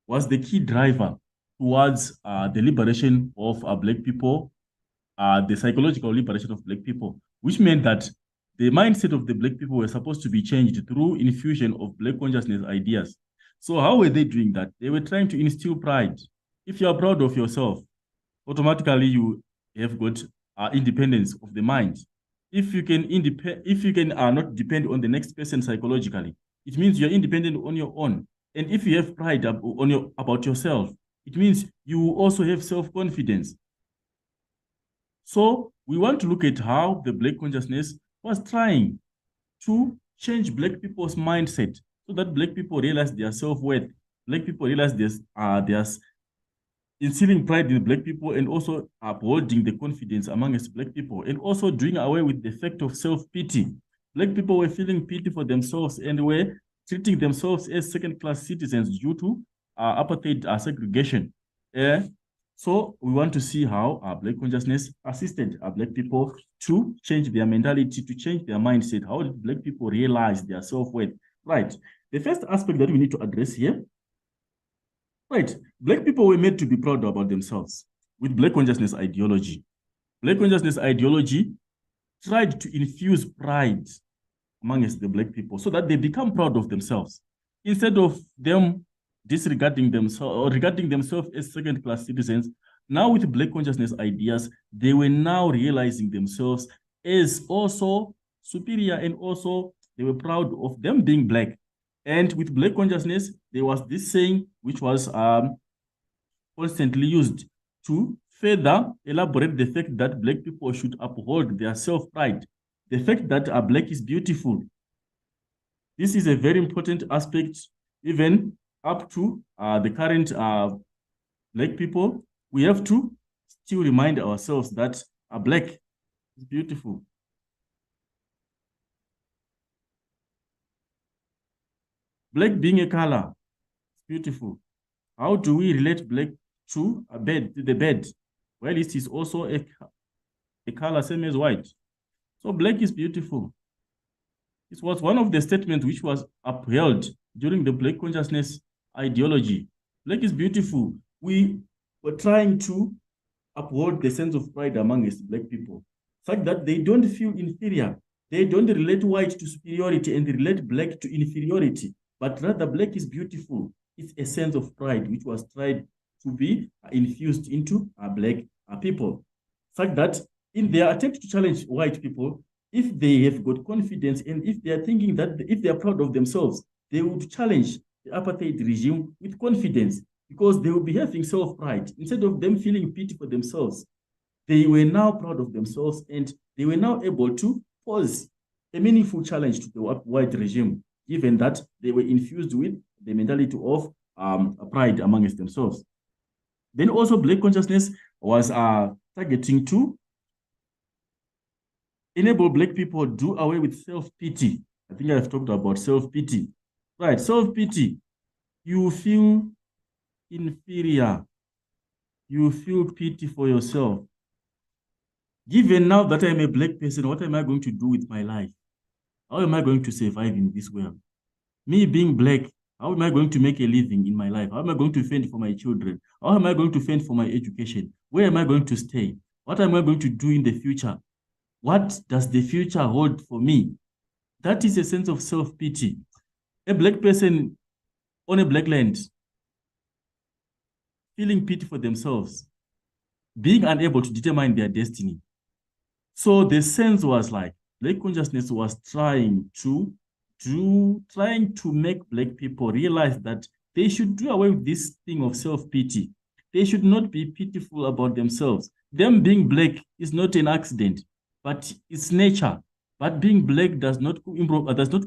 [SPEAKER 2] was the key driver towards the liberation of Black people, the psychological liberation of Black people, which meant that the mindset of the Black people were supposed to be changed through infusion of Black consciousness ideas. So how were they doing that? They were trying to instill pride. If you are proud of yourself, automatically you have got independence of the mind. If you can not depend on the next person psychologically, it means you're independent on your own. And if you have pride about yourself, it means you also have self-confidence. So we want to look at how the Black consciousness was trying to change Black people's mindset so that Black people realize their self-worth. Black people realize there's instilling pride in Black people and also upholding the confidence amongst Black people, and also doing away with the effect of self-pity. Black people were feeling pity for themselves and were treating themselves as second-class citizens due to apartheid segregation. So we want to see how our Black consciousness assisted our Black people to change their mentality, to change their mindset. How did Black people realize their self-worth? Right. The first aspect that we need to address here, right, Black people were made to be proud about themselves with Black consciousness ideology. Black consciousness ideology tried to infuse pride amongst the Black people so that they become proud of themselves. Instead of them disregarding themselves or regarding themselves as second-class citizens, now with Black consciousness ideas, they were now realizing themselves as also superior, and also they were proud of them being Black. And with Black consciousness, there was this saying which was constantly used to further elaborate the fact that Black people should uphold their self-pride, the fact that a Black is beautiful. This is a very important aspect, even up to the current Black people. We have to still remind ourselves that a Black is beautiful. Black being a color is beautiful. How do we relate Black to a bed, to the bed? Well, it is also a color same as white. So Black is beautiful. It was one of the statements which was upheld during the Black consciousness ideology. Black is beautiful. We were trying to uphold the sense of pride amongst Black people, such that they don't feel inferior. They don't relate white to superiority and relate Black to inferiority, but rather Black is beautiful. It's a sense of pride which was tried to be infused into Black people, such that in their attempt to challenge white people, if they have got confidence and if they are thinking that if they are proud of themselves, they would challenge the apartheid regime with confidence, because they will be having self-pride. Instead of them feeling pity for themselves, they were now proud of themselves and they were now able to pose a meaningful challenge to the white regime, given that they were infused with the mentality of pride amongst themselves. Then also Black consciousness was targeting to enable Black people do away with self-pity. I think I've talked about self-pity. Right, self-pity. You feel inferior. You feel pity for yourself. Given now that I'm a Black person, what am I going to do with my life? How am I going to survive in this world? Me being Black, how am I going to make a living in my life? How am I going to fend for my children? How am I going to fend for my education? Where am I going to stay? What am I going to do in the future? What does the future hold for me? That is a sense of self-pity. A Black person on a Black land, feeling pity for themselves, being unable to determine their destiny. So the sense was like, Black consciousness was trying to make Black people realize that they should do away with this thing of self-pity. They should not be pitiful about themselves. Them being Black is not an accident, but it's nature. But being Black does not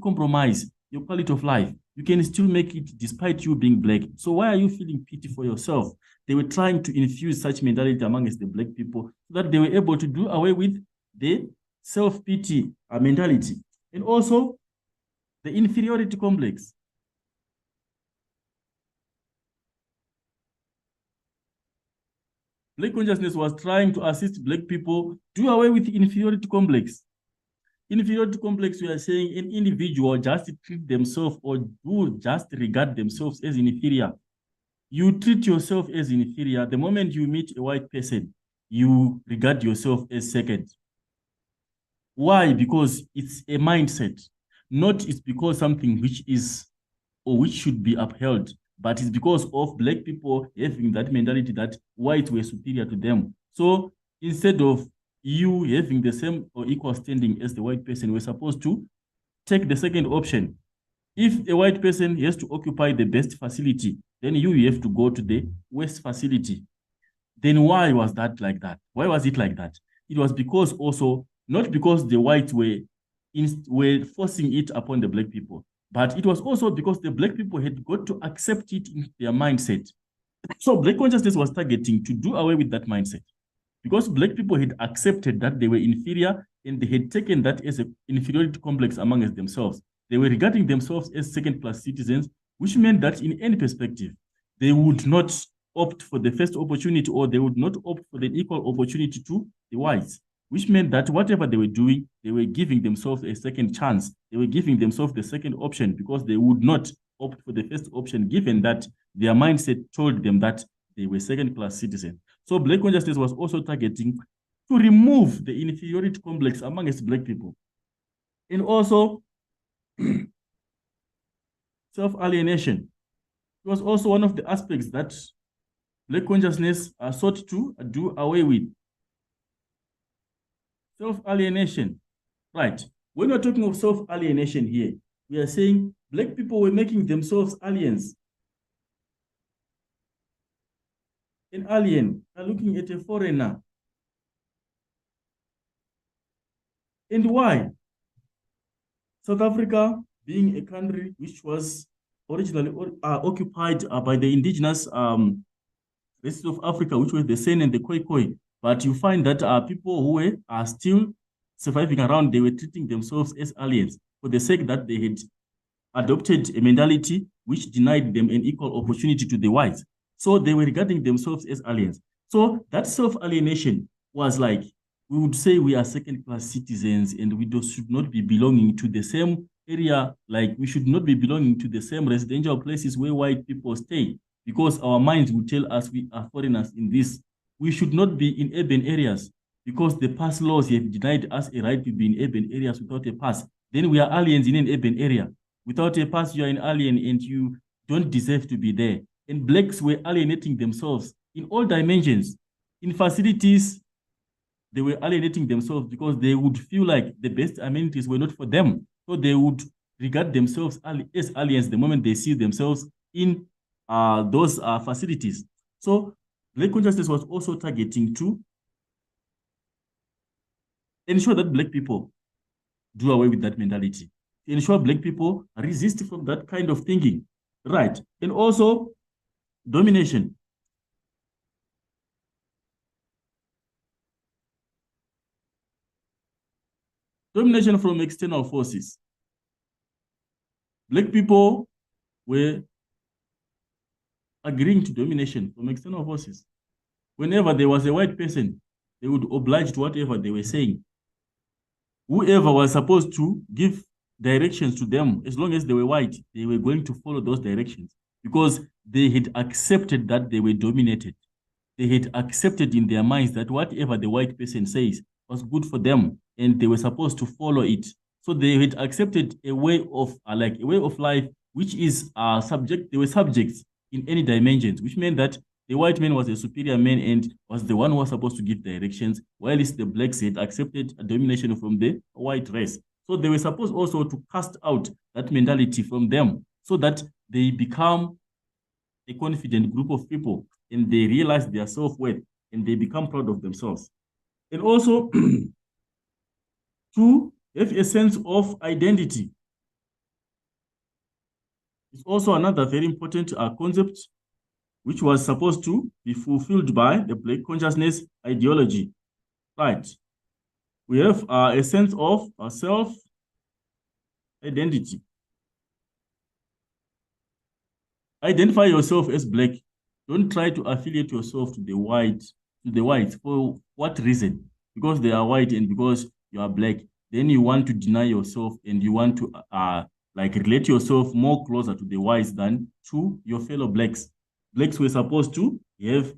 [SPEAKER 2] compromise your quality of life. You can still make it despite you being Black. So why are you feeling pity for yourself? They were trying to infuse such mentality amongst the Black people so that they were able to do away with the self-pity mentality. And also the inferiority complex. Black consciousness was trying to assist Black people do away with the inferiority complex. Inferiority complex, we are saying an individual just treat themselves or do just regard themselves as inferior. You treat yourself as inferior. The moment you meet a white person, you regard yourself as second. Why? Because it's a mindset. Not it's because something which is or which should be upheld, but it's because of Black people having that mentality that whites were superior to them. So instead of you having the same or equal standing as the white person, we're supposed to take the second option. If a white person has to occupy the best facility, then you have to go to the worst facility. Then why was that like that? Why was it like that? It was because also, not because the whites were forcing it upon the Black people, but it was also because the Black people had got to accept it in their mindset. So Black consciousness was targeting to do away with that mindset, because Black people had accepted that they were inferior and they had taken that as an inferiority complex amongst themselves. They were regarding themselves as second-class citizens, which meant that in any perspective, they would not opt for the first opportunity, or they would not opt for the equal opportunity to the whites, which meant that whatever they were doing, they were giving themselves a second chance. They were giving themselves the second option because they would not opt for the first option, given that their mindset told them that they were second-class citizens. So Black consciousness was also targeting to remove the inferiority complex amongst Black people. And also, self-alienation. It was also one of the aspects that Black consciousness sought to do away with. Self-alienation, right? When we're talking of self-alienation here, we are saying Black people were making themselves aliens. An alien are looking at a foreigner. And why? South Africa, being a country which was originally occupied by the indigenous races of Africa, which were the San and the Khoikhoi, but you find that people who are still surviving around, they were treating themselves as aliens for the sake that they had adopted a mentality which denied them an equal opportunity to the whites. So they were regarding themselves as aliens. So that self-alienation was like, we would say we are second-class citizens and we should not be belonging to the same area, like we should not be belonging to the same residential places where white people stay, because our minds would tell us we are foreigners in this. We should not be in urban areas because the pass laws have denied us a right to be in urban areas without a pass. Then we are aliens in an urban area. Without a pass, you are an alien and you don't deserve to be there. And Blacks were alienating themselves in all dimensions. In facilities, they were alienating themselves because they would feel like the best amenities were not for them. So they would regard themselves as aliens the moment they see themselves in those facilities. So Black consciousness was also targeting to ensure that Black people do away with that mentality, to ensure Black people resist from that kind of thinking, right? And also domination. Domination from external forces. Black people were agreeing to domination from external forces. Whenever there was a white person, they would oblige to whatever they were saying. Whoever was supposed to give directions to them, as long as they were white, they were going to follow those directions because they had accepted that they were dominated. They had accepted in their minds that whatever the white person says was good for them and they were supposed to follow it. So they had accepted a way of life which is they were subjects in any dimensions, which meant that the white man was a superior man and was the one who was supposed to give directions, while the Blacks had accepted a domination from the white race. So they were supposed also to cast out that mentality from them so that they become a confident group of people and they realize their self-worth and they become proud of themselves. And also to have a sense of identity. It's also another very important concept which was supposed to be fulfilled by the Black consciousness ideology, right? We have a sense of self-identity. Identify yourself as Black. Don't try to affiliate yourself to the whites. For what reason? Because they are white and because you are Black. Then you want to deny yourself and you want to relate yourself more closer to the whites than to your fellow Blacks. Blacks were supposed to have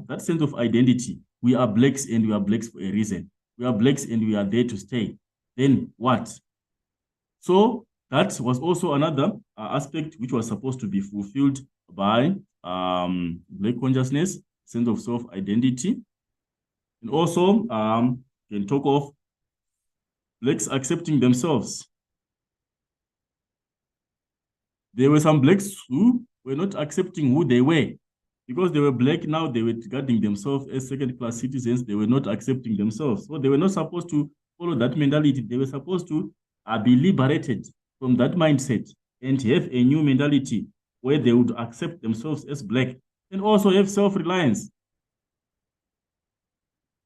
[SPEAKER 2] that sense of identity. We are Blacks and we are Blacks for a reason. We are Blacks and we are there to stay. Then what? So that was also another aspect which was supposed to be fulfilled by Black consciousness, sense of self-identity. And also can talk of Blacks accepting themselves. There were some Blacks who were not accepting who they were. Because they were Black, now they were regarding themselves as second-class citizens. They were not accepting themselves. So they were not supposed to follow that mentality. They were supposed to be liberated from that mindset and have a new mentality where they would accept themselves as Black and also have self-reliance.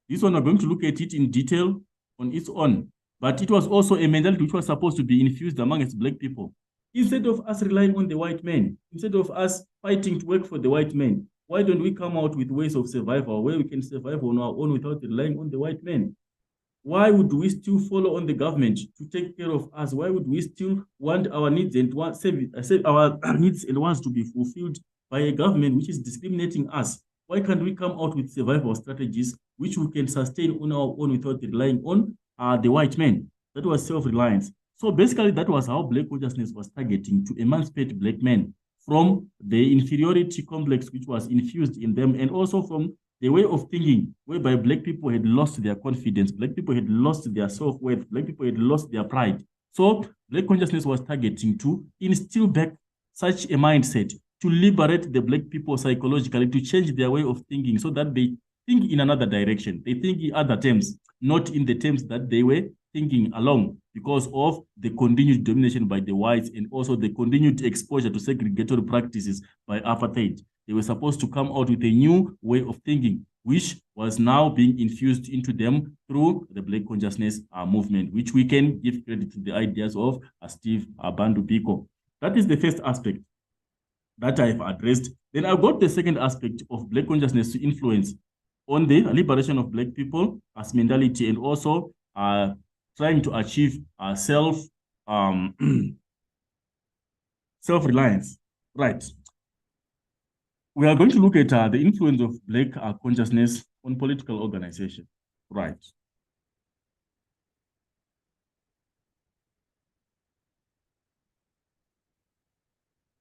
[SPEAKER 2] This one, we're going to look at it in detail on its own. But it was also a mentality which was supposed to be infused amongst Black people. Instead of us relying on the white man, instead of us fighting to work for the white man, Why don't we come out with ways of survival where we can survive on our own without relying on the white men? Why would we still follow on the government to take care of us? Why would we still want our needs and our needs and wants to be fulfilled by a government which is discriminating us? Why can't we come out with survival strategies which we can sustain on our own without relying on the white men? That was self-reliance. So basically, that was how Black consciousness was targeting to emancipate Black men from the inferiority complex which was infused in them, and also from the way of thinking whereby Black people had lost their confidence, Black people had lost their self-worth, Black people had lost their pride. So Black consciousness was targeting to instill back such a mindset, to liberate the Black people psychologically, to change their way of thinking so that they think in another direction. They think in other terms, not in the terms that they were thinking along, because of the continued domination by the whites and also the continued exposure to segregatory practices by apartheid. They were supposed to come out with a new way of thinking, which was now being infused into them through the Black consciousness movement, which we can give credit to the ideas of Steve Bantu Biko. That is the first aspect that I've addressed. Then I've got the second aspect of Black consciousness to influence on the liberation of Black people as mentality, and also trying to achieve self-reliance. Right. We are going to look at the influence of Black consciousness on political organization. Right.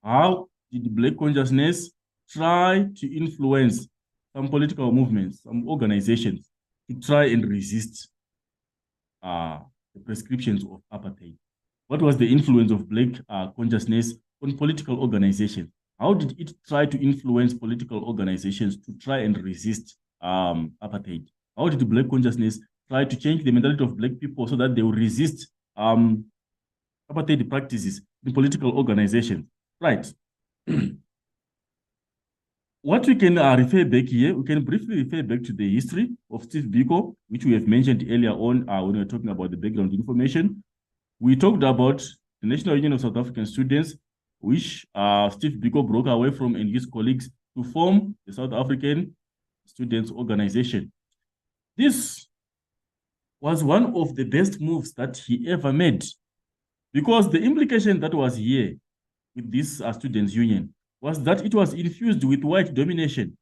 [SPEAKER 2] How did Black consciousness try to influence some political movements, some organizations, to try and resist the prescriptions of apartheid? What was the influence of Black consciousness on political organizations? How did it try to influence political organizations to try and resist apartheid? How did Black consciousness try to change the mentality of Black people so that they will resist apartheid practices in political organizations? Right. What we can refer back here, we can briefly refer back to the history of Steve Biko, which we have mentioned earlier on when we were talking about the background information. We talked about the National Union of South African Students, which Steve Biko broke away from and his colleagues to form the South African Students Organization. This was one of the best moves that he ever made, because the implication that was here with this students' union was that it was infused with white domination.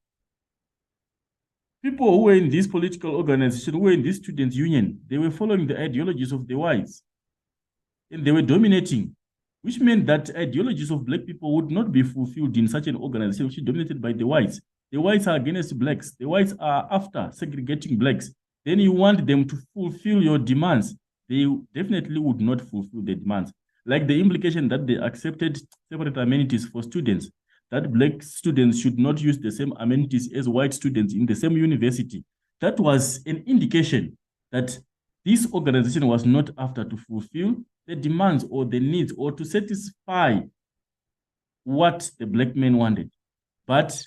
[SPEAKER 2] People who were in this political organization, who were in this students' union, they were following the ideologies of the whites. And they were dominating, which meant that ideologies of Black people would not be fulfilled in such an organization which is dominated by the whites. The whites are against Blacks. The whites are after segregating Blacks. Then you want them to fulfill your demands. They definitely would not fulfill the demands. Like the implication that they accepted separate amenities for students, that Black students should not use the same amenities as white students in the same university. That was an indication that this organization was not after to fulfill the demands or the needs or to satisfy what the Black men wanted. But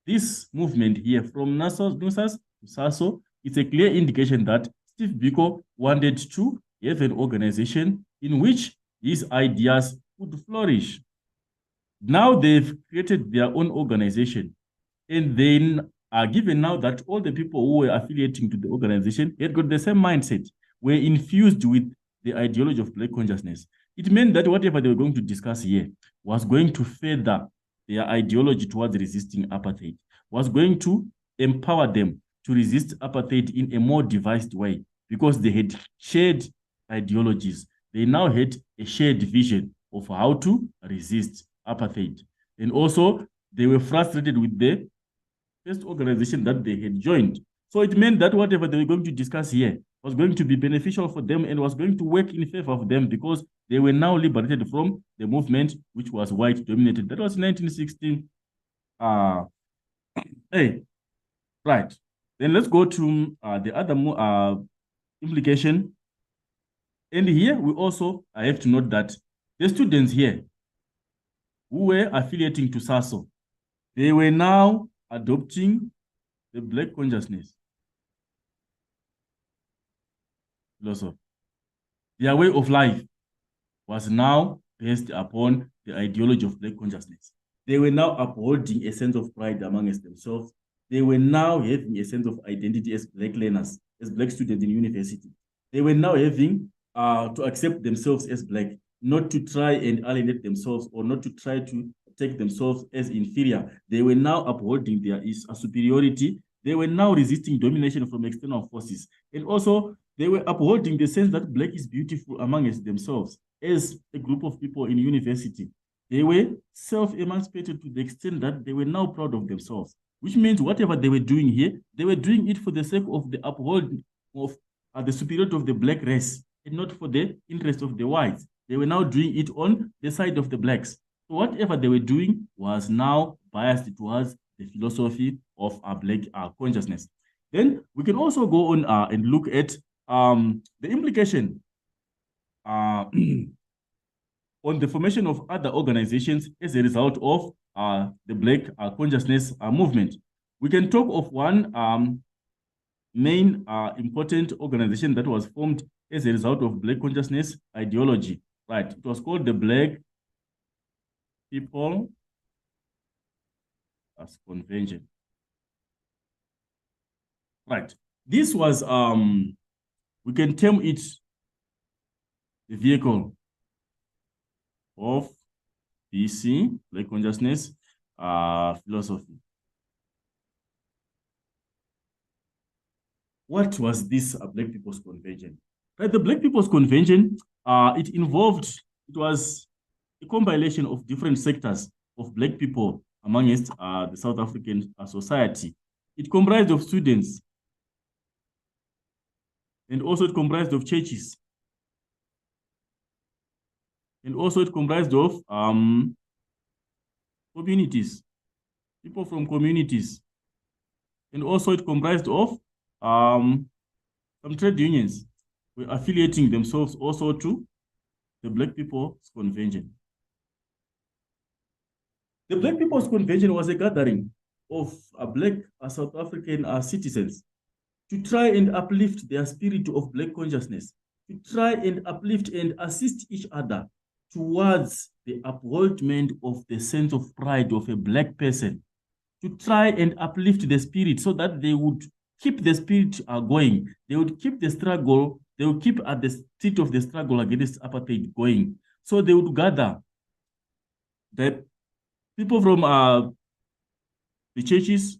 [SPEAKER 2] this movement here from NUSAS to SASO, it's a clear indication that Steve Biko wanted to have an organization in which his ideas would flourish. Now they've created their own organization, and then given now that all the people who were affiliating to the organization had got the same mindset, were infused with the ideology of Black consciousness. It meant that whatever they were going to discuss here was going to further their ideology towards resisting apartheid, was going to empower them to resist apartheid in a more devised way, because they had shared ideologies. They now had a shared vision of how to resist apartheid. And also, they were frustrated with the first organization that they had joined. So it meant that whatever they were going to discuss here was going to be beneficial for them and was going to work in favor of them, because they were now liberated from the movement which was white dominated. That was 1916. Hey, right. Then let's go to the other implication. And here we also have to note that the students here who were affiliating to SASO, they were now adopting the Black consciousness philosophy. Their way of life was now based upon the ideology of Black consciousness. They were now upholding a sense of pride amongst themselves. They were now having a sense of identity as Black learners, as Black students in university. They were now having to accept themselves as Black, not to try and alienate themselves or not to try to take themselves as inferior. They were now upholding their superiority. They were now resisting domination from external forces. And also, they were upholding the sense that Black is beautiful amongst themselves as a group of people in university. They were self-emancipated to the extent that they were now proud of themselves, which means whatever they were doing here, they were doing it for the sake of the upholding of the superiority of the Black race and not for the interest of the whites. They were now doing it on the side of the Blacks. So whatever they were doing was now biased towards the philosophy of our Black consciousness. Then we can also go on and look at the implication on the formation of other organizations as a result of the Black consciousness movement. We can talk of one main important organization that was formed as a result of Black consciousness ideology, right? It was called the Black People as Convention. Right. This was, we can term it the vehicle of BC, Black consciousness philosophy. What was this Black People's Convention? Right, the Black People's Convention, it was a compilation of different sectors of Black people amongst the South African society. It comprised of students, and also it comprised of churches, and also it comprised of communities, people from communities, and also it comprised of some trade unions were affiliating themselves also to the Black People's Convention. The Black People's Convention was a gathering of Black South African citizens to try and uplift their spirit of Black consciousness, to try and uplift and assist each other towards the upholdment of the sense of pride of a Black person, to try and uplift the spirit so that they would keep the spirit going. They would keep the struggle, they would keep at the seat of the struggle against apartheid going. So they would gather the people from the churches,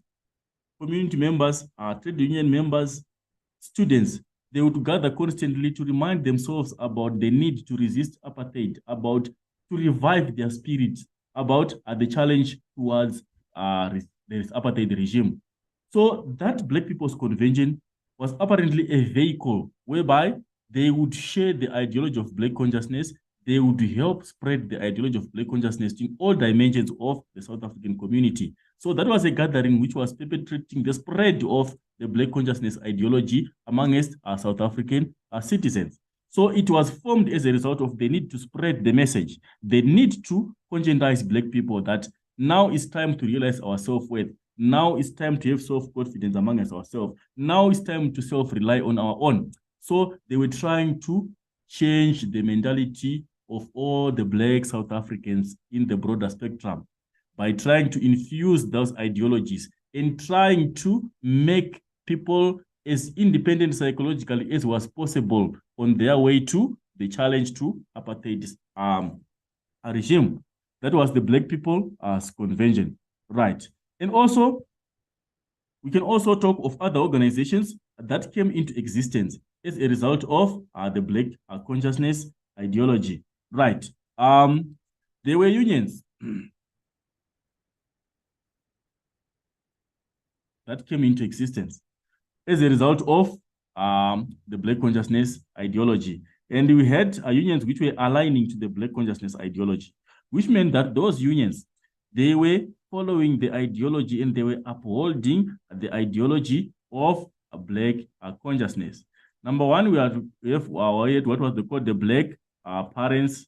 [SPEAKER 2] community members, trade union members, students. They would gather constantly to remind themselves about the need to resist apartheid, about to revive their spirit, about the challenge towards the apartheid regime. So that Black People's Convention was apparently a vehicle whereby they would share the ideology of Black consciousness. They would help spread the ideology of Black consciousness in all dimensions of the South African community. So that was a gathering which was perpetrating the spread of the Black consciousness ideology amongst our South African citizens. So it was formed as a result of the need to spread the message, the need to conscientize Black people that now it's time to realize our self-worth. Now it's time to have self-confidence among ourselves. Now it's time to self-rely on our own. So they were trying to change the mentality of all the Black South Africans in the broader spectrum by trying to infuse those ideologies and trying to make people as independent psychologically as was possible on their way to the challenge to apartheid regime. That was the Black People's Convention, right? And also, we can also talk of other organizations that came into existence as a result of the Black consciousness ideology, right? There were unions that came into existence as a result of the Black consciousness ideology. And we had unions which were aligning to the Black consciousness ideology, which meant that those unions, they were following the ideology and they were upholding the ideology of a Black consciousness. Number one, we have what was called the Black Parents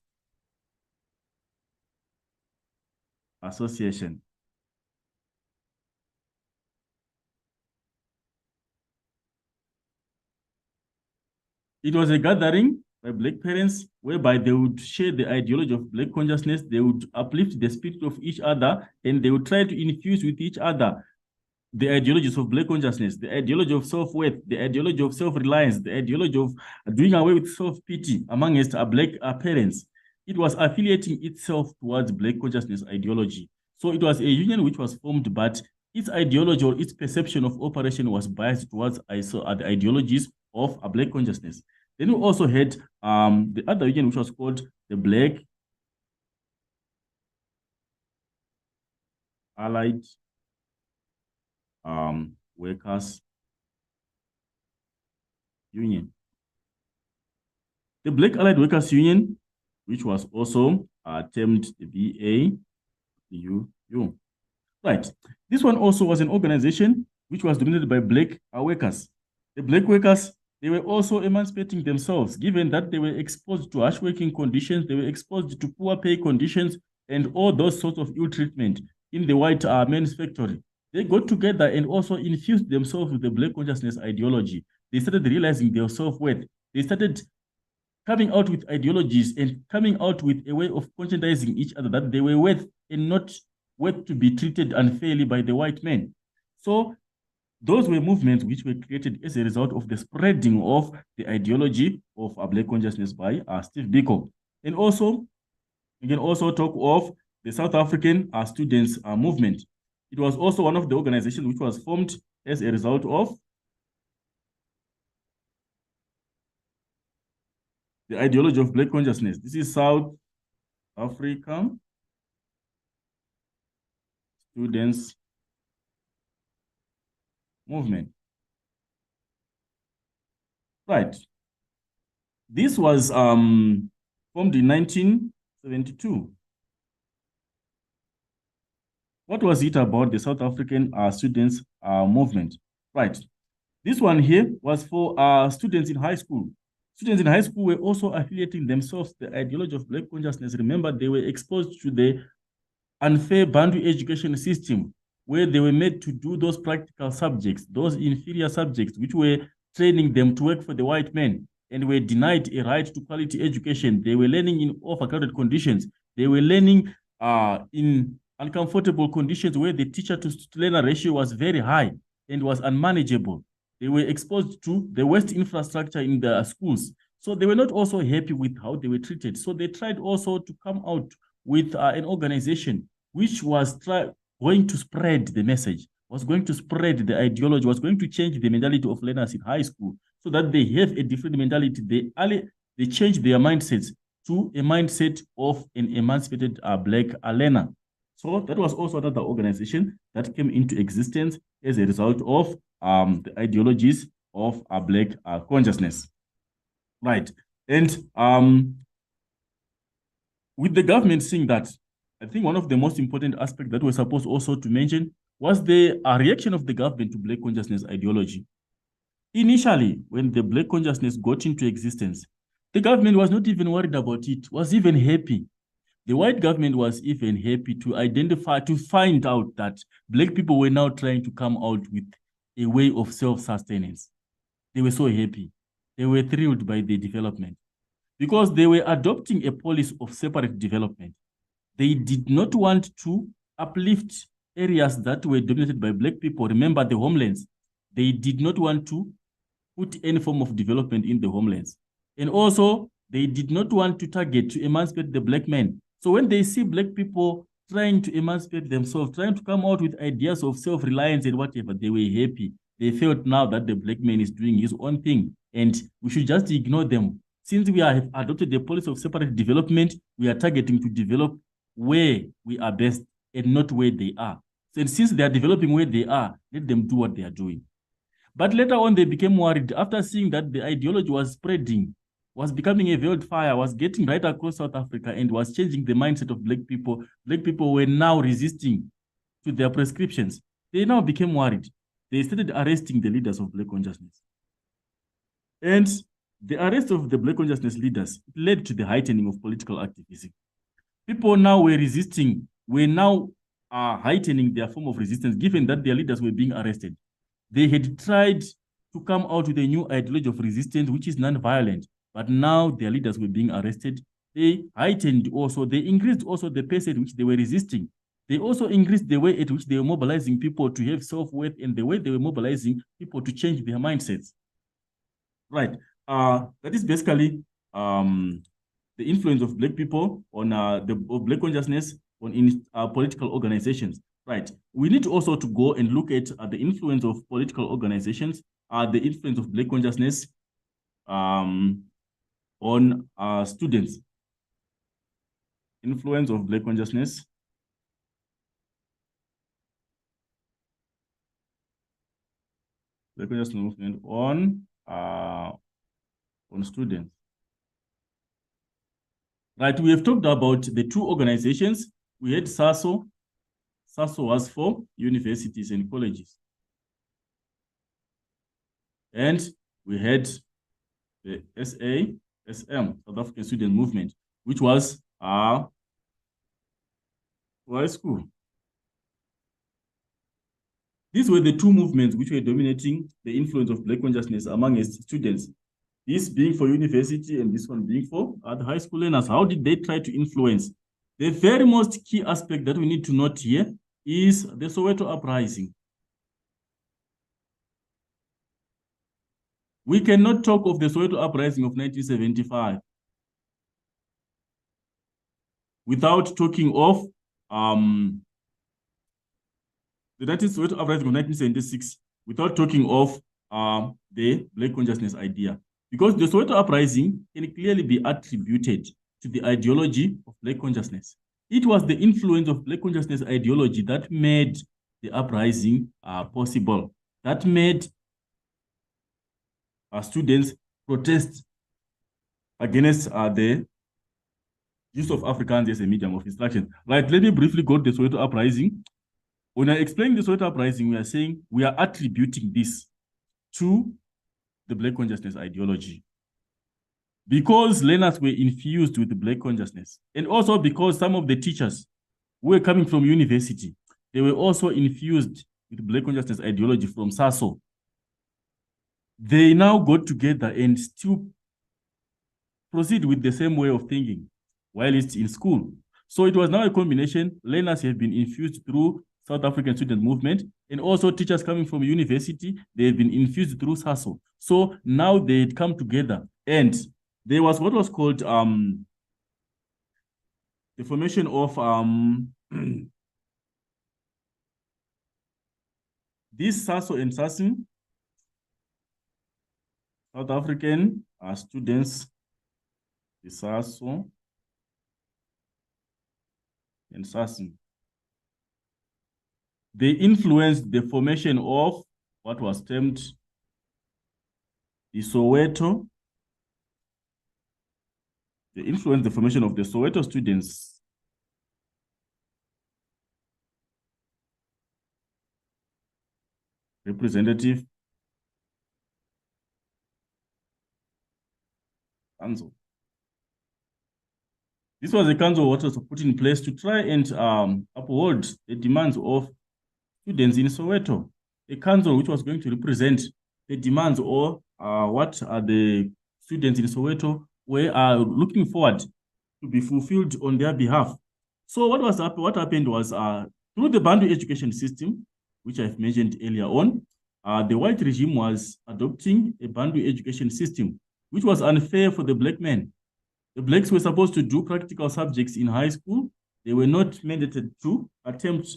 [SPEAKER 2] Association. It was a gathering by Black parents, whereby they would share the ideology of Black consciousness, they would uplift the spirit of each other, and they would try to infuse with each other the ideologies of Black consciousness, the ideology of self-worth, the ideology of self-reliance, the ideology of doing away with self-pity amongst Black parents. It was affiliating itself towards Black consciousness ideology. So it was a union which was formed, but its ideology or its perception of operation was biased towards the ideologies of a Black consciousness. Then we also had the other union, which was called the Black Allied Workers Union. The Black Allied Workers Union, which was also termed the BAUU. Right. This one also was an organization which was dominated by Black workers. The Black workers, they were also emancipating themselves, given that they were exposed to harsh working conditions, they were exposed to poor pay conditions, and all those sorts of ill treatment in the white men's factory. They got together and also infused themselves with the Black consciousness ideology. They started realizing their self-worth. They started coming out with ideologies and coming out with a way of conscientizing each other that they were worth and not worth to be treated unfairly by the white men. So those were movements which were created as a result of the spreading of the ideology of Black consciousness by Steve Biko. And also, we can also talk of the South African students movement. It was also one of the organizations which was formed as a result of the ideology of Black consciousness. This is South Africa Students Movement. Right. This was formed in 1972. What was it about the South African students movement? Right. This one here was for students in high school. Students in high school were also affiliating themselves to the ideology of Black consciousness. Remember, they were exposed to the unfair boundary education system, where they were made to do those practical subjects, those inferior subjects, which were training them to work for the white men, and were denied a right to quality education. They were learning in overcrowded conditions. They were learning in uncomfortable conditions where the teacher-to-learner ratio was very high and was unmanageable. They were exposed to the worst infrastructure in the schools. So they were not also happy with how they were treated. So they tried also to come out with an organization which was going to spread the message, was going to spread the ideology, was going to change the mentality of learners in high school so that they have a different mentality. They change their mindsets to a mindset of an emancipated Black learner. So that was also another organization that came into existence as a result of the ideologies of Black consciousness. Right. And with the government seeing that, I think one of the most important aspects that we're supposed also to mention was the reaction of the government to Black consciousness ideology. Initially, when the Black consciousness got into existence, the government was not even worried about it, was even happy. The white government was even happy to find out that Black people were now trying to come out with a way of self-sustenance. They were so happy. They were thrilled by the development because they were adopting a policy of separate development. They did not want to uplift areas that were dominated by Black people. Remember the homelands. They did not want to put any form of development in the homelands. And also, they did not want to target to emancipate the Black men. So when they see Black people trying to emancipate themselves, trying to come out with ideas of self-reliance and whatever, they were happy. They felt now that the Black man is doing his own thing and we should just ignore them. Since we have adopted the policy of separate development, we are targeting to develop where we are best and not where they are. So since they are developing where they are, let them do what they are doing. But later on, they became worried after seeing that the ideology was spreading, was becoming a veiled fire, was getting right across South Africa and was changing the mindset of Black people. Black people were now resisting to their prescriptions. They now became worried. They started arresting the leaders of Black consciousness. And the arrest of the Black consciousness leaders led to the heightening of political activism. People now were resisting, were now heightening their form of resistance, given that their leaders were being arrested. They had tried to come out with a new ideology of resistance, which is non-violent, but now their leaders were being arrested. They heightened also, they increased also the pace at which they were resisting. They also increased the way at which they were mobilizing people to have self-worth and the way they were mobilizing people to change their mindsets. Right. That is basically the influence of Black people on Black consciousness in political organizations. Right. We need also to go and look at the influence of political organizations, the influence of Black consciousness on students. Influence of Black consciousness. Black consciousness movement on students. Right, we have talked about the two organizations. We had SASO. SASO was for universities and colleges. And we had the SASM, South African Student Movement, which was for high school. These were the two movements which were dominating the influence of Black consciousness among students. This being for university and this one being for the high school learners. How did they try to influence? The very most key aspect that we need to note here is the Soweto uprising. We cannot talk of the Soweto uprising of 1975 without talking of the Soweto uprising of 1976, without talking of the Black consciousness idea. Because the Soweto uprising can clearly be attributed to the ideology of Black consciousness. It was the influence of Black consciousness ideology that made the uprising possible, that made students protest against the use of Afrikaans as a medium of instruction. Right, let me briefly go to the Soweto uprising. When I explain the Soweto uprising, we are saying we are attributing this to the Black consciousness ideology, because learners were infused with the Black consciousness, and also because some of the teachers who were coming from university, they were also infused with Black consciousness ideology from SASO. They now got together and still proceed with the same way of thinking while it's in school. So it was now a combination. Learners have been infused through South African Student Movement, and also teachers coming from university, they have been infused through SASO. So now they had come together, and there was what was called the formation of this SASO and SASM, South African students, the SASO and SASM. They influenced the formation of what was termed the Soweto. They influenced the formation of the Soweto Students Representative Council. This was a council what was put in place to try and uphold the demands of students in Soweto. A council which was going to represent the demands or what the students in Soweto were looking forward to be fulfilled on their behalf. So what happened was through the Bantu education system, which I've mentioned earlier on, the white regime was adopting a Bantu education system, which was unfair for the Black men. The Blacks were supposed to do practical subjects in high school. They were not mandated to attempt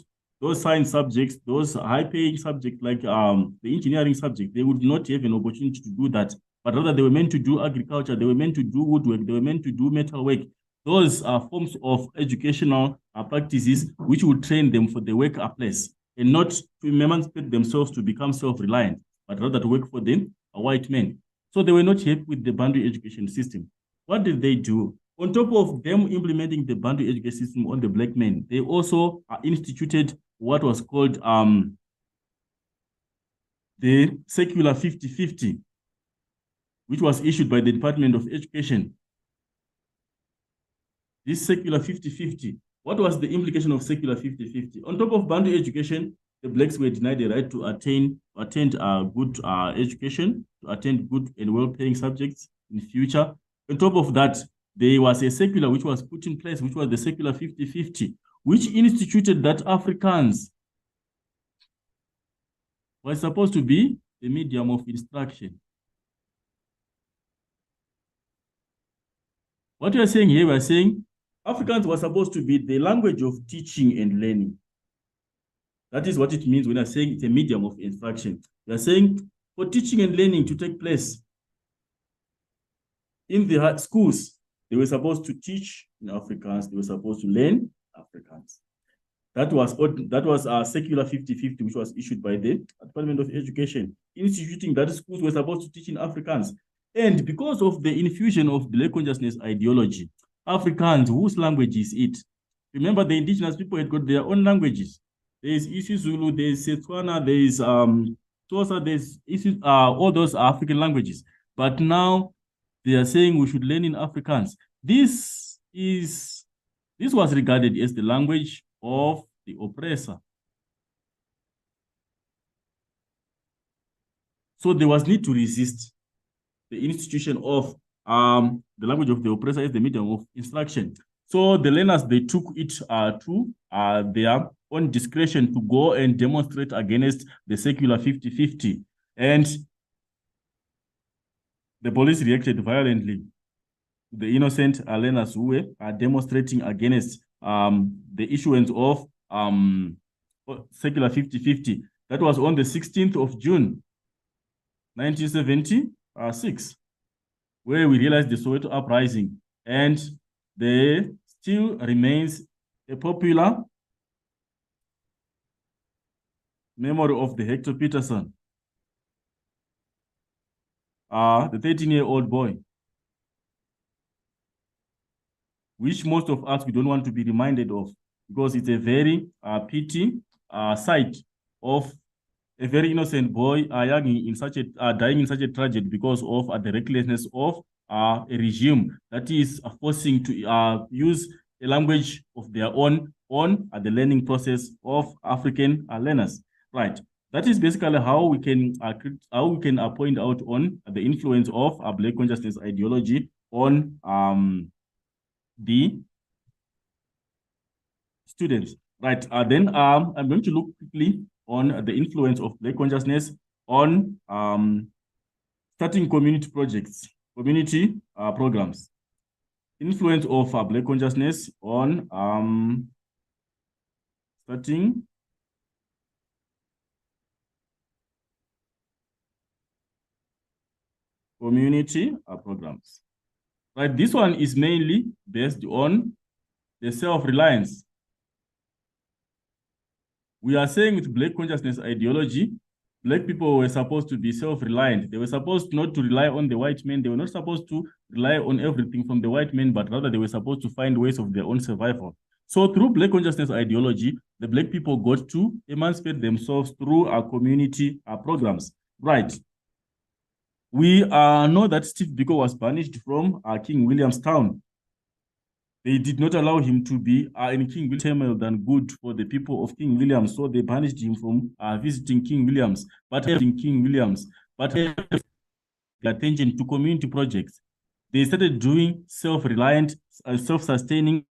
[SPEAKER 2] those science subjects, those high-paying subjects like the engineering subject. They would not have an opportunity to do that, but rather they were meant to do agriculture, they were meant to do woodwork, they were meant to do metal work. Those are forms of educational practices which would train them for the workplace and not to emancipate themselves to become self-reliant, but rather to work for them, white men. So they were not happy with the Bantu education system. What did they do? On top of them implementing the Bantu education system on the Black men, they also instituted what was called the Circular 50/50, which was issued by the Department of Education. This Circular 50/50, what was the implication of Circular 50/50? On top of Bantu education, the Blacks were denied the right to attend good education, to attend good and well-paying subjects in the future. On top of that, there was a circular which was put in place, which was the circular 50-50, which instituted that Afrikaans was supposed to be the medium of instruction. What we are saying here, we are saying Afrikaans was supposed to be the language of teaching and learning. That is what it means when I say it's a medium of instruction. We are saying for teaching and learning to take place in the schools, they were supposed to teach in Afrikaans, they were supposed to learn Afrikaans. That was our circular 50-50, which was issued by the Department of Education, instituting that schools were supposed to teach in Afrikaans. And because of the infusion of Black consciousness ideology, Afrikaans, whose language is it? Remember, the indigenous people had got their own languages. There is isiZulu, there is Setswana, there is Xhosa, there's all those are African languages. But now they are saying we should learn in Afrikaans. This was regarded as the language of the oppressor. So there was need to resist the institution of the language of the oppressor as the medium of instruction. So the learners, they took it to their own discretion to go and demonstrate against the secular 50-50. And the police reacted violently. The innocent learners who were demonstrating against the issuance of secular 50-50. That was on the 16th of June, 1976, where we realized the Soweto uprising, and there still remains a popular memory of the Hector Peterson, the 13-year-old boy, which most of us, we don't want to be reminded of, because it's a very pity sight of a very innocent boy dying in such a tragedy because of the recklessness of a regime that is forcing to use a language of their own on the learning process of African learners. Right. That is basically how we can point out on the influence of Black consciousness ideology on the students. Right. Then I'm going to look quickly on the influence of Black consciousness on starting community projects, community programs. Influence of Black consciousness on starting community programs. Right, this one is mainly based on the self-reliance. We are saying with Black consciousness ideology, Black people were supposed to be self-reliant. They were supposed not to rely on the white men. They were not supposed to rely on everything from the white men, but rather they were supposed to find ways of their own survival. So through Black consciousness ideology, the Black people got to emancipate themselves through our community programs. Right. We know that Steve Biko was banished from King Williamstown. They did not allow him to be in King William than good for the people of King William, so they banished him from visiting King Williams. But the attention to community projects, they started doing self-reliant, self-sustaining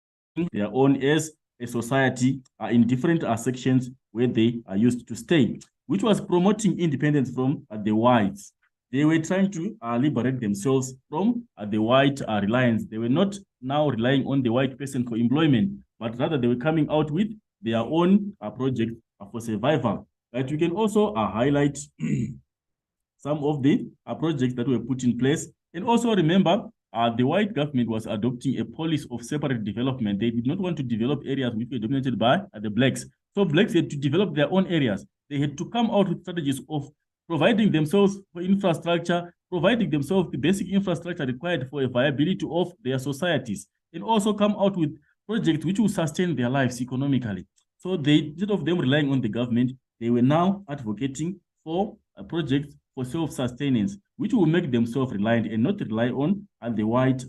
[SPEAKER 2] their own as a society in different sections where they are used to stay, which was promoting independence from the whites. They were trying to liberate themselves from the white reliance. They were not now relying on the white person for employment, but rather they were coming out with their own project for survival. Right? We can also highlight some of the projects that were put in place. And also remember, the white government was adopting a policy of separate development. They did not want to develop areas which were dominated by the blacks. So blacks had to develop their own areas. They had to come out with strategies of providing themselves for infrastructure, providing themselves the basic infrastructure required for a viability of their societies, and also come out with projects which will sustain their lives economically. So instead of them relying on the government, they were now advocating for a project for self-sustenance, which will make them self-reliant and not rely on the white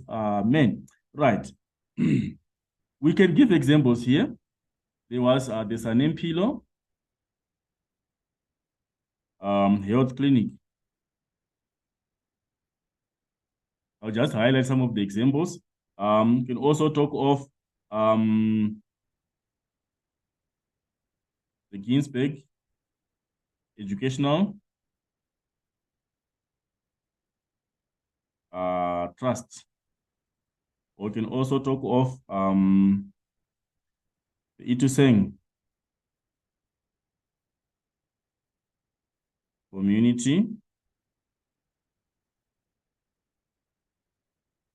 [SPEAKER 2] men. Right. We can give examples here. There was the Sanempilo health clinic. I'll just highlight some of the examples. You can also talk of the Ginsberg Educational Trust. Or we can also talk of the Ituseng Community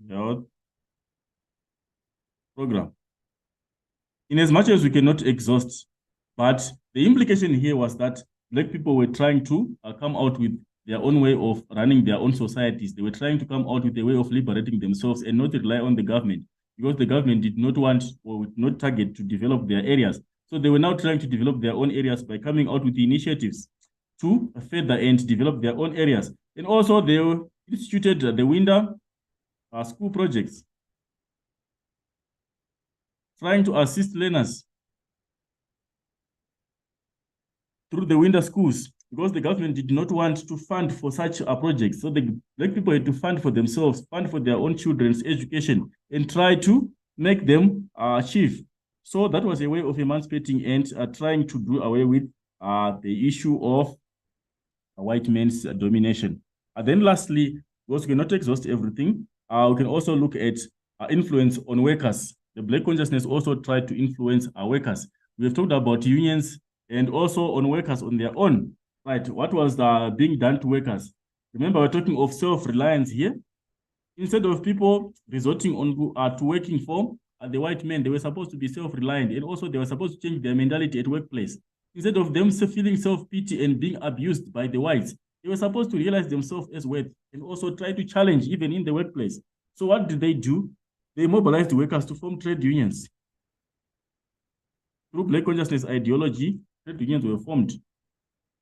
[SPEAKER 2] Health Program. In as much as we cannot exhaust, but the implication here was that Black people were trying to come out with their own way of running their own societies. They were trying to come out with a way of liberating themselves and not rely on the government, because the government did not want or would not target to develop their areas. So they were now trying to develop their own areas by coming out with initiatives to further and develop their own areas. And also they instituted the winter school projects, trying to assist learners through the winter schools, because the government did not want to fund for such a project. So the Black people had to fund for themselves, fund for their own children's education, and try to make them achieve. So that was a way of emancipating and trying to do away with the issue of white man's domination. And then lastly, because we cannot exhaust everything, we can also look at influence on workers. The Black consciousness also tried to influence our workers. We have talked about unions and also on workers on their own, right? What was being done to workers? Remember, we're talking of self-reliance here. Instead of people resorting on to working for the white men, they were supposed to be self-reliant, and also they were supposed to change their mentality at workplace. Instead of them feeling self-pity and being abused by the whites, they were supposed to realize themselves as worth and also try to challenge even in the workplace. So what did they do? They mobilized the workers to form trade unions. Through Black consciousness ideology, trade unions were formed.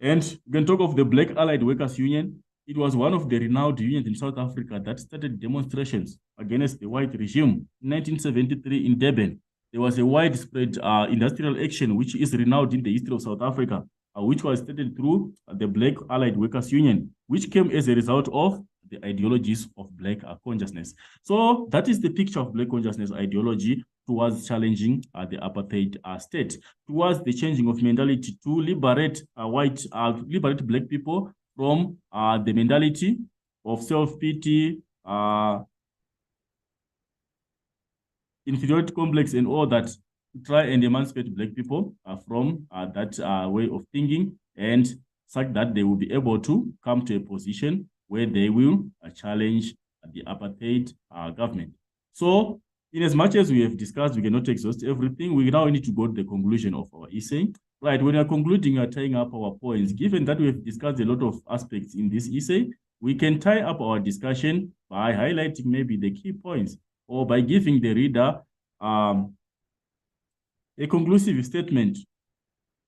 [SPEAKER 2] And we can talk of the Black Allied Workers Union. It was one of the renowned unions in South Africa that started demonstrations against the white regime. In 1973 in Durban, there was a widespread industrial action which is renowned in the history of South Africa, which was started through the Black Allied Workers Union, which came as a result of the ideologies of Black consciousness. So that is the picture of Black consciousness ideology towards challenging the apartheid state, towards the changing of mentality to liberate liberate Black people from the mentality of self-pity, inferiority complex, and all that, to try and emancipate Black people from that way of thinking, and such that they will be able to come to a position where they will challenge the apartheid government. So, in as much as we have discussed, we cannot exhaust everything. We now need to go to the conclusion of our essay. Right, when we are concluding, we are tying up our points. Given that we have discussed a lot of aspects in this essay, we can tie up our discussion by highlighting maybe the key points, or by giving the reader a conclusive statement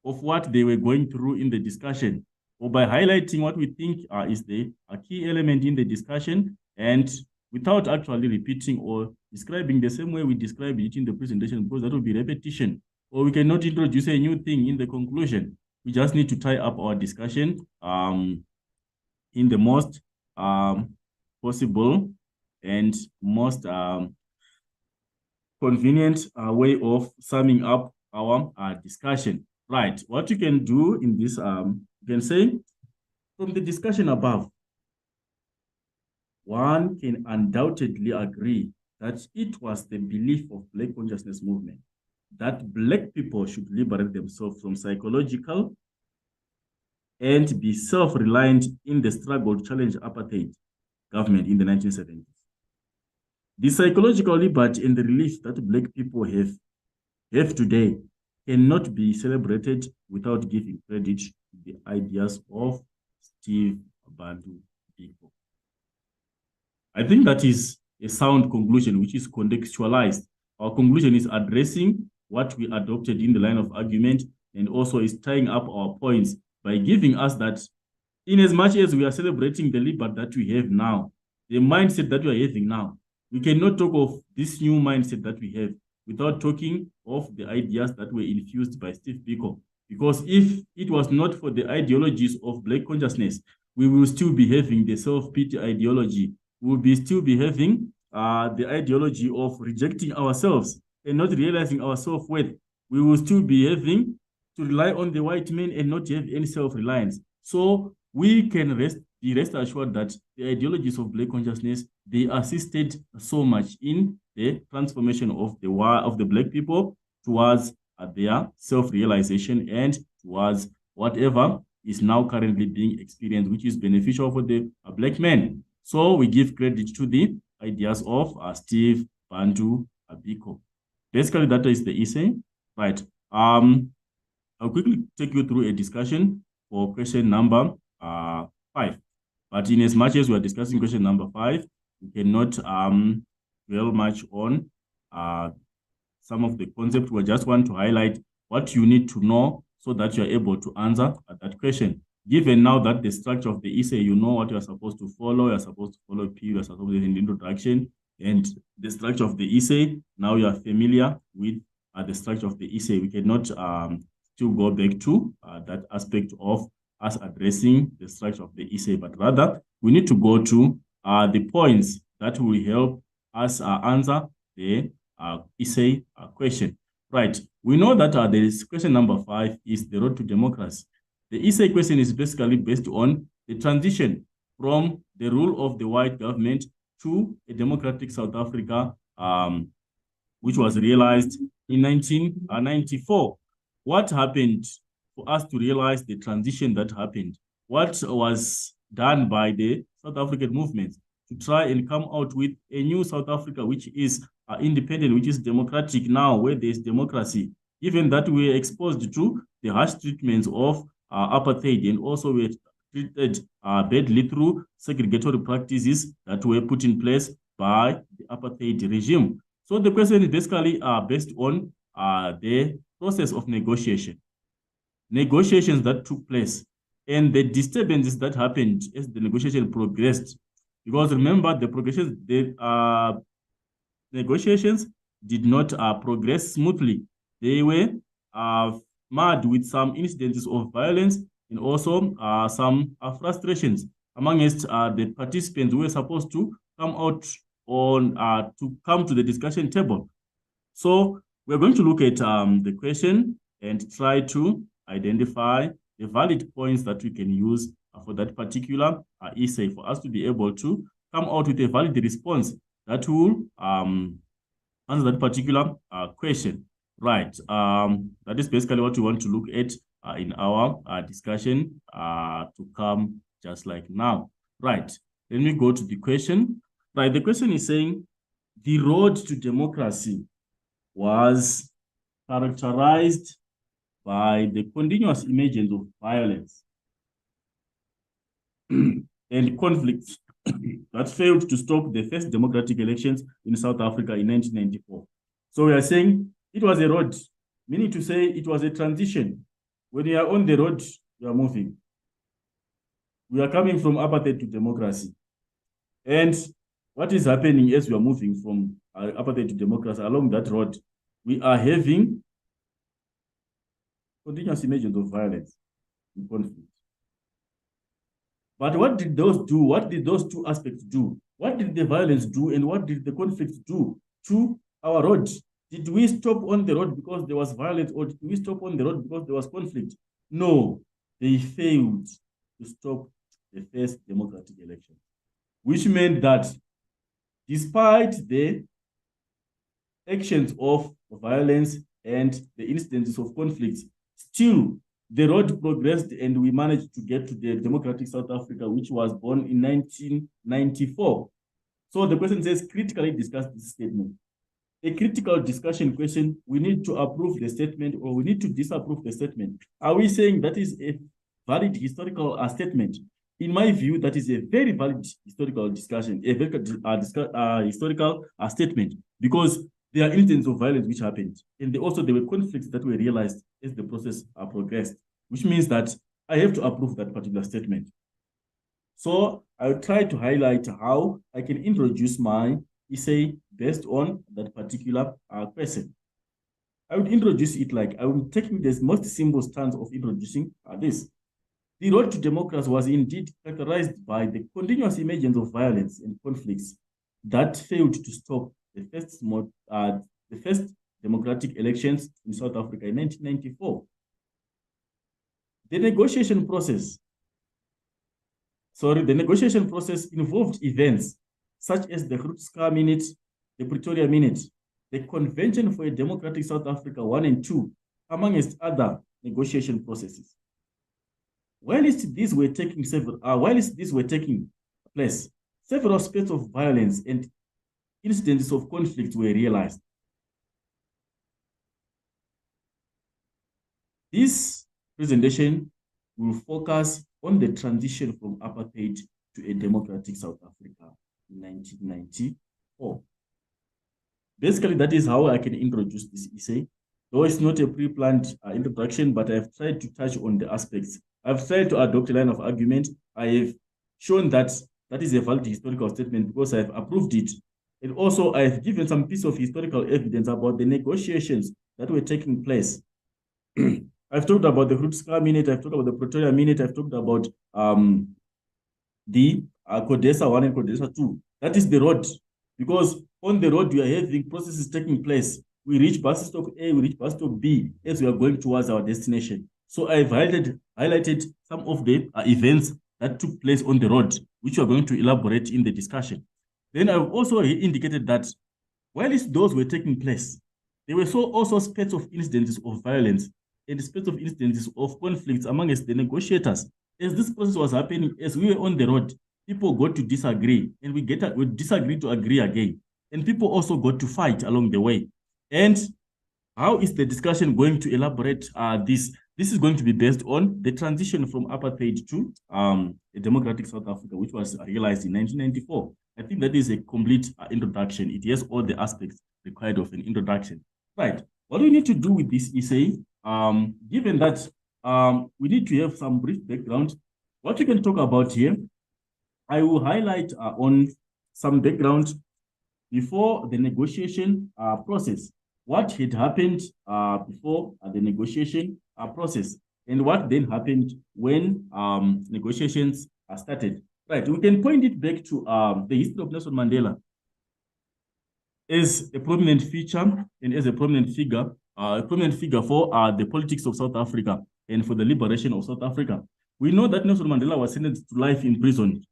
[SPEAKER 2] of what they were going through in the discussion, or by highlighting what we think is a key element in the discussion, and without actually repeating or describing the same way we described it in the presentation, because that will be repetition. Or we cannot introduce a new thing in the conclusion. We just need to tie up our discussion in the most possible and most convenient way of summing up our discussion. Right, what you can do in this, you can say, from the discussion above, one can undoubtedly agree that it was the belief of Black consciousness movement that Black people should liberate themselves from psychological and be self-reliant in the struggle to challenge apartheid government in the 1970s. The psychological liberty and the relief that Black people have today cannot be celebrated without giving credit to the ideas of Steve Bantu Biko. I think that is a sound conclusion which is contextualized. Our conclusion is addressing what we adopted in the line of argument, and also is tying up our points by giving us that in as much as we are celebrating the liberty that we have now, the mindset that we are having now, we cannot talk of this new mindset that we have without talking of the ideas that were infused by Steve Biko. Because if it was not for the ideologies of Black consciousness, we will still be having the self-pity ideology. we will still be having the ideology of rejecting ourselves and not realizing our self-worth. We will still be having to rely on the white men and not have any self-reliance. So we can be rest assured that the ideologies of Black consciousness, they assisted so much in the transformation of the Black people towards their self-realization and towards whatever is now currently being experienced, which is beneficial for the Black men. So we give credit to the ideas of Steve, Bantu, Biko. Basically, that is the essay, right? I'll quickly take you through a discussion for question number 5. But in as much as we are discussing question number 5, we cannot dwell much on some of the concepts. We just want to highlight what you need to know so that you are able to answer that question. Given now that the structure of the essay, you know what you are supposed to follow. You are supposed to follow P, you are supposed to have an introduction and the structure of the essay. Now you are familiar with the structure of the essay. We cannot still go back to that aspect of us addressing the structure of the essay, but rather we need to go to the points that will help us answer the essay question. Right, we know that the question number 5 is the road to democracy. The essay question is basically based on the transition from the rule of the white government to a democratic South Africa, which was realized in 1994. What happened for us to realize the transition that happened? What was done by the South African movement to try and come out with a new South Africa, which is independent, which is democratic now, where there is democracy, given that we were exposed to the harsh treatments of apartheid, and also we were treated badly through segregatory practices that were put in place by the apartheid regime. So the question is basically based on the process of negotiations that took place and the disturbances that happened as the negotiation progressed. Because remember, the negotiations did not progress smoothly. They were marred with some incidences of violence and also some frustrations amongst the participants who were supposed to come out on to come to the discussion table. So we're going to look at the question and try to identify the valid points that we can use for that particular essay for us to be able to come out with a valid response that will answer that particular question. Right. That is basically what we want to look at in our discussion to come just like now. Right. Let me go to the question. Right. The question is saying the road to democracy was characterized by the continuous emergence of violence and conflicts that failed to stop the first democratic elections in South Africa in 1994. So we are saying it was a road, meaning to say it was a transition. When you are on the road, you are moving. We are coming from apartheid to democracy. And what is happening as we are moving from apartheid to democracy along that road, we are having continuous emergence of violence and conflict. But what did those do? What did those two aspects do? What did the violence do and what did the conflict do to our road? Did we stop on the road because there was violence, or did we stop on the road because there was conflict? No, they failed to stop the first democratic election, which meant that despite the actions of violence and the instances of conflict, still the road progressed and we managed to get to the democratic South Africa, which was born in 1994. So the question says, critically discuss this statement. A critical discussion question, we need to approve the statement or we need to disapprove the statement. Are we saying that is a valid historical statement? In my view, that is a very valid historical discussion, a very historical statement, because there are instances of violence which happened, and there were conflicts that were realized as the process progressed, which means that I have to approve that particular statement. So I'll try to highlight how I can introduce my essay based on that particular question. I would introduce it like I will take the most simple stance of introducing this. The road to democracy was indeed characterized by the continuous emergence of violence and conflicts that failed to stop the first democratic elections in South Africa in 1994. The negotiation process involved events such as the Grootska Minute, the Pretoria Minute, the Convention for a Democratic South Africa 1 and 2, amongst other negotiation processes. Whilst these were taking place, several spats of violence and incidents of conflict were realized. This presentation will focus on the transition from apartheid to a democratic South Africa in 1994. Basically, that is how I can introduce this essay. Though it's not a pre-planned introduction, but I've tried to touch on the aspects. I've tried to adopt a line of argument. I have shown that that is a valid historical statement because I've approved it. And also, I've given some piece of historical evidence about the negotiations that were taking place. I've talked about the Grootska Minute, I've talked about the Pretoria Minute, I've talked about the CODESA 1 and CODESA 2. That is the road. Because on the road, we are having processes taking place. We reach bus stop A, we reach bus stop B as we are going towards our destination. So I've highlighted some of the events that took place on the road, which we are going to elaborate in the discussion. Then I've also indicated that while those were taking place, there were also spats of incidents of violence and spats of incidents of conflicts amongst the negotiators. As this process was happening, as we were on the road, people got to disagree, and we disagree to agree again. And people also got to fight along the way. And how is the discussion going to elaborate this? This is going to be based on the transition from apartheid to a democratic South Africa, which was realized in 1994. I think that is a complete introduction. It has all the aspects required of an introduction. Right. What we need to do with this essay, given that we need to have some brief background, what we can talk about here, I will highlight on some background before the negotiation process. What had happened before the negotiation process, and what then happened when negotiations started. Right, we can point it back to the history of Nelson Mandela as a prominent feature and as a prominent figure for the politics of South Africa and for the liberation of South Africa. We know that Nelson Mandela was sentenced to life in prison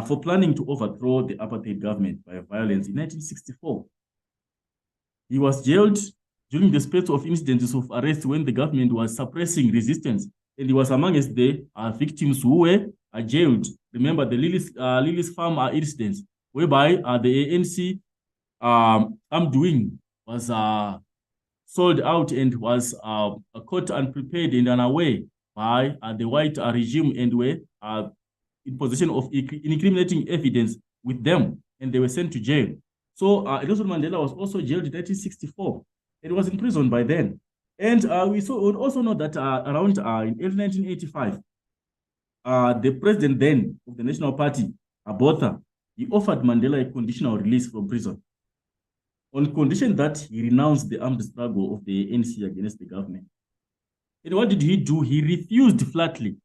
[SPEAKER 2] for planning to overthrow the apartheid government by violence in 1964. He was jailed during the spate of incidents of arrest when the government was suppressing resistance, and he was amongst the victims who were jailed. Remember the Lily's Farm incidents, whereby the ANC armed wing was sold out and was caught unprepared and unaware by the white regime, and were in possession of incriminating evidence with them, and they were sent to jail. So Nelson Mandela was also jailed in 1964. It was in prison by then. And we also know that around in 1985, the president then of the National Party, Botha, he offered Mandela a conditional release from prison on condition that he renounced the armed struggle of the ANC against the government. And what did he do? He refused flatly.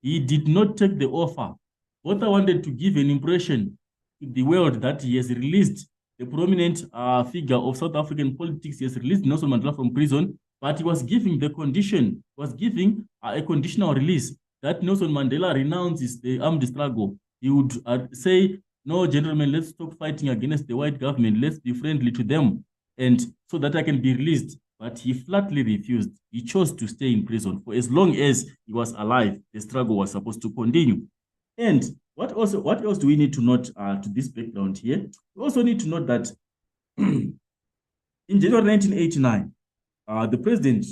[SPEAKER 2] He did not take the offer. Botha wanted to give an impression to the world that he has released the prominent figure of South African politics. He has released Nelson Mandela from prison, but he was giving the condition, was giving a conditional release that Nelson Mandela renounces the armed struggle. He would say, no, gentlemen, let's stop fighting against the white government. Let's be friendly to them, and so that I can be released. But he flatly refused. He chose to stay in prison for as long as he was alive. The struggle was supposed to continue. And what else do we need to note to this background here? We also need to note that in January 1989, the president,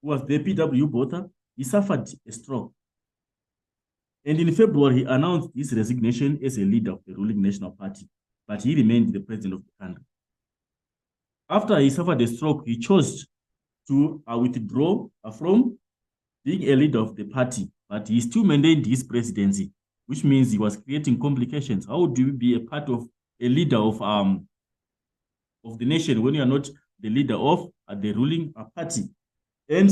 [SPEAKER 2] who was the P.W. Botha, he suffered a stroke. And in February, he announced his resignation as a leader of the ruling National Party, but he remained the president of the country. After he suffered a stroke, he chose to withdraw from being a leader of the party, but he still maintained his presidency, which means he was creating complications. How do you be a part of a leader of the nation when you are not the leader of the ruling party? And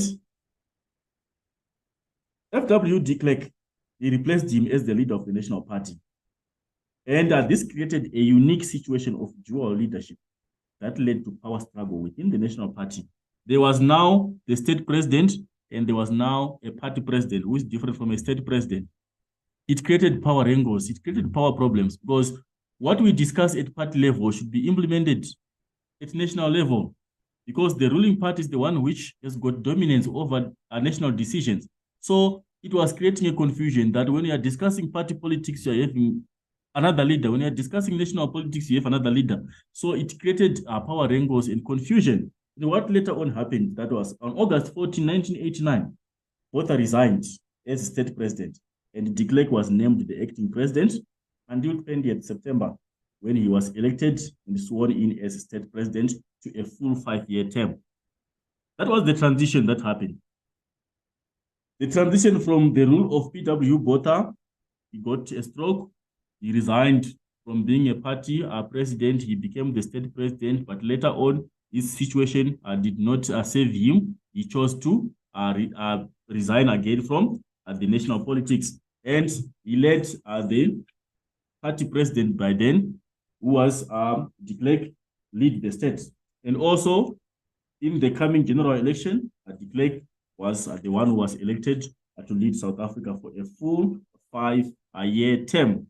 [SPEAKER 2] F.W. de Klerk, he replaced him as the leader of the National Party. And this created a unique situation of dual leadership that led to power struggle within the National Party. There was now the state president, and there was now a party president who is different from a state president. It created power wrangles, it created power problems, because what we discuss at party level should be implemented at national level, because the ruling party is the one which has got dominance over national decisions. So it was creating a confusion that when you are discussing party politics, you are having another leader. When you are discussing national politics, you have another leader. So it created power wrangles and confusion. And what later on happened, that was on August 14, 1989, Botha resigned as state president, and de Klerk was named the acting president until 20th September, when he was elected and sworn in as state president to a full 5-year term. That was the transition that happened. The transition from the rule of P.W. Botha, he got a stroke, he resigned from being a party president, he became the state president, but later on, his situation did not save him. He chose to resign again from the national politics. And he let the party president by then, who was de Klerk, lead the state. And also, in the coming general election, de Klerk was the one who was elected to lead South Africa for a full 5-year term.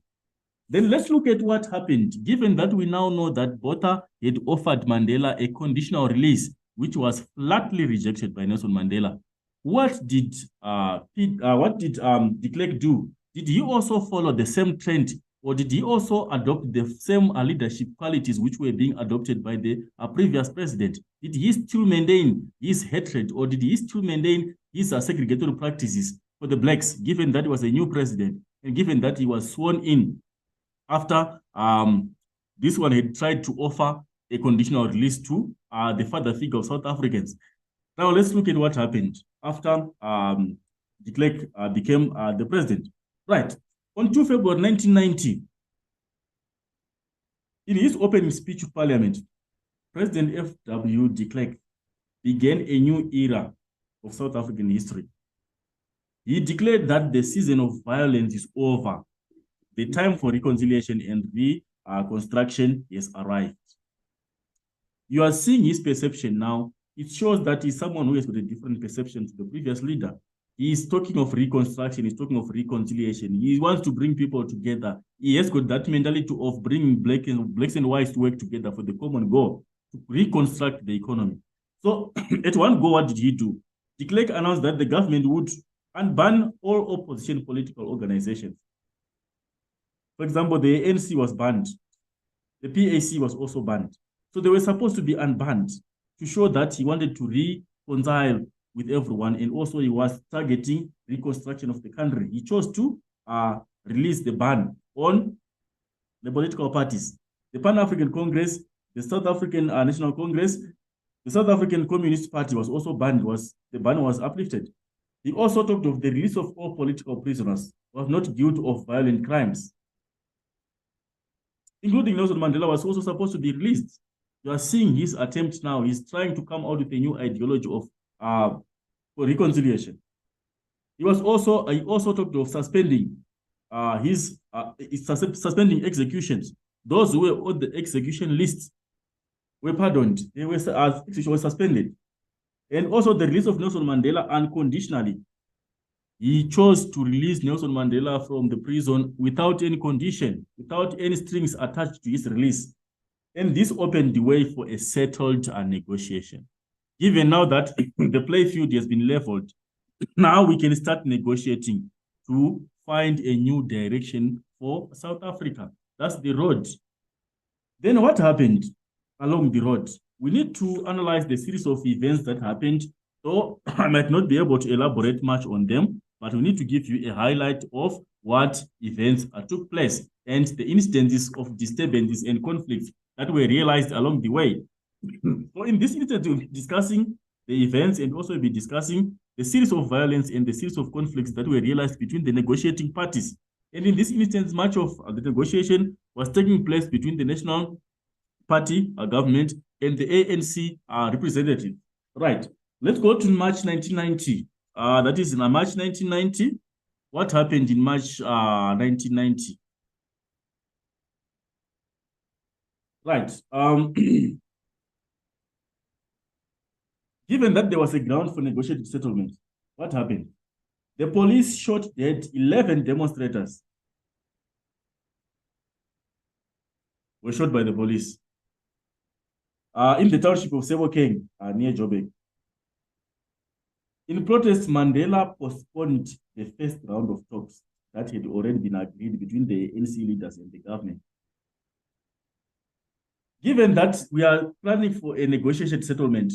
[SPEAKER 2] Then let's look at what happened, given that we now know that Botha had offered Mandela a conditional release, which was flatly rejected by Nelson Mandela. What did de Klerk do? Did he also follow the same trend, or did he also adopt the same leadership qualities which were being adopted by the previous president? Did he still maintain his hatred, or did he still maintain his segregatory practices for the blacks, given that he was a new president and given that he was sworn in after this one had tried to offer a conditional release to the father figure of South Africans? Now let's look at what happened after de Klerk became the president. Right. On 2 February 1990, in his opening speech to Parliament, President F.W. de Klerk began a new era of South African history. He declared that the season of violence is over. The time for reconciliation and reconstruction has arrived. You are seeing his perception now. It shows that he's someone who has got a different perception to the previous leader. He is talking of reconstruction, he's talking of reconciliation. He wants to bring people together. He has got that mentality of bringing blacks and whites to work together for the common goal, to reconstruct the economy. So at one go, what did he do? De Klerk announced that the government would unban all opposition political organizations. For example, the ANC was banned. The PAC was also banned. So they were supposed to be unbanned to show that he wanted to reconcile with everyone, and also he was targeting reconstruction of the country. He chose to release the ban on the political parties. The Pan-African Congress, the South African National Congress, the South African Communist Party was also banned. The ban was uplifted. He also talked of the release of all political prisoners who have not guilty of violent crimes, including Nelson Mandela was also supposed to be released. You are seeing his attempt now. He's trying to come out with a new ideology of for reconciliation. He also talked of suspending suspending executions. Those who were on the execution list were pardoned. They were suspended. And also the release of Nelson Mandela unconditionally. He chose to release Nelson Mandela from the prison without any condition, without any strings attached to his release. And this opened the way for a settled negotiation. Given now that the play field has been leveled, now we can start negotiating to find a new direction for South Africa. That's the road. Then what happened along the road? We need to analyze the series of events that happened. So I might not be able to elaborate much on them, but we need to give you a highlight of what events took place and the instances of disturbances and conflicts that were realized along the way. So in this instance, we'll be discussing the events and also be discussing the series of violence and the series of conflicts that were realized between the negotiating parties. And in this instance, much of the negotiation was taking place between the National Party government and the ANC representative. Right. Let's go to March 1990. That is in March 1990, what happened in March 1990? Right. Given that there was a ground for negotiated settlement, what happened? The police shot dead 11 demonstrators. Were shot by the police in the township of Sebokeng, near Joburg. In protest, Mandela postponed the first round of talks that had already been agreed between the ANC leaders and the government. Given that we are planning for a negotiated settlement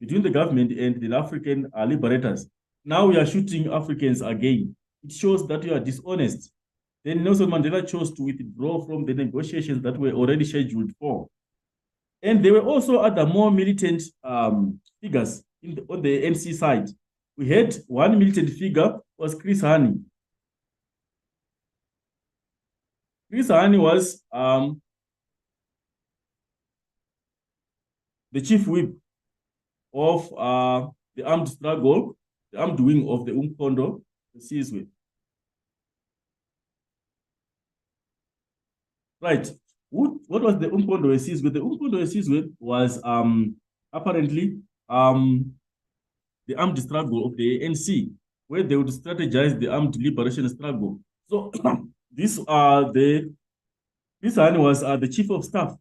[SPEAKER 2] between the government and the African liberators, now we are shooting Africans again. It shows that we are dishonest. Then Nelson Mandela chose to withdraw from the negotiations that were already scheduled for. And there were also other more militant figures on the NC side. We had one militant figure was Chris Hani. Chris Hani was the chief whip of the armed struggle, the armed wing of the Umkondo, the Sizwe. Right. What was the Umkondo Sizwe? The Umkondo Sizwe was apparently the armed struggle of the ANC, where they would strategize the armed liberation struggle. So this one was the chief of staff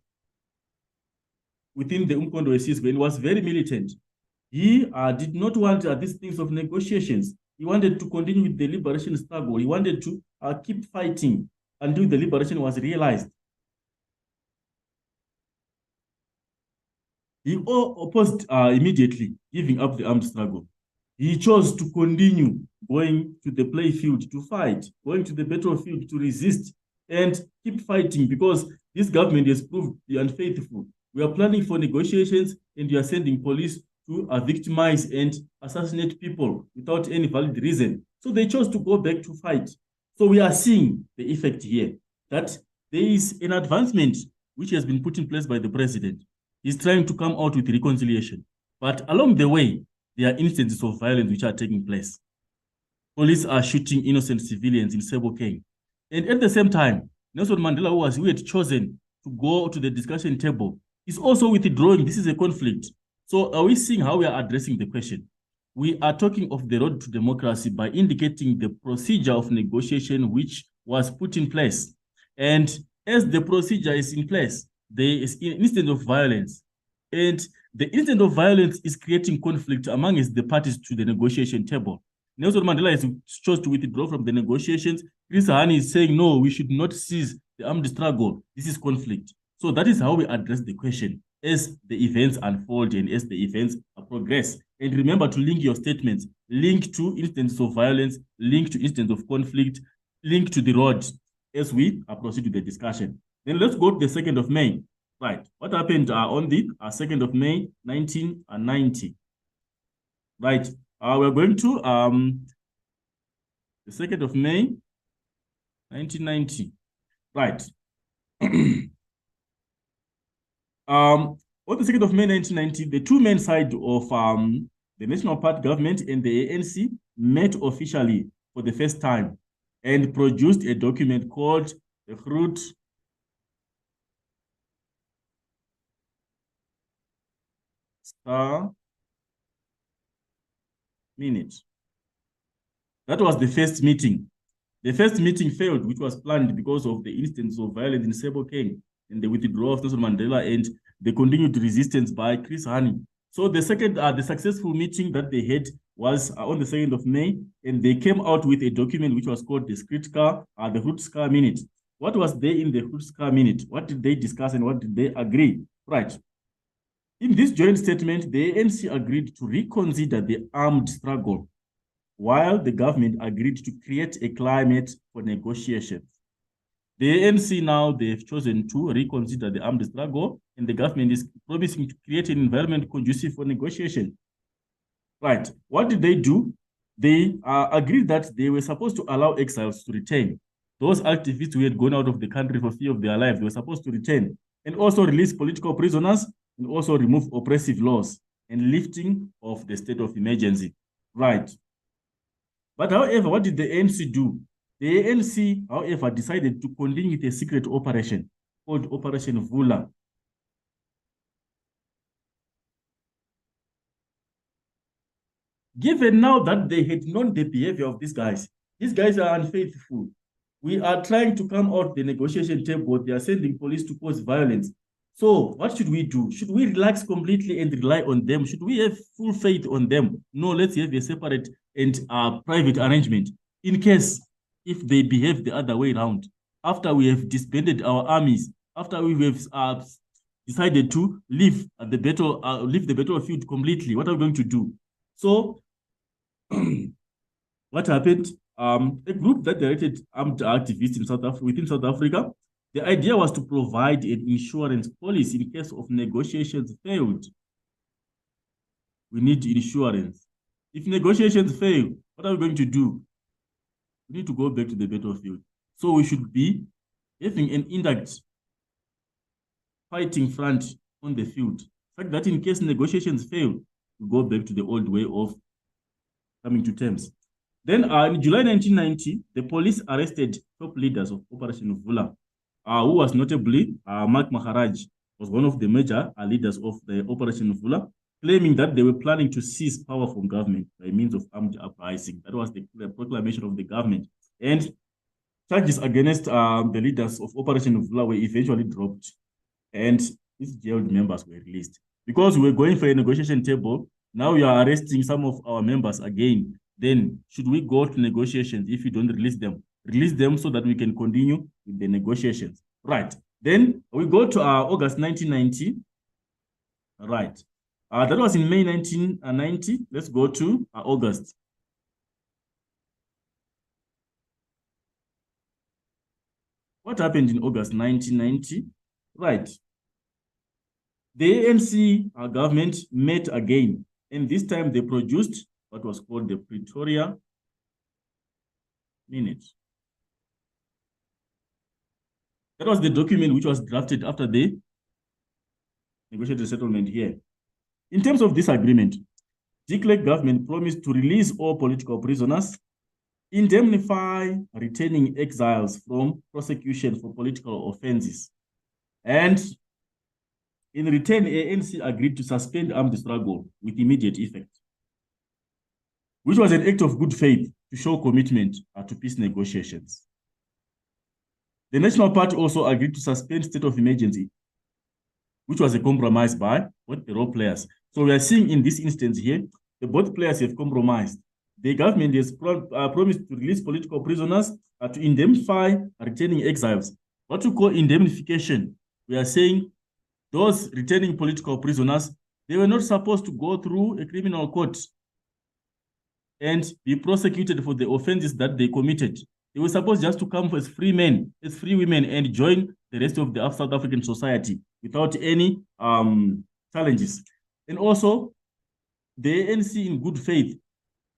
[SPEAKER 2] within the Umkondo Sizwe and was very militant. He did not want these things of negotiations. He wanted to continue with the liberation struggle. He wanted to keep fighting until the liberation was realized. He opposed immediately giving up the armed struggle. He chose to continue going to the playfield to fight, going to the battlefield to resist and keep fighting because this government has proved to be unfaithful. We are planning for negotiations and you are sending police to victimize and assassinate people without any valid reason. So they chose to go back to fight. So we are seeing the effect here that there is an advancement which has been put in place by the president. He's trying to come out with reconciliation. But along the way, there are instances of violence which are taking place. Police are shooting innocent civilians in Sebokeng. And at the same time, Nelson Mandela, who had chosen to go to the discussion table, is also withdrawing. This is a conflict. So are we seeing how we are addressing the question? We are talking of the road to democracy by indicating the procedure of negotiation which was put in place. And as the procedure is in place, there is an instance of violence. And the instance of violence is creating conflict amongst the parties to the negotiation table. Nelson Mandela has chose to withdraw from the negotiations. Chris Hani is saying, no, we should not cease the armed struggle. This is conflict. So that is how we address the question as the events unfold and as the events progress. And remember to link your statements, link to instances of violence, link to instances of conflict, link to the road as we proceed with the discussion. Then let's go to the 2nd of May. Right. What happened on the 2nd of May, 1990? Right. We're going to the 2nd of May, 1990. Right. On the 2nd of May, 1990, the two main sides of the National Party government and the ANC met officially for the first time and produced a document called the Groot Minute. That was the first meeting. The first meeting failed, which was planned because of the instance of violence in Sebokeng and the withdrawal of Nelson Mandela and the continued resistance by Chris Hani. So the second, the successful meeting that they had was on the 2nd of May, and they came out with a document which was called the Groot Minute. What was there in the Groot Minute? What did they discuss and what did they agree? Right. In this joint statement, the ANC agreed to reconsider the armed struggle, while the government agreed to create a climate for negotiations. The ANC now, they've chosen to reconsider the armed struggle, and the government is promising to create an environment conducive for negotiation. Right. What did they do? They agreed that they were supposed to allow exiles to return. Those activists who had gone out of the country for fear of their lives, they were supposed to return, and also release political prisoners, and also remove oppressive laws and lifting of the state of emergency. Right. But however, what did the ANC do? The ANC, however, decided to continue with a secret operation called Operation Vula. Given now that they had known the behavior of these guys are unfaithful. We are trying to come out the negotiation table. They are sending police to cause violence. So what should we do? Should we relax completely and rely on them? Should we have full faith on them? No, let's have a separate and private arrangement in case if they behave the other way around. After we have disbanded our armies, after we have decided to leave the battlefield completely, what are we going to do? So what happened? A group that directed armed activists within South Africa, the idea was to provide an insurance policy in case of negotiations failed. We need insurance. If negotiations fail, what are we going to do? We need to go back to the battlefield. So we should be having an indirect fighting front on the field. Fact that in case negotiations fail, we go back to the old way of coming to terms. Then in July 1990, the police arrested top leaders of Operation Vula, who was notably Mark Maharaj, was one of the major leaders of the Operation Vula, claiming that they were planning to seize power from government by means of armed uprising. That was the proclamation of the government. And charges against the leaders of Operation Vula were eventually dropped, and these jailed members were released. Because we were going for a negotiation table, now we are arresting some of our members again. Then should we go to negotiations if you don't release them? Release them so that we can continue with the negotiations. Right. Then we go to August 1990. Right. That was in May 1990. Let's go to August. What happened in August 1990? Right. The ANC government met again, and this time they produced what was called the Pretoria Minutes. That was the document which was drafted after the negotiated settlement here. In terms of this agreement, de Klerk government promised to release all political prisoners, indemnify returning exiles from prosecution for political offenses, and in return, ANC agreed to suspend armed struggle with immediate effect, which was an act of good faith to show commitment to peace negotiations. The National Party also agreed to suspend state of emergency, which was a compromise by both the role players. So we are seeing in this instance here, the both players have compromised. The government has promised to release political prisoners, to indemnify returning exiles. What we call indemnification, we are saying those returning political prisoners, they were not supposed to go through a criminal court and be prosecuted for the offenses that they committed. They were supposed just to come as free men, as free women, and join the rest of the South African society without any challenges. And also, the ANC in good faith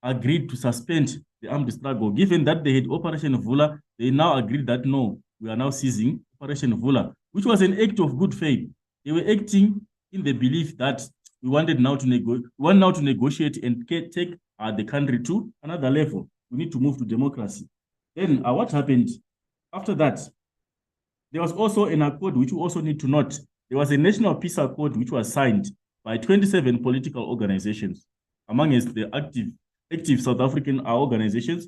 [SPEAKER 2] agreed to suspend the armed struggle. Given that they had Operation Vula, they now agreed that no, we are now seizing Operation Vula, which was an act of good faith. They were acting in the belief that we wanted now to negotiate and take the country to another level. We need to move to democracy. Then what happened after that? There was also an accord which we also need to note. There was a National Peace Accord which was signed by 27 political organizations. Among us, the active South African organizations,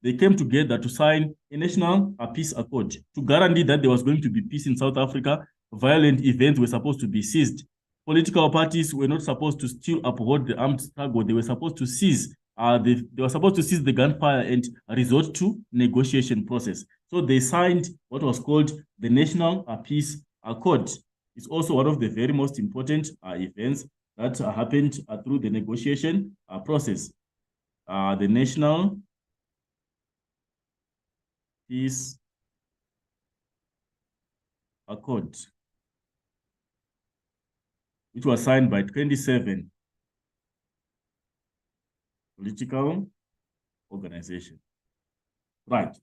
[SPEAKER 2] they came together to sign a National Peace Accord to guarantee that there was going to be peace in South Africa. Violent events were supposed to be seized. Political parties were not supposed to still uphold the armed struggle. They were supposed to seize. They were supposed to seize the gunfire and resort to negotiation process. So they signed what was called the National Peace Accord. It's also one of the very most important events that happened through the negotiation process. The National Peace Accord, which was signed by 27 political organizations. Right.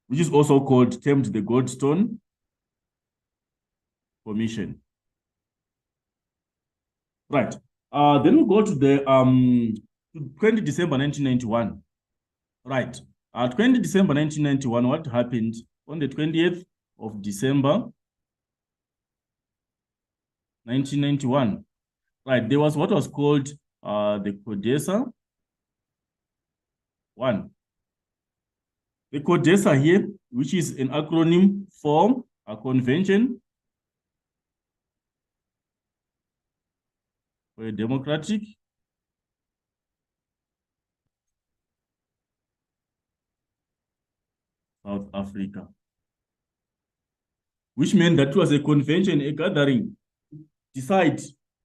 [SPEAKER 2] Which is also termed the Goldstone Commission. Right. Then we go to the to 20 December 1991. Right. 20 December 1991, what happened on the 20th of December 1991? Right, there was what was called the CODESA 1. The CODESA here, which is an acronym for a convention for a democratic South Africa, which meant that it was a convention, a gathering, decide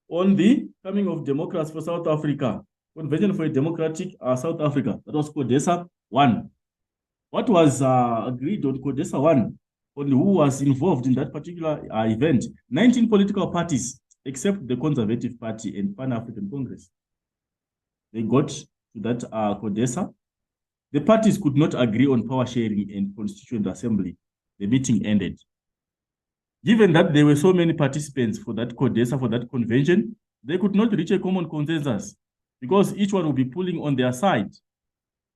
[SPEAKER 2] on the coming of democracy for South Africa, convention for a democratic South Africa. That was CODESA 1. What was agreed on CODESA 1, on who was involved in that particular event? 19 political parties, except the Conservative Party and Pan-African Congress. They got to that CODESA. The parties could not agree on power sharing and constituent assembly. The meeting ended. Given that there were so many participants for that CODESA, for that convention, they could not reach a common consensus because each one would be pulling on their side.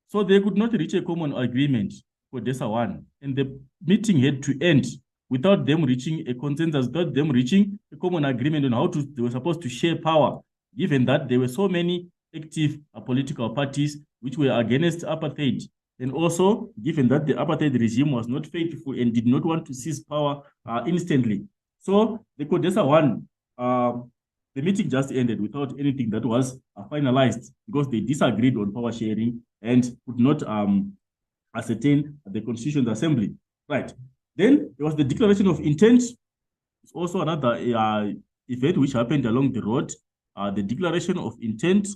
[SPEAKER 2] So they could not reach a common agreement for CODESA 1. And the meeting had to end without them reaching a consensus, without them reaching a common agreement on how they were supposed to share power, given that there were so many active political parties which were against apartheid. And also, given that the apartheid regime was not faithful and did not want to seize power instantly. So the CODESA 1, the meeting just ended without anything that was finalized because they disagreed on power sharing and could not ascertain the Constituent Assembly. Right. Then there was the Declaration of Intent. It's also another event which happened along the road. The Declaration of Intent.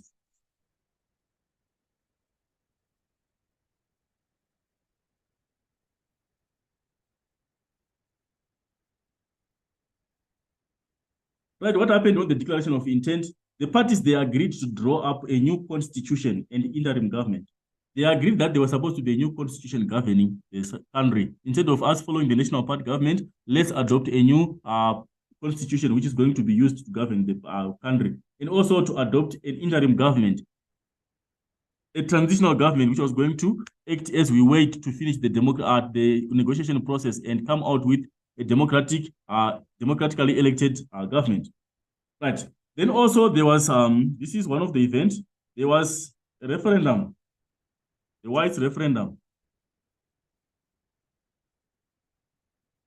[SPEAKER 2] Right, what happened on the Declaration of Intent? The parties, they agreed to draw up a new constitution and interim government. They agreed that there was supposed to be a new constitution governing the country. Instead of us following the national party government, let's adopt a new constitution which is going to be used to govern the country. And also to adopt an interim government, a transitional government which was going to act as we wait to finish the negotiation process and come out with a democratically elected government. Right. Then also there was, this is one of the events, there was a referendum, the whites referendum.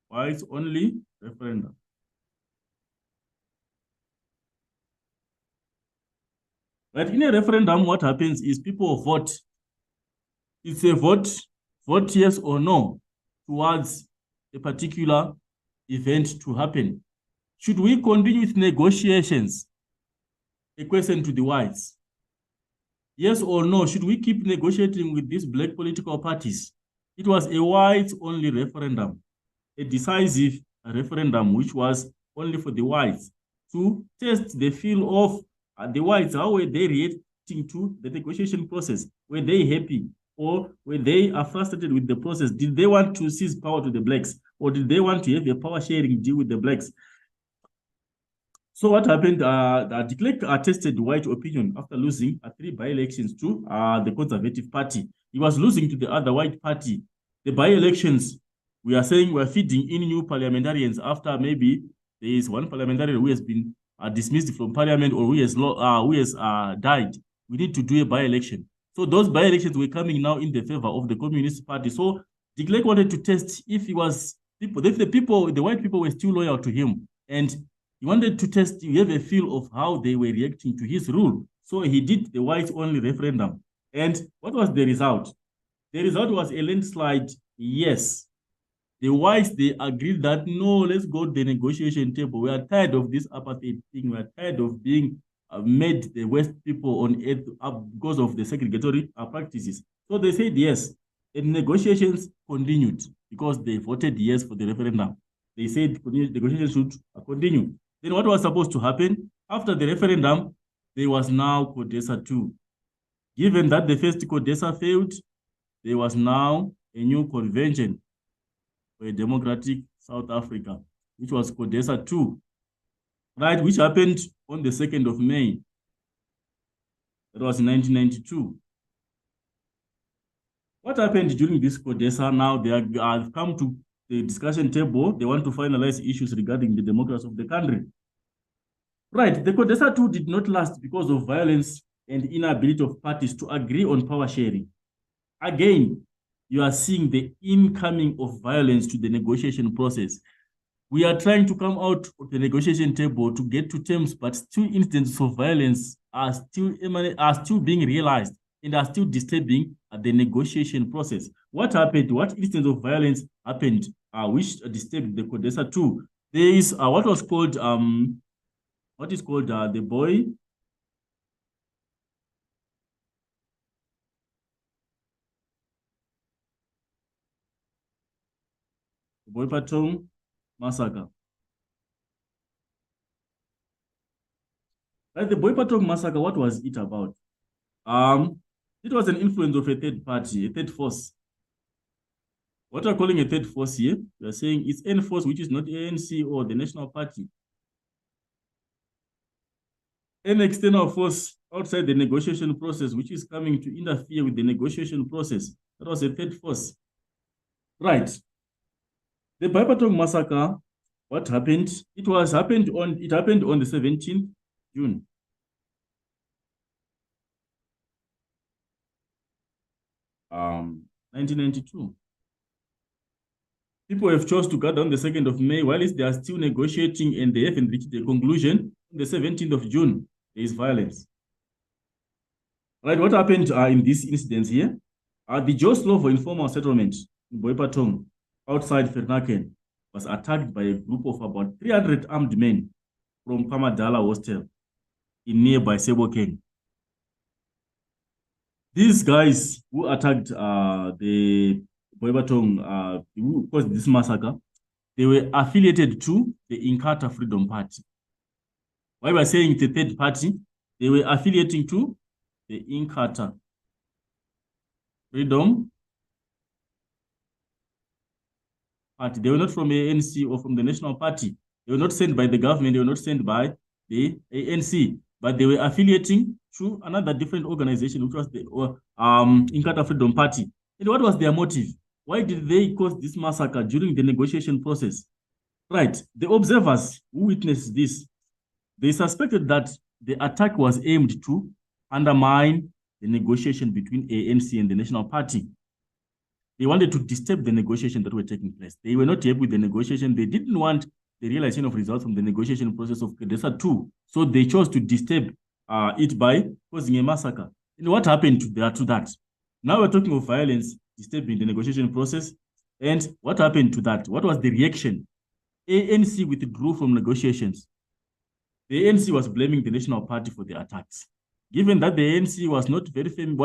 [SPEAKER 2] Whites only referendum. Right, in a referendum, what happens is people vote. It's a vote yes or no towards a particular event to happen. Should we continue with negotiations? A question to the whites. Yes or no, should we keep negotiating with these black political parties? It was a whites-only referendum, a decisive referendum, which was only for the whites to test the feel of the whites. How were they reacting to the negotiation process? Were they happy? Or were they frustrated with the process? Did they want to seize power to the blacks? Or did they want to have a power sharing deal with the blacks? So what happened? De Klerk tested white opinion after losing 3 by-elections to the Conservative Party. He was losing to the other white party. The by-elections, we are saying we're feeding in new parliamentarians after maybe there is one parliamentarian who has been dismissed from parliament or who has died. We need to do a by-election. So those by-elections were coming now in the favor of the Communist Party. So de Klerk wanted to test if the white people were still loyal to him. And he wanted to test, you have a feel of how they were reacting to his rule. So he did the whites-only referendum. And what was the result? The result was a landslide yes. The whites, they agreed that, no, let's go to the negotiation table. We are tired of this apartheid thing. We are tired of being made the West people on earth because of the segregatory practices. So they said yes. And negotiations continued because they voted yes for the referendum. They said negotiations should continue. Then what was supposed to happen? After the referendum, there was now CODESA 2. Given that the first CODESA failed, there was now a new convention for a democratic South Africa, which was CODESA 2, right, which happened on the 2nd of May. That was in 1992. What happened during this CODESA? Now they have come to the discussion table. They want to finalize issues regarding the democracy of the country. Right, the CODESA 2 did not last because of violence and inability of parties to agree on power sharing. Again, you are seeing the incoming of violence to the negotiation process. We are trying to come out of the negotiation table to get to terms, but still instances of violence are still being realized and are still disturbing the negotiation process. What happened? What instance of violence happened which disturbed the CODESA 2? There is what is called the boy. Boypatong massacre. Right, the Boypatong massacre, what was it about? It was an influence of a third party, a third force. What we're calling a third force here, we're saying it's any force which is not ANC or the National Party. Any external force outside the negotiation process which is coming to interfere with the negotiation process. That was a third force. Right. The Boypatong massacre, what happened? It happened on the 17th June. Um, 1992. People have chose to gather on the 2nd of May, while they are still negotiating and they haven't reached the conclusion. On the 17th of June, there is violence. Right, what happened in this incident here? The Joe Slovo informal settlement in Boypatong, outside Fernaken, was attacked by a group of about 300 armed men from Pamadala Hostel in nearby Sebokeng. These guys who attacked the Boypatong, who caused this massacre, they were affiliated to the Inkatha Freedom Party. Why we're saying the third party, they were affiliating to the Inkatha Freedom Party. They were not from the ANC or from the National Party. They were not sent by the government. They were not sent by the ANC, but they were affiliating to another different organization, which was the Inkatha Freedom Party. And what was their motive? Why did they cause this massacre during the negotiation process? Right, the observers who witnessed this, they suspected that the attack was aimed to undermine the negotiation between ANC and the National Party. They wanted to disturb the negotiations that were taking place. They were not happy with the negotiation. They didn't want the realization of results from the negotiation process of CODESA 2. So they chose to disturb it by causing a massacre. And what happened to that? Now we're talking of violence disturbing the negotiation process. And what happened to that? What was the reaction? ANC withdrew from negotiations. The ANC was blaming the National Party for the attacks. Given that the ANC was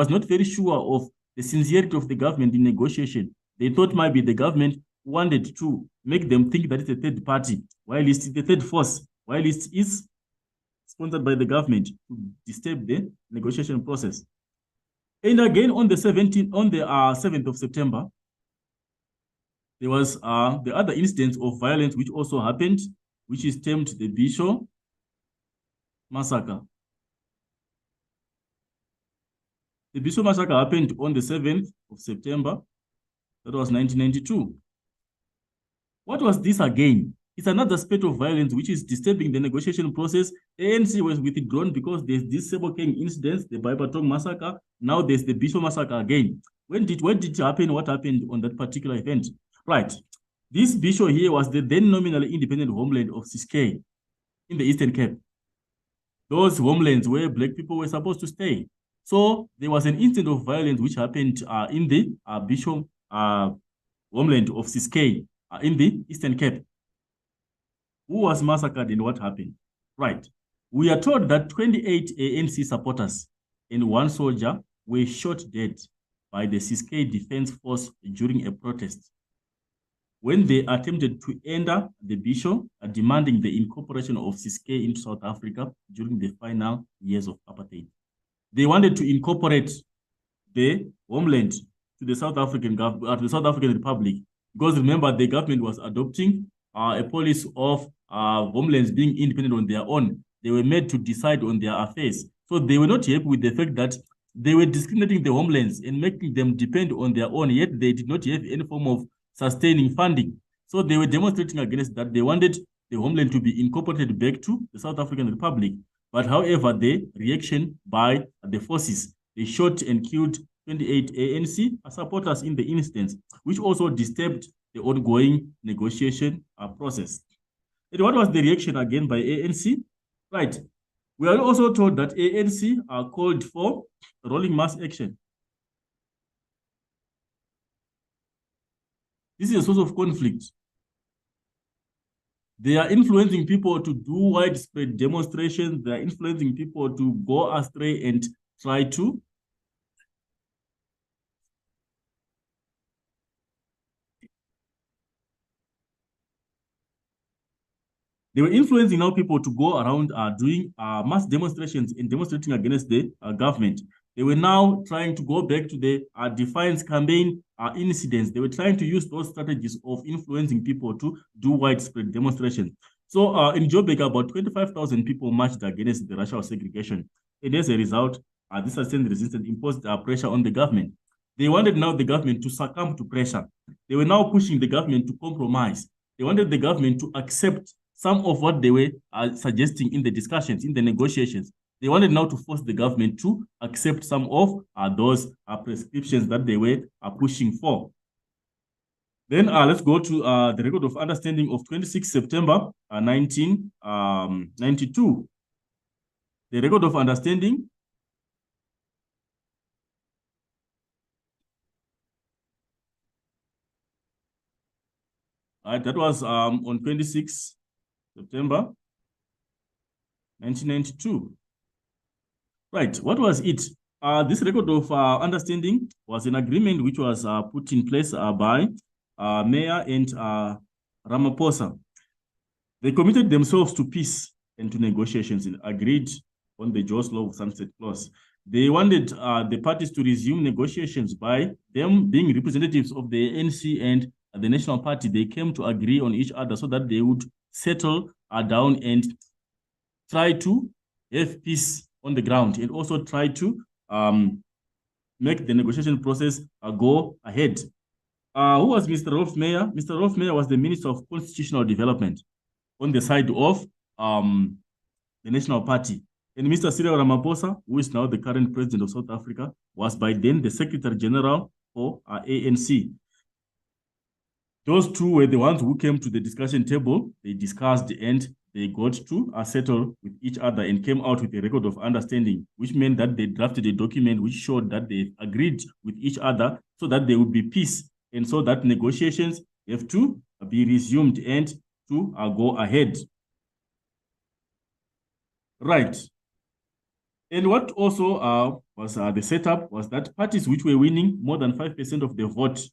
[SPEAKER 2] not very sure of the sincerity of the government in negotiation, they thought maybe the government wanted to make them think that it's a third party, while it's the third force, while it is sponsored by the government to disturb the negotiation process. And again, on the 7th of September, there was the other instance of violence which also happened, which is termed the Bisho massacre. The Bisho massacre happened on the 7th of September. That was 1992. What was this again? It's another spate of violence which is disturbing the negotiation process. ANC was withdrawn because there's this Sebokeng incident, the Boypatong massacre. Now there's the Bisho massacre again. When did it happen? What happened on that particular event? Right. This Bisho here was the then nominally independent homeland of Ciskei in the Eastern Cape. Those homelands where Black people were supposed to stay. So there was an incident of violence which happened in the Bisho homeland of Ciskei in the Eastern Cape. Who was massacred and what happened? Right. We are told that 28 ANC supporters and one soldier were shot dead by the Ciskei Defense Force during a protest when they attempted to enter the Bisho, demanding the incorporation of Ciskei into South Africa during the final years of apartheid. They wanted to incorporate the homeland to the South African Republic, because remember, the government was adopting a policy of homelands being independent on their own. They were made to decide on their affairs. So they were not happy with the fact that they were discriminating the homelands and making them depend on their own, yet they did not have any form of sustaining funding. So they were demonstrating against that. They wanted the homeland to be incorporated back to the South African Republic. But however, the reaction by the forces, they shot and killed 28 ANC supporters in the instance, which also disturbed the ongoing negotiation process. And what was the reaction again by ANC? Right. We are also told that ANC are called for rolling mass action. This is a source of conflict. They are influencing people to do widespread demonstrations. They are influencing people to go astray and try to they were influencing now people to go around doing mass demonstrations and demonstrating against the government. They were now trying to go back to the defiance campaign incidents. They were trying to use those strategies of influencing people to do widespread demonstrations. So in Joburg, about 25,000 people marched against the racial segregation. And as a result, this sustained resistance imposed pressure on the government. They wanted now the government to succumb to pressure. They were now pushing the government to compromise. They wanted the government to accept some of what they were suggesting in the discussions, in the negotiations. They wanted now to force the government to accept some of those prescriptions that they were pushing for. Then let's go to the record of understanding of 26 September 1992. The record of understanding that was on 26 September 1992. Right, what was it? This record of understanding was an agreement which was put in place by Mayor and Ramaphosa. They committed themselves to peace and to negotiations and agreed on the Jaws Law of Sunset Clause. They wanted the parties to resume negotiations by them being representatives of the ANC and the National Party. They came to agree on each other so that they would settle down and try to have peace on the ground and also try to make the negotiation process go ahead. Who was Mr. Rolf Meyer? Mr. Rolf Meyer was the Minister of Constitutional Development on the side of the National Party. And Mr. Cyril Ramaphosa, who is now the current president of South Africa, was by then the Secretary General for ANC. Those two were the ones who came to the discussion table. They discussed and they got to settle with each other and came out with a record of understanding, which meant that they drafted a document which showed that they agreed with each other so that there would be peace and so that negotiations have to be resumed and to go ahead. Right. And what also was the setup was that parties which were winning more than 5% of the vote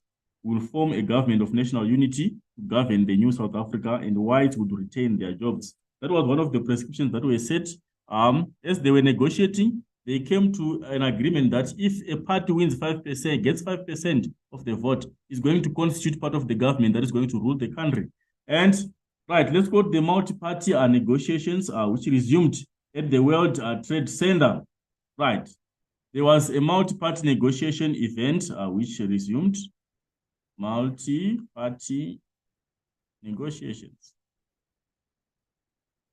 [SPEAKER 2] will form a government of national unity to govern the new South Africa, and whites would retain their jobs. That was one of the prescriptions that were set. As they were negotiating, they came to an agreement that if a party wins 5%, gets 5% of the vote, is going to constitute part of the government that is going to rule the country. And right, let's go to the multi-party negotiations, which resumed at the World Trade Center. Right, there was a multi-party negotiation event which resumed. Multi-party negotiations,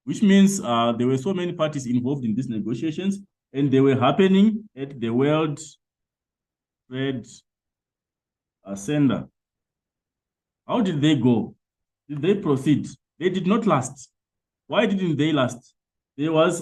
[SPEAKER 2] which means there were so many parties involved in these negotiations, and they were happening at the World Trade Center. How did they go? Did they proceed? They did not last. Why didn't they last? There was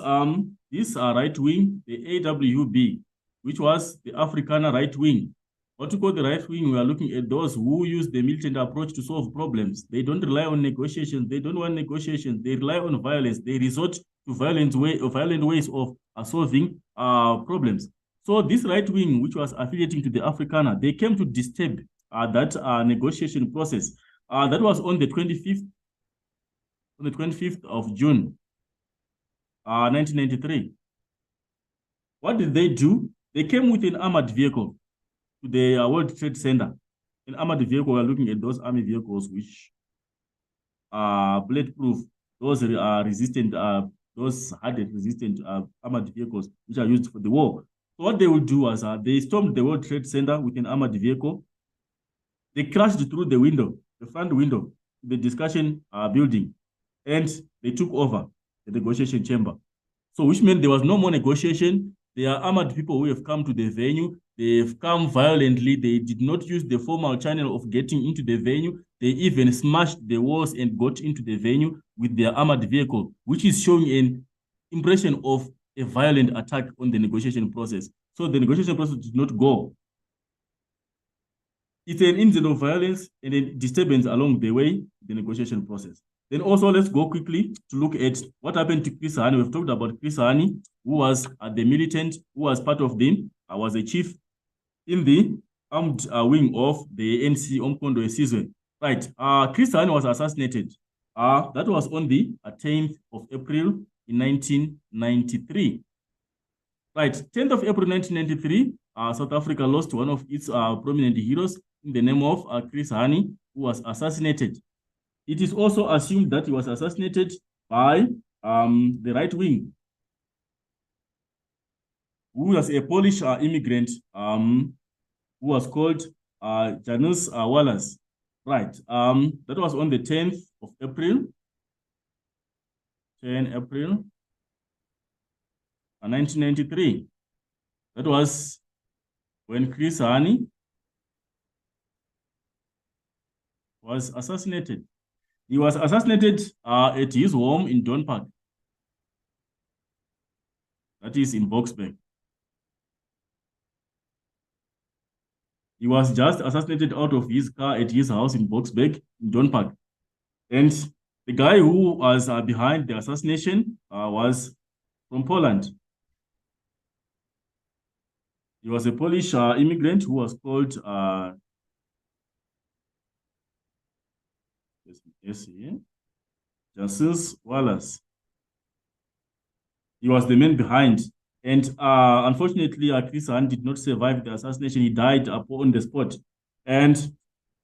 [SPEAKER 2] this right wing, the AWB, which was the Afrikaner right wing. What to call the right wing, we are looking at those who use the militant approach to solve problems. They don't rely on negotiations. They don't want negotiations. They rely on violence. They resort to violent ways of solving problems. So this right wing, which was affiliating to the Afrikaner, they came to disturb that negotiation process. That was on the 25th of June, 1993. What did they do? They came with an armored vehicle to the World Trade Center. In armored vehicle, we're looking at those army vehicles which are bulletproof, those are resistant those hardened resistant armored vehicles which are used for the war. So what they would do was they stormed the World Trade Center with an armored vehicle. They crashed through the window, the front window, the discussion building, and they took over the negotiation chamber. So which meant there was no more negotiation. There are armored people who have come to the venue. They've come violently. They did not use the formal channel of getting into the venue. They even smashed the walls and got into the venue with their armored vehicle, which is showing an impression of a violent attack on the negotiation process. So the negotiation process did not go. It's an incident of violence and a disturbance along the way, the negotiation process. Then also let's go quickly to look at what happened to Chris Hani. We've talked about Chris Hani, who was the militant, who was part of the, was a chief in the armed wing of the ANC Omkondo Esizwe. Right, Chris Hani was assassinated. That was on the 10th of April in 1993. Right, 10th of April 1993, South Africa lost one of its prominent heroes in the name of Chris Hani, who was assassinated. It is also assumed that he was assassinated by the right wing, who was a Polish immigrant who was called Janusz Wallace. Right, that was on the 10th of April, 10 April 1993. That was when Chris Hani was assassinated. He was assassinated at his home in Don Park. That is in Boksburg. He was just assassinated out of his car at his house in Boksburg, in Don Park. And the guy who was behind the assassination was from Poland. He was a Polish immigrant who was called Janusz Wallace. He was the man behind. And unfortunately, Chris Hani did not survive the assassination. He died on the spot. And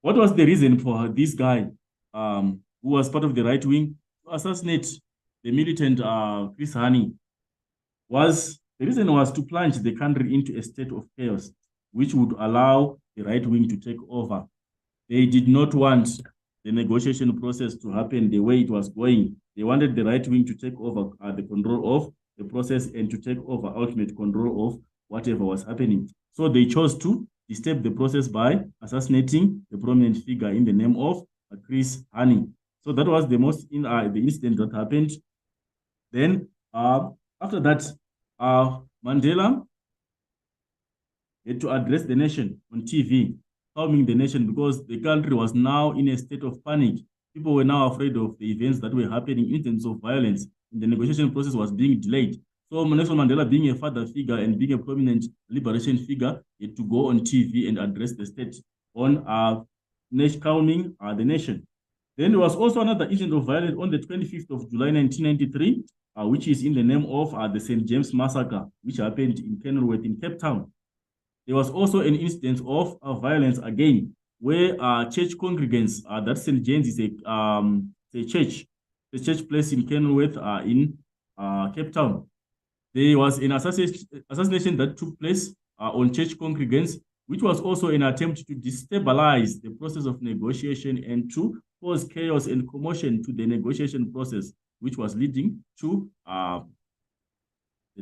[SPEAKER 2] what was the reason for this guy, who was part of the right wing, to assassinate the militant Chris Hani? The reason was to plunge the country into a state of chaos, which would allow the right wing to take over. They did not want the negotiation process to happen the way it was going. They wanted the right wing to take over the control of the process and to take over ultimate control of whatever was happening. So they chose to disturb the process by assassinating the prominent figure in the name of Chris Hani. So that was the the incident that happened. Then after that, Mandela had to address the nation on TV, calming the nation because the country was now in a state of panic. People were now afraid of the events that were happening in terms of violence. And the negotiation process was being delayed. So Nelson Mandela, being a father figure and being a prominent liberation figure, had to go on TV and address the state on calming the nation. Then there was also another incident of violence on the 25th of July 1993, which is in the name of the St. James Massacre, which happened in Kenilworth in Cape Town. There was also an instance of violence again, where church congregants, that St. James is a church place in Kenilworth in Cape Town. There was an assassination that took place on church congregants, which was also an attempt to destabilize the process of negotiation and to cause chaos and commotion to the negotiation process, which was leading to the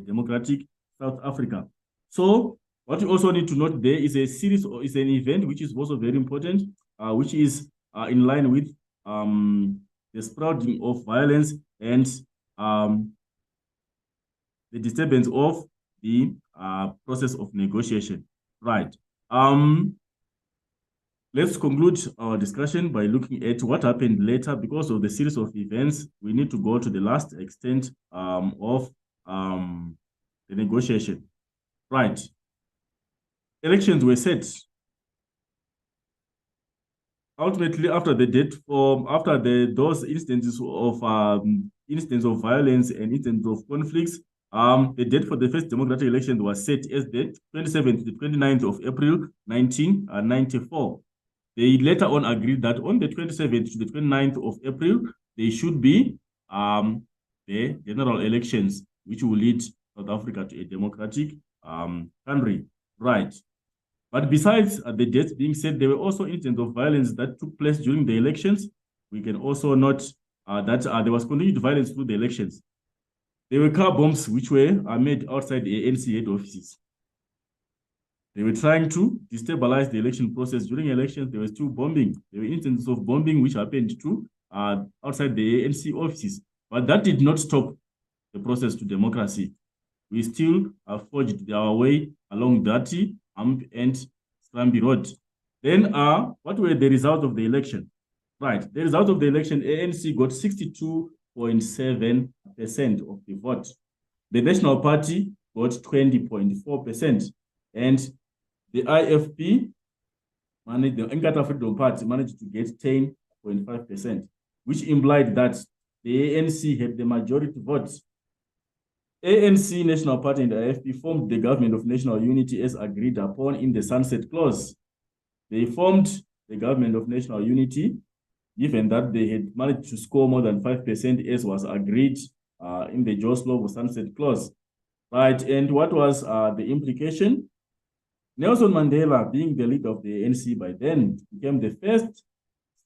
[SPEAKER 2] democratic South Africa. So what you also need to note there is a series, or is an event which is also very important, which is in line with the sprouting of violence and the disturbance of the process of negotiation. Right. Let's conclude our discussion by looking at what happened later. Because of the series of events, we need to go to the last extent of the negotiation. Right. Elections were set. Ultimately, after the date after those instances of violence and instances of conflicts, the date for the first democratic election was set as the 27th to 29th of April 1994. They later on agreed that on the 27th to the 29th of April, there should be the general elections, which will lead South Africa to a democratic country. Right. But besides the deaths being said, there were also incidents of violence that took place during the elections. We can also note that there was continued violence through the elections. There were car bombs which were made outside the ANC head offices. They were trying to destabilize the election process. During elections, there was still bombing. There were instances of bombing which happened to outside the ANC offices. But that did not stop the process to democracy. We still forged our way along Dati, Amp, and Strambi Road. Then, what were the results of the election? Right, the result of the election, ANC got 62.7% of the vote. The National Party got 20.4%. And the IFP, the Inkatha Freedom Party, managed to get 10.5%, which implied that the ANC had the majority votes. ANC, National Party, and the IFP formed the Government of National Unity as agreed upon in the Sunset Clause. They formed the Government of National Unity, given that they had managed to score more than 5% as was agreed in the Joe Slovo Sunset Clause. Right, and what was the implication? Nelson Mandela, being the leader of the ANC by then, became the first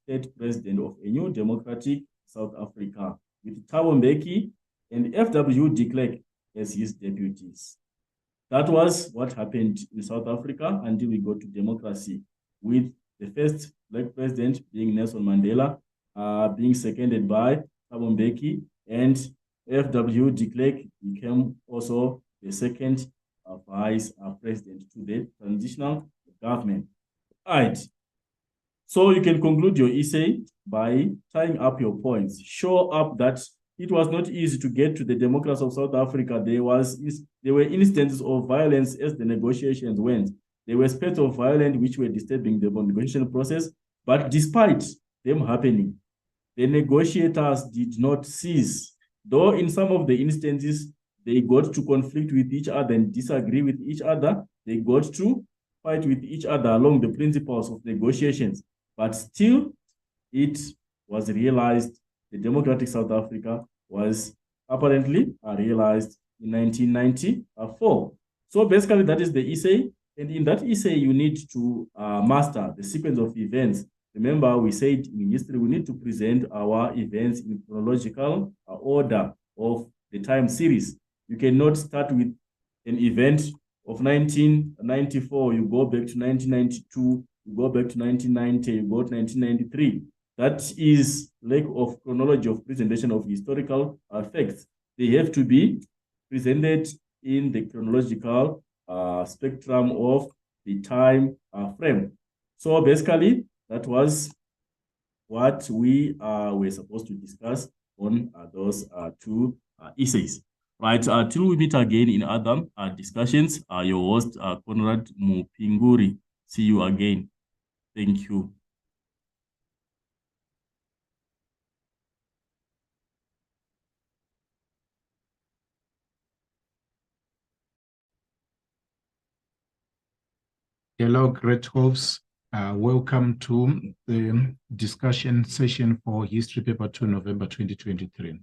[SPEAKER 2] state president of a new democratic South Africa, with Thabo Mbeki and F.W. de Klerk as his deputies. That was what happened in South Africa until we got to democracy, with the first black president being Nelson Mandela, being seconded by Thabo Mbeki, and F.W. de Klerk became also the second vice president to the transitional government. All right. So you can conclude your essay by tying up your points. Show up that it was not easy to get to the democracy of South Africa. There were instances of violence as the negotiations went. There were spurts of violence which were disturbing the negotiation process. But despite them happening, the negotiators did not cease. Though in some of the instances, they got to conflict with each other and disagree with each other. They got to fight with each other along the principles of negotiations. But still, it was realized the democratic South Africa was apparently realized in 1994. So basically, that is the essay. And in that essay, you need to master the sequence of events. Remember, we said in history, we need to present our events in chronological order of the time series. You cannot start with an event of 1994, you go back to 1992, you go back to 1990, you go to 1993. That is lack of chronology of presentation of historical facts. They have to be presented in the chronological spectrum of the time frame. So basically, that was what we were supposed to discuss on those two essays. Right, till we meet again in other discussions, your host, Conrad Mupinguri. See you again. Thank you.
[SPEAKER 1] Hello, great hopes. Welcome to the discussion session for History Paper 2, November 2023.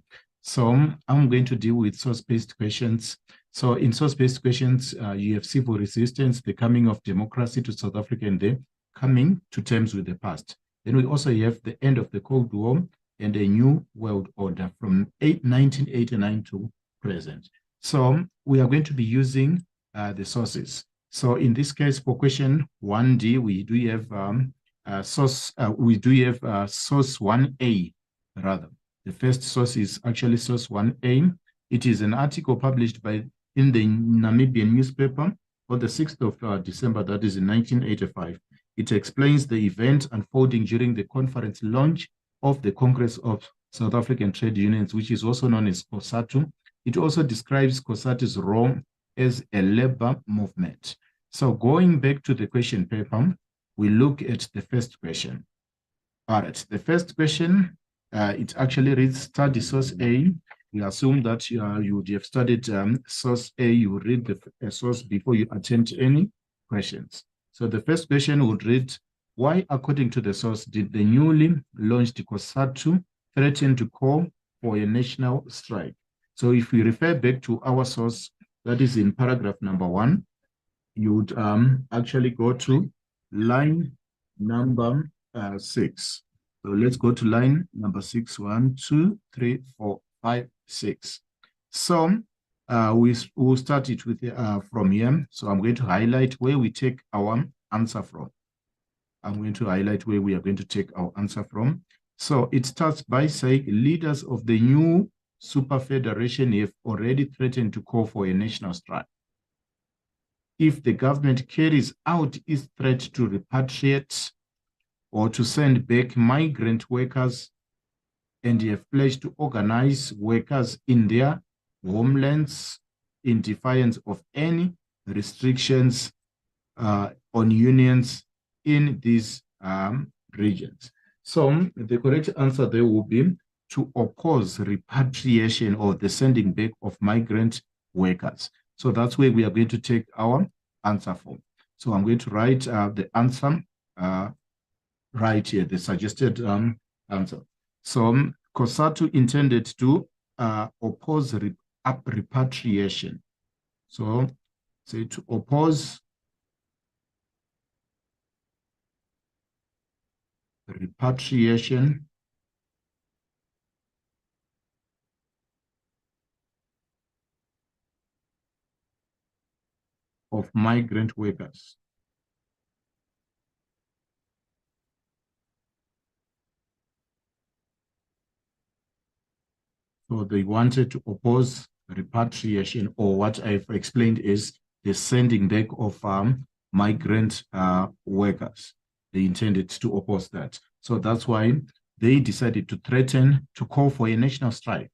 [SPEAKER 1] So I'm going to deal with source-based questions. So in source-based questions, you have civil resistance, the coming of democracy to South Africa, and the coming to terms with the past. Then we also have the end of the Cold War and a new world order from 1989 to present. So we are going to be using the sources. So in this case, for question 1D, we do have source 1A rather. The first source is actually source 1A. It is an article published in the Namibian newspaper on the 6th of December, that is in 1985. It explains the event unfolding during the conference launch of the Congress of South African Trade Unions, which is also known as COSATU. It also describes COSATU's role as a labor movement. So going back to the question paper, we look at the first question. All right, the first question, it actually reads study source A. We assume that you would have studied source A, you read the source before you attempt any questions. So the first question would read, why, according to the source, did the newly launched COSATU threaten to call for a national strike? So if we refer back to our source, that is in paragraph number 1, you would actually go to line number 6. So let's go to line number 6. 1, 2, 3, 4, 5, 6. So we'll start it with from here. So I'm going to highlight where we take our answer from. I'm going to highlight where we are going to take our answer from. So it starts by saying leaders of the new super federation have already threatened to call for a national strike. If the government carries out its threat to repatriate or to send back migrant workers, and have pledged to organize workers in their homelands in defiance of any restrictions on unions in these regions. So the correct answer there will be to oppose repatriation or the sending back of migrant workers. So that's where we are going to take our answer from. So I'm going to write the answer right here, the suggested answer. So COSATU intended to oppose repatriation. So say to oppose repatriation of migrant workers. So they wanted to oppose repatriation, or what I've explained is the sending back of migrant workers. They intended to oppose that. So that's why they decided to threaten to call for a national strike.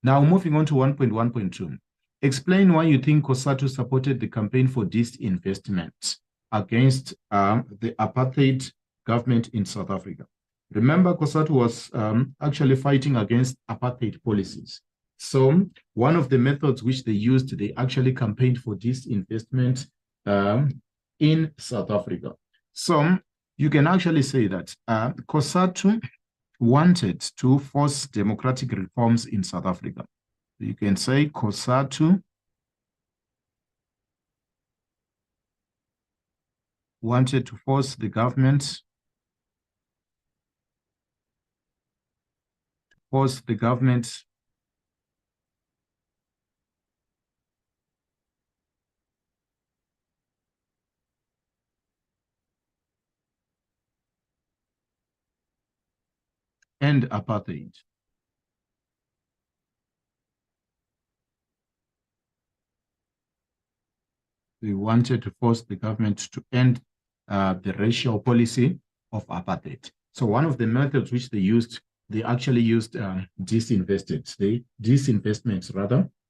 [SPEAKER 1] Now, moving on to 1.1.2. Explain why you think COSATU supported the campaign for disinvestment against the apartheid government in South Africa. Remember, COSATU was actually fighting against apartheid policies. So one of the methods which they used, they actually campaigned for disinvestment in South Africa. So you can actually say that COSATU wanted to force democratic reforms in South Africa. You can say COSATU wanted to force the government end apartheid. They wanted to force the government to end the racial policy of apartheid. So one of the methods which they used, they actually used disinvestments.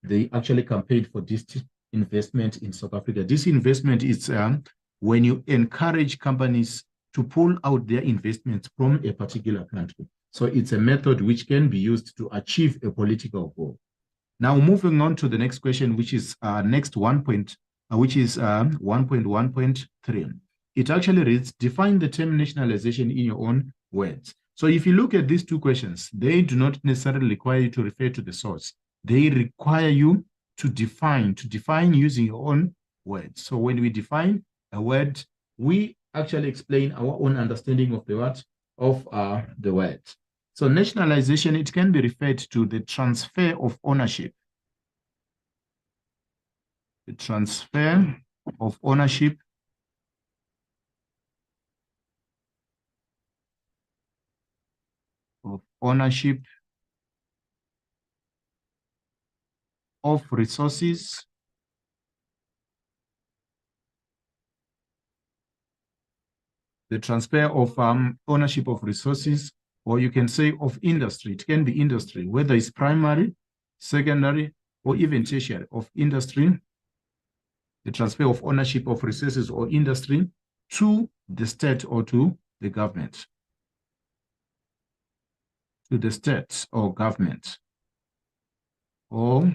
[SPEAKER 1] They actually campaigned for disinvestment in South Africa. Disinvestment is when you encourage companies to pull out their investments from a particular country. So it's a method which can be used to achieve a political goal. Now, moving on to the next question, which is next 1.1.3. It actually reads, define the term nationalization in your own words. So if you look at these two questions, they do not necessarily require you to refer to the source. They require you to define using your own words. So when we define a word, we actually explain our own understanding of the word, the word. So nationalization, it can be referred to the transfer of ownership. The transfer of ownership of resources the transfer of ownership of resources, or you can say of industry. It can be industry, whether it's primary, secondary, or even tertiary, of industry, the transfer of ownership of resources or industry to the state or to the government. To the state or government. Or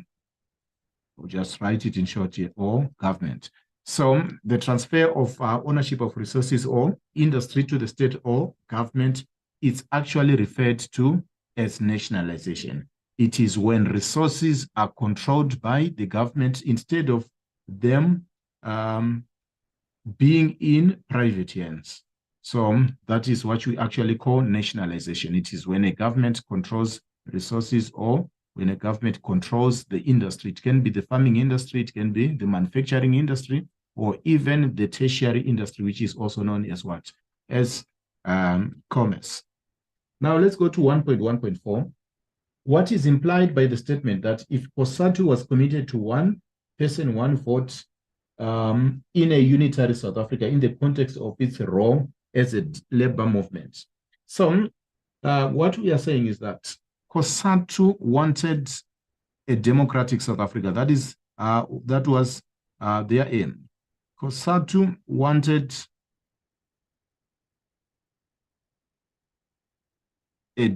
[SPEAKER 1] just write it in short here, or government. So the transfer of ownership of resources or industry to the state or government is actually referred to as nationalization. it is when resources are controlled by the government instead of them being in private hands. So that is what we actually call nationalization. It is when a government controls resources or when a government controls the industry. It can be the farming industry, it can be the manufacturing industry, or even the tertiary industry, which is also known as what? As commerce. Now let's go to 1.1.4. What is implied by the statement that if COSATU was committed to one person, one vote in a unitary South Africa in the context of its role as a labor movement? So what we are saying is that COSATU wanted a democratic South Africa. That was their aim. COSATU wanted a